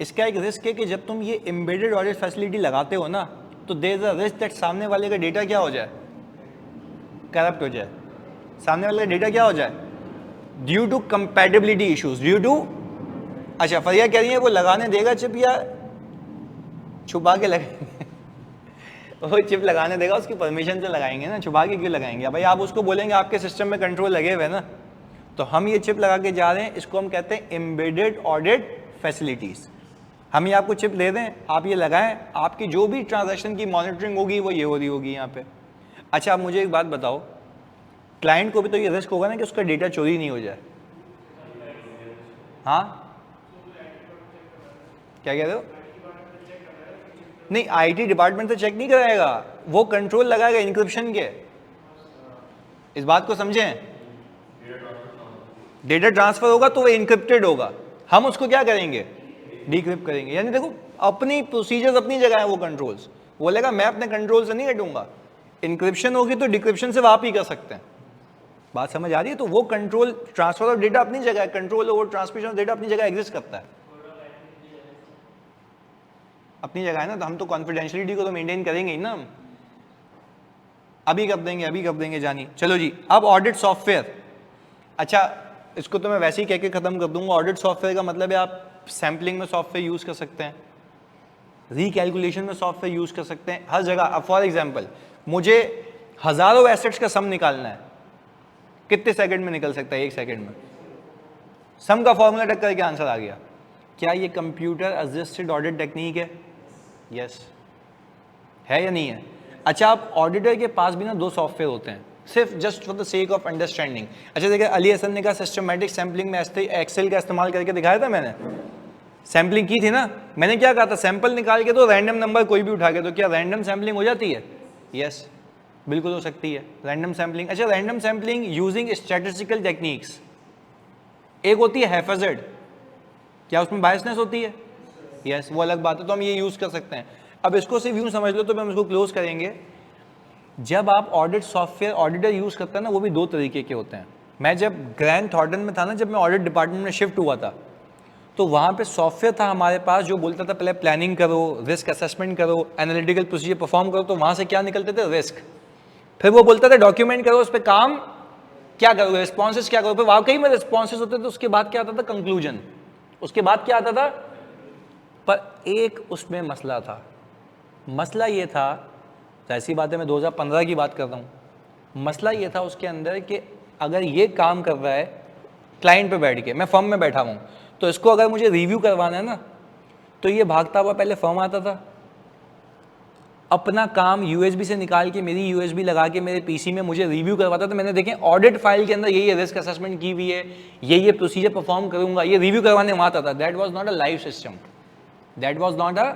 इसका एक रिस्क है कि जब तुम ये एम्बेडेड ऑडिट फैसिलिटी लगाते हो ना, तो there is a risk that सामने वाले का डेटा क्या हो जाए, करप्ट हो जाए। सामने वाले का डेटा क्या हो जाए, due to compatibility issues, due to. अच्छा, फरिया कह रही है वो लगाने देगा चिप या छुपा के लगाएंगे? वो चिप लगाने देगा, उसकी परमिशन से लगाएंगे ना, छुपा के क्यों लगाएंगे भाई। आप उसको बोलेंगे आपके सिस्टम में कंट्रोल लगे हुए ना, तो हम ये चिप लगा के जा रहे हैं, इसको हम कहते हैं एम्बेडेड ऑडिट फैसिलिटीज। हम ये आपको चिप दे दें, आप ये लगाएं, आपकी जो भी ट्रांजैक्शन की मॉनिटरिंग होगी वो ये हो रही होगी यहाँ पे। अच्छा, आप मुझे एक बात बताओ, क्लाइंट को भी तो ये रिस्क होगा ना कि उसका डेटा चोरी नहीं हो जाए। हाँ, क्या कह रहे हो? नहीं, आईटी डिपार्टमेंट तो चेक नहीं कराएगा, वो कंट्रोल लगाएगा इंक्रिप्शन के। इस बात को समझें, डेटा ट्रांसफर होगा तो वो इंक्रिप्टेड होगा, हम उसको क्या करेंगे, डिक्रिप्ट करेंगे। यानी देखो, अपनी प्रोसीजर्स अपनी जगह है, वो कंट्रोल्स बोलेगा मैं अपने कंट्रोल से नहीं हटूंगा। इंक्रिप्शन होगी तो डिक्रिप्शन से आप ही कर सकते हैं। बात समझ आ रही है? तो वो कंट्रोल, ट्रांसफर ऑफ डेटा अपनी जगह है, control over transmission of data अपनी जगह एग्जिस्ट करता है, अपनी जगह है ना। तो हम तो कॉन्फिडेंशियलिटी को तो मेंटेन करेंगे ही ना, हम अभी कब देंगे, अभी कब देंगे जानिए। चलो जी, अब ऑडिट सॉफ्टवेयर। अच्छा, इसको तो मैं वैसे ही कह के खत्म कर दूंगा। ऑडिट सॉफ्टवेयर का मतलब है आप सैम्पलिंग में सॉफ्टवेयर यूज कर सकते हैं, रिकैलकुलेशन में सॉफ्टवेयर यूज कर सकते हैं, हर जगह। अब फॉर एग्जांपल मुझे हजारों एसेट्स का सम निकालना है, कितने सेकंड में निकल सकता है? 1 सेकंड में। सम का फॉर्मूला टक करके आंसर आ गया। क्या ये कंप्यूटर असिस्टेड ऑडिट टेक्निक है? यस है या नहीं है? अच्छा, आप ऑडिटर के पास भी ना 2 सॉफ्टवेयर होते हैं, सिर्फ just for the sake of understanding. अच्छा देखिए, अली हसन ने कहा सिस्टमैटिक सैम्पलिंग में एक्सेल का इस्तेमाल करके दिखाया था मैंने, सैम्पलिंग की थी ना। मैंने क्या कहा था, सैंपल निकाल के तो रैंडम नंबर कोई भी उठा के, तो क्या रैंडम सैम्पलिंग हो जाती है? यस, बिल्कुल हो सकती है रैंडम सैम्पलिंग। अच्छा, random sampling using statistical techniques. एक होती है हैफेजर्ड, क्या उसमें बायसनेस होती है? यस, वो अलग बात है, तो हम ये यूज कर सकते हैं। अब इसको सिर्फ यूं समझ लो, तो हम इसको क्लोज करेंगे। जब आप ऑडिट सॉफ्टवेयर ऑडिटर यूज करते हैं ना, वो भी 2 तरीके के होते हैं। मैं जब ग्रैंड थॉर्टन में था ना, जब मैं ऑडिट डिपार्टमेंट में शिफ्ट हुआ था, तो वहाँ पे सॉफ्टवेयर था हमारे पास जो बोलता था पहले प्लानिंग करो, रिस्क असेसमेंट करो, एनालिटिकल प्रोसीजर परफॉर्म करो, तो वहाँ से क्या निकलते थे? रिस्क। फिर वो बोलता था डॉक्यूमेंट करो, उस पर काम क्या करोगे, रिस्पॉन्सेज क्या करोगे, वाकई में रिस्पॉन्सेज होते थे। उसके बाद क्या आता था? कंक्लूजन। उसके बाद क्या आता था? पर एक उसमें मसला था। मसला ये था, ऐसी बात है मैं 2015 की बात कर रहा हूँ, मसला ये था उसके अंदर कि अगर ये काम कर रहा है क्लाइंट पे बैठ के, मैं फर्म में बैठा हूँ, तो इसको अगर मुझे रिव्यू करवाना है ना, तो ये भागता हुआ पहले फर्म आता था, अपना काम यूएसबी से निकाल के मेरी यूएसबी लगा के मेरे पीसी में मुझे रिव्यू करवाता था। मैंने देखें ऑडिट फाइल के अंदर ये रिस्क असेसमेंट की हुई है, ये प्रोसीजर परफॉर्म करूंगा, ये रिव्यू करवाने वहाँ आता था। That was not a live system, that was not a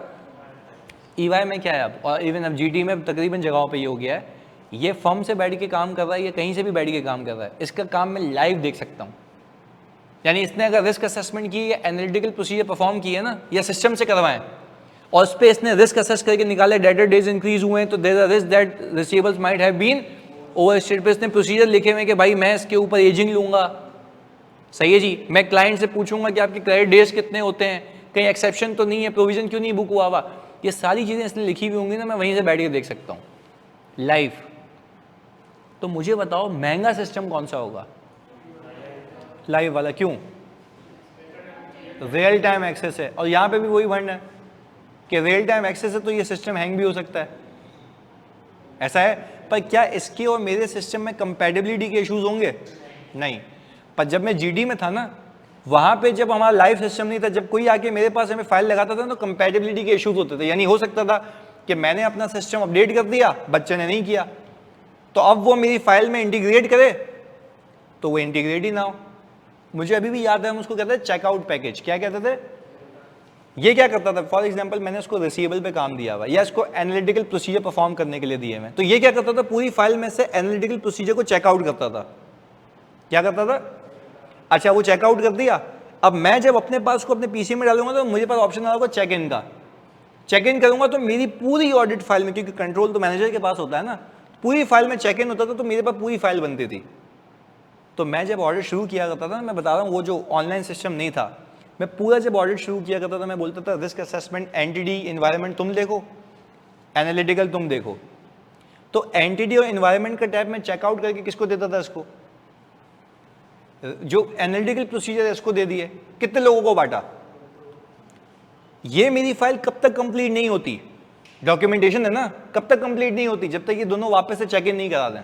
EY में क्या है अब, और इवन अब जीटी में तकरीबन जगहों पे ये हो गया है, ये फर्म से बैठ के काम कर रहा है, ये कहीं से भी बैठ के काम कर रहा है, इसका काम मैं लाइव देख सकता हूँ। यानी इसने अगर रिस्क असेसमेंट की या एनालिटिकल प्रोसीजर परफॉर्म की है ना, या सिस्टम से करवाएं, और उस पर इसने रिस्क असेस करके निकाले डेटर डेज इंक्रीज हुए हैं, तो there are risk that receivables might have been overstated, पे इसने प्रोसीजर लिखे हुए कि भाई मैं इसके ऊपर एजिंग लूंगा, सही है जी, मैं क्लाइंट से पूछूंगा कि आपके क्रेडिट डेज कितने होते हैं, कहीं एक्सेप्शन तो नहीं है, प्रोविजन क्यों नहीं बुक हुआ हुआ, ये सारी चीजें इसने लिखी हुई होंगी ना, मैं वहीं से बैठ के देख सकता हूँ लाइव। तो मुझे बताओ महंगा सिस्टम कौन सा होगा? लाइव वाला। क्यों? रियल टाइम एक्सेस है, और यहां पे भी वही वर्ड है कि रियल टाइम एक्सेस है, तो ये सिस्टम हैंग भी हो सकता है, ऐसा है। पर क्या इसके और मेरे सिस्टम में कंपैटिबिलिटी के इश्यूज होंगे? नहीं। पर जब मैं जीडी में था ना, वहां पे जब हमारा लाइव सिस्टम नहीं था, जब कोई आके मेरे पास हमें फाइल लगाता था तो कंपैटिबिलिटी के इश्यूज होते थे। यानी हो सकता था कि मैंने अपना सिस्टम अपडेट कर दिया, बच्चे ने नहीं किया, तो अब वो मेरी फाइल में इंटीग्रेट करे तो वो इंटीग्रेट ही ना हो। मुझे अभी भी याद है, हम उसको कहते हैं चेकआउट पैकेज। क्या कहते थे? ये क्या करता था, फॉर एग्जांपल मैंने उसको रिसीवेबल पे काम दिया हुआ, या इसको एनालिटिकल प्रोसीजर परफॉर्म करने के लिए दिए मैं, तो ये क्या करता था, पूरी फाइल में से एनालिटिकल प्रोसीजर को चेकआउट करता था। क्या करता था? अच्छा, वो चेकआउट कर दिया, अब मैं जब अपने पास को अपने पीसी में डालूंगा तो मुझे पास ऑप्शन आ होगा चेक इन का। चेक इन करूंगा तो मेरी पूरी ऑडिट फाइल में, क्योंकि कंट्रोल तो मैनेजर के पास होता है ना, पूरी फाइल में चेक इन होता था, तो मेरे पास पूरी फाइल बनती थी। तो मैं जब ऑडिट शुरू किया करता था, मैं बता रहा हूँ, वो जो ऑनलाइन सिस्टम नहीं था, मैं पूरा जब ऑडिट शुरू किया करता था, मैं बोलता था रिस्क असेसमेंट, एंटिटी, एनवायरनमेंट तुम देखो, एनालिटिकल तुम देखो। तो एंटिटी और एनवायरनमेंट का टैब में चेकआउट करके किसको देता था? इसको, जो एनालिटिकल प्रोसीजर है इसको दे दिए। कितने लोगों को बांटा? ये मेरी फाइल कब तक कंप्लीट नहीं होती, डॉक्यूमेंटेशन है ना, कब तक कंप्लीट नहीं होती, जब तक ये दोनों वापस से चेक इन नहीं करा दें,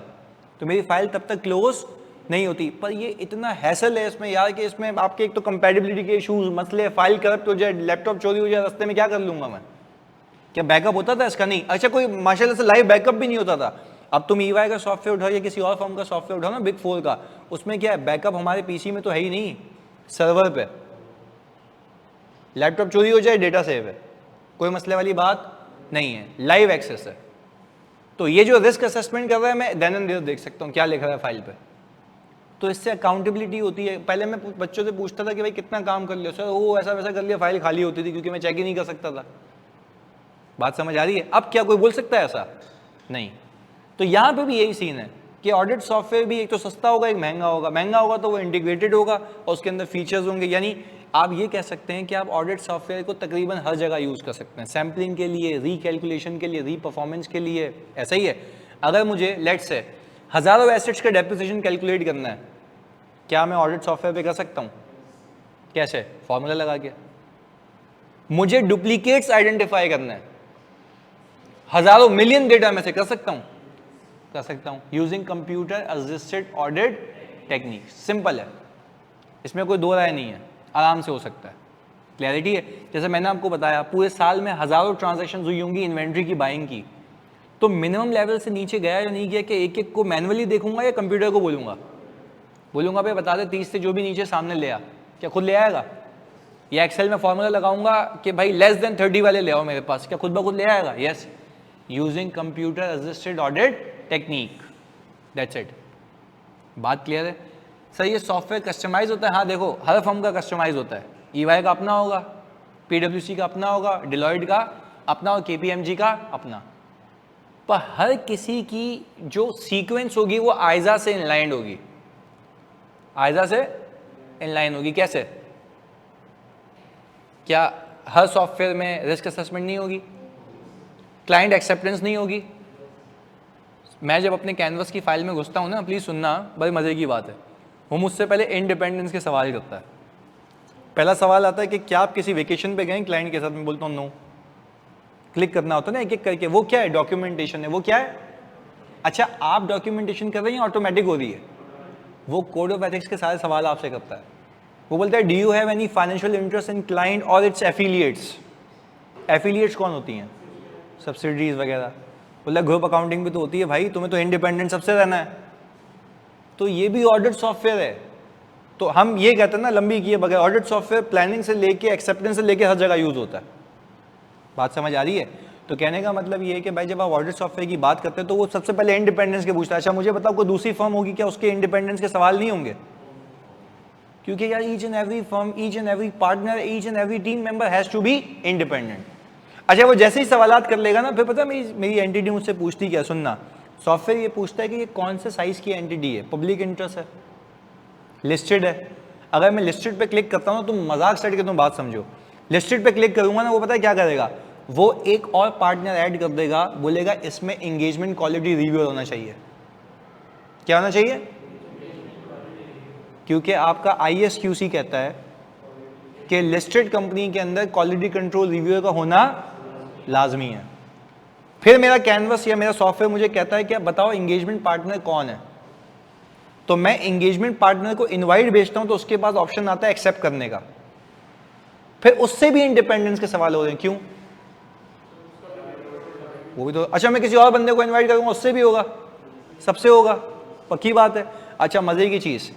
तो मेरी फाइल तब तक क्लोज नहीं होती। पर ये इतना हैसल है इसमें यार, कि इसमें आपके एक तो कंपैटिबिलिटी के इश्यूज, मसले, फाइल करप्ट हो जाए, लैपटॉप चोरी हो जाए, रास्ते में क्या कर लूंगा मैं? क्या बैकअप होता था इसका? नहीं। अच्छा, कोई माशाल्लाह से लाइव बैकअप भी नहीं होता था। अब तुम ईवाई का सॉफ्टवेयर उठाओ या किसी और फॉर्म का सॉफ्टवेयर उठाओ ना, बिग 4 का, उसमें क्या है, बैकअप हमारे पीसी में तो है ही नहीं, सर्वर पे। लैपटॉप चोरी हो जाए, डेटा सेव है, कोई मसले वाली बात नहीं है, लाइव एक्सेस है। तो ये जो रिस्क असेसमेंट कर रहा है, मैं देन एंड देयर देख सकता हूँ क्या लिखा है फाइल पे, तो इससे अकाउंटेबिलिटी होती है। पहले मैं बच्चों से पूछता था कि भाई कितना काम कर लिया, सर वो ऐसा वैसा कर लिया, फाइल खाली होती थी क्योंकि मैं चेक ही नहीं कर सकता था। बात समझ आ रही है? अब क्या कोई बोल सकता है ऐसा? नहीं। तो यहाँ पे भी यही सीन है कि ऑडिट सॉफ्टवेयर भी एक तो सस्ता होगा, एक महंगा होगा। महंगा होगा तो वो इंटीग्रेटेड होगा और उसके अंदर फीचर्स होंगे। यानी आप ये कह सकते हैं कि आप ऑडिट सॉफ्टवेयर को तकरीबन हर जगह यूज़ कर सकते हैं, सैम्पलिंग के लिए, रीकैलकुलेशन के लिए, री परफॉर्मेंस के लिए। ऐसा ही है, अगर मुझे लेट्स से हज़ारों एसेट्स का डेप्रिसिएशन कैलकुलेट करना है, क्या मैं ऑडिट सॉफ्टवेयर पे कर सकता हूँ? कैसे? फॉर्मूला लगा के। मुझे डुप्लीकेट्स आइडेंटिफाई करना है, हज़ारों मिलियन डेटा में से, कर सकता हूँ? कर सकता हूँ, using computer assisted audit technique. Simple है, इसमें कोई दो राय नहीं है, आराम से हो सकता है। क्लैरिटी है? जैसे मैंने आपको बताया, पूरे साल में हज़ारों ट्रांजैक्शन हुई होंगी इन्वेंट्री की, बाइंग की, तो मिनिमम लेवल से नीचे गया या नहीं गया, कि एक एक को मैनुअली देखूंगा या कंप्यूटर को बोलूंगा भाई बता दे 30 से जो भी नीचे सामने ले आ, क्या खुद ले आएगा? या एक्सेल में फॉर्मूला लगाऊंगा कि भाई लेस देन 30 वाले ले आओ मेरे पास, क्या खुद ब खुद ले आएगा? Yes, using computer assisted audit technique, that's it. बात क्लियर है? सर ये सॉफ्टवेयर कस्टमाइज होता है? हाँ देखो, हर फर्म का कस्टमाइज होता है। ईवाई का अपना होगा, पीडब्ल्यूसी का अपना होगा, डिलॉयट का अपना और केपीएमजी का अपना। पर हर किसी की जो सीक्वेंस होगी वो आइजा से इनलाइन होगी, आइजा से इनलाइन होगी। कैसे? क्या हर सॉफ्टवेयर में रिस्क असेसमेंट नहीं होगी, क्लाइंट एक्सेप्टेंस नहीं होगी? मैं जब अपने कैनवस की फाइल में घुसता हूँ ना, प्लीज़ सुनना, बड़ी मज़े की बात है, वो मुझसे पहले इंडिपेंडेंस के सवाल करता है। पहला सवाल आता है कि क्या आप किसी वेकेशन पे गए क्लाइंट के साथ? मैं बोलता हूँ नो। क्लिक करना होता है ना एक एक करके, वो क्या है? डॉक्यूमेंटेशन है। वो क्या है? अच्छा, आप डॉक्यूमेंटेशन कर रहे हैं, ऑटोमेटिक हो रही है? वो कोड ऑफ एथिक्स के सारे सवाल आपसे करता है। वो बोलता है, do you have any financial interest in client और इट्स एफिलिएट्स? एफिलिएट्स कौन होती हैं? सब्सिडीज वगैरह। बोला ग्रुप अकाउंटिंग भी तो होती है भाई, तुम्हें तो इंडिपेंडेंट सबसे रहना है। तो ये भी ऑडिट सॉफ्टवेयर है। तो हम ये कहते हैं ना, लंबी किए बगैर, ऑडिट सॉफ्टवेयर प्लानिंग से लेके एक्सेप्टेंस से लेके हर जगह यूज होता है। बात समझ आ रही है? तो कहने का मतलब ये है कि भाई जब आप ऑडिट सॉफ्टवेयर की बात करते हैं तो वो सबसे पहले इंडिपेंडेंस के पूछता है। अच्छा मुझे बताओ, कोई दूसरी फर्म होगी क्या, उसके इंडिपेंडेंस के सवाल नहीं होंगे? क्योंकि यार each and every firm, each and every partner, each and every team member has to be independent. अच्छा, वो जैसे ही सवालात कर लेगा ना, फिर पता है मेरी एंटिटी मुझसे पूछती क्या? सुनना, सॉफ्टवेयर ये पूछता है कि ये कौन से साइज की एंटिटी है, पब्लिक इंटरेस्ट है, लिस्टेड है। अगर मैं लिस्टेड पे क्लिक करता हूँ, तुम मजाक सेट के तुम बात समझो, लिस्टेड पे क्लिक करूंगा ना, वो पता है क्या करेगा? वो एक और पार्टनर ऐड कर देगा, बोलेगा इसमें एंगेजमेंट क्वालिटी रिव्यू होना चाहिए। क्या होना चाहिए? क्योंकि आपका ISQC कहता है कि लिस्टेड कंपनी के अंदर क्वालिटी कंट्रोल रिव्यू का होना लाजमी है। फिर मेरा कैनवस या मेरा सॉफ्टवेयर मुझे कहता है कि बताओ एंगेजमेंट पार्टनर कौन है, तो मैं एंगेजमेंट पार्टनर को इनवाइट भेजता हूं, तो उसके पास ऑप्शन आता है एक्सेप्ट करने का। फिर उससे भी इंडिपेंडेंस के सवाल हो रहे हैं, क्यों? वो भी तो, अच्छा मैं किसी और बंदे को इनवाइट करूंगा, उससे भी होगा, सबसे होगा, पक्की बात है। अच्छा मजे की चीज,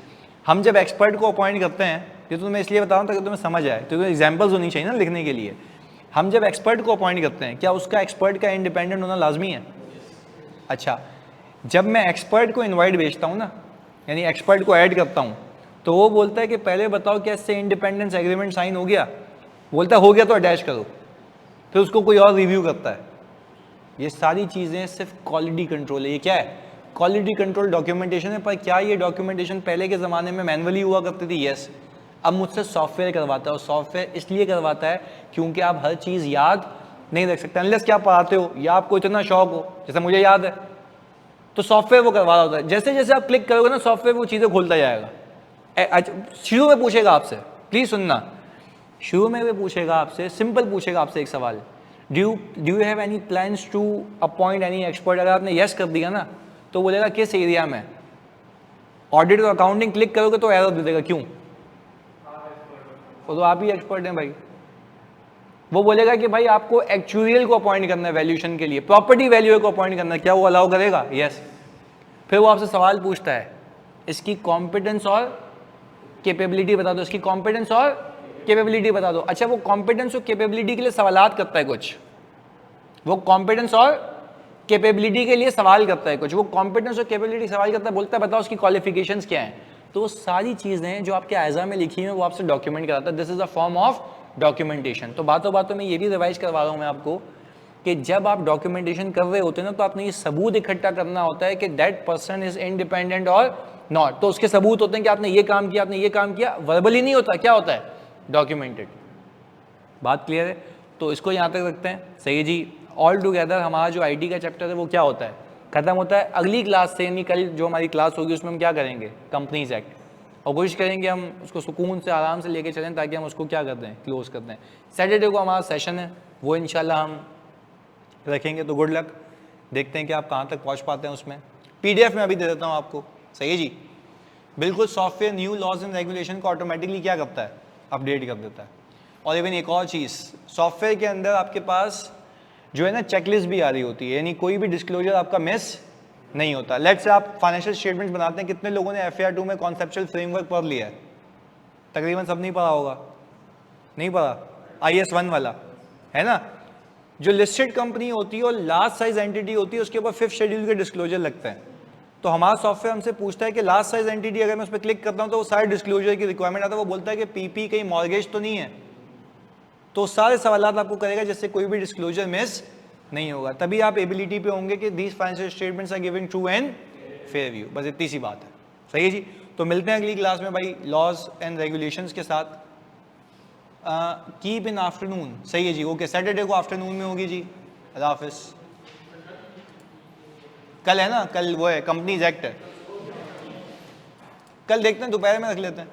हम जब एक्सपर्ट को अपॉइंट करते हैं, ये तो मैं इसलिए बता रहा हूं ताकि तुम्हें समझ आए, तो एग्जांपल्स होनी चाहिए ना लिखने के लिए। हम जब एक्सपर्ट को अपॉइंट करते हैं, क्या उसका एक्सपर्ट का इंडिपेंडेंट होना लाजमी है? अच्छा, जब मैं एक्सपर्ट को इनवाइट भेजता हूं ना, यानी एक्सपर्ट को ऐड करता हूं, तो वो बोलता है कि पहले बताओ क्या इससे इंडिपेंडेंस एग्रीमेंट साइन हो गया? बोलता है हो गया तो अटैच करो। फिर उसको कोई और रिव्यू करता है। ये सारी चीजें सिर्फ क्वालिटी कंट्रोल है। ये क्या है? क्वालिटी कंट्रोल डॉक्यूमेंटेशन है। पर क्या ये डॉक्यूमेंटेशन पहले के ज़माने में मैनुअली हुआ करती थी? यस। अब मुझसे सॉफ्टवेयर करवाता है, और सॉफ्टवेयर इसलिए करवाता है क्योंकि आप हर चीज़ याद नहीं रख सकते अनलेस क्या पढ़ाते हो या आपको इतना शौक हो, जैसे मुझे याद है, तो सॉफ्टवेयर वो करवा रहा होता है। जैसे जैसे आप क्लिक करोगे ना, सॉफ्टवेयर वो चीज़ें खोलता जाएगा। शुरू में पूछेगा आपसे, प्लीज़ सुनना, शुरू में वो पूछेगा आपसे, सिंपल पूछेगा आपसे एक सवाल, do you have any plans to appoint any expert? अगर आपने यस कर दिया ना, तो बोलेगा किस एरिया में। ऑडिट और अकाउंटिंग क्लिक करोगे तो एरर दे देगा, क्यों? वो तो आप ही एक्सपर्ट हैं भाई। वो बोलेगा कि भाई आपको एक्चुअरियल को अपॉइंट करना है वैल्यूएशन के लिए, प्रॉपर्टी वैल्यूअर को अपॉइंट करना है, क्या वो अलाउ करेगा? यस। फिर वो आपसे सवाल पूछता है, इसकी कॉम्पिटेंस और कैपेबिलिटी बता दो, इसकी कॉम्पिटेंस और कैपेबिलिटी बता दो। अच्छा, वो कॉम्पिटेंस और कैपेबिलिटी के लिए सवालात करता है कुछ, वो कॉम्पिटेंस और कैपेबिलिटी के लिए सवाल करता है कुछ, वो कॉम्पिटेंस और कैपेबिलिटी सवाल करता है, बोलता है बताओ उसकी क्वालिफिकेशंस क्या हैं। तो वो सारी चीज़ें जो आपके आयजा में लिखी हैं वो आपसे डॉक्यूमेंट कराता है। This is a form of documentation. तो बातों बातों में ये भी रिवाइज करवा रहा हूँ मैं आपको कि जब आप डॉक्यूमेंटेशन कर रहे होते हैं ना, तो आपने ये सबूत इकट्ठा करना होता है कि दैट पर्सन इज इंडिपेंडेंट और नॉट। तो उसके सबूत होते हैं कि आपने ये काम किया, आपने ये काम किया, वर्बली नहीं होता, क्या होता है? डॉक्यूमेंटेड। बात क्लियर है? तो इसको यहाँ तक रखते हैं, सही है जी। ऑल टुगेदर हमारा जो IT का चैप्टर है वो क्या होता है? खत्म होता है। अगली क्लास से, यानी कल जो हमारी क्लास होगी उसमें हम क्या करेंगे? कंपनीज एक्ट, और कोशिश करेंगे हम उसको सुकून से आराम से लेके चलें ताकि हम उसको क्या कर दें? क्लोज कर दें। सैटरडे को हमारा सेशन है, वो इंशाल्लाह हम रखेंगे। तो गुड लक, देखते हैं कि आप कहाँ तक पहुँच पाते हैं उसमें। PDF में अभी दे देता हूँ आपको, सही है जी। बिल्कुल software new laws and regulation को ऑटोमेटिकली क्या करता है? अपडेट कर देता है। और इवन एक और चीज़, सॉफ्टवेयर के अंदर आपके पास जो है ना चेकलिस्ट भी आ रही होती है, यानी कोई भी डिस्क्लोजर आपका मिस नहीं होता। लेट्स से आप फाइनेंशियल स्टेटमेंट्स बनाते हैं, कितने लोगों ने FAR 2 में कॉन्सेप्चुअल फ्रेमवर्क पढ़ लिया है? तकरीबन सब नहीं पढ़ा होगा, नहीं पढ़ा? IS 1 वाला है ना। जो लिस्टेड कंपनी होती है और लार्ज साइज एंटिटी होती है, उसके ऊपर 5th शेड्यूल के डिस्क्लोजर लगते हैं। तो हमारा सॉफ्टवेयर हमसे पूछता है कि लार्ज साइज एंटिटी अगर मैं उस पर क्लिक करता हूँ तो वो सारे डिस्क्लोजर की रिक्वायरमेंट आता है। वो बोलता है कि PP कहीं मॉर्गेज तो नहीं है, तो सारे सवालात आपको करेगा जिससे कोई भी डिस्क्लोजर मिस नहीं होगा। तभी आप एबिलिटी पे होंगे कि these financial statements are giving true and fair view. बस इतनी सी बात है, सही है जी। तो मिलते हैं अगली क्लास में भाई लॉज एंड रेगुलेशंस के साथ। कीप इन आफ्टरनून, सही है जी, ओके, सैटरडे को आफ्टरनून में होगी जी। अल्लाह हाफिज। कल है ना, कल वो है कंपनीज एक्ट है, कल देखते हैं दोपहर में रख लेते हैं।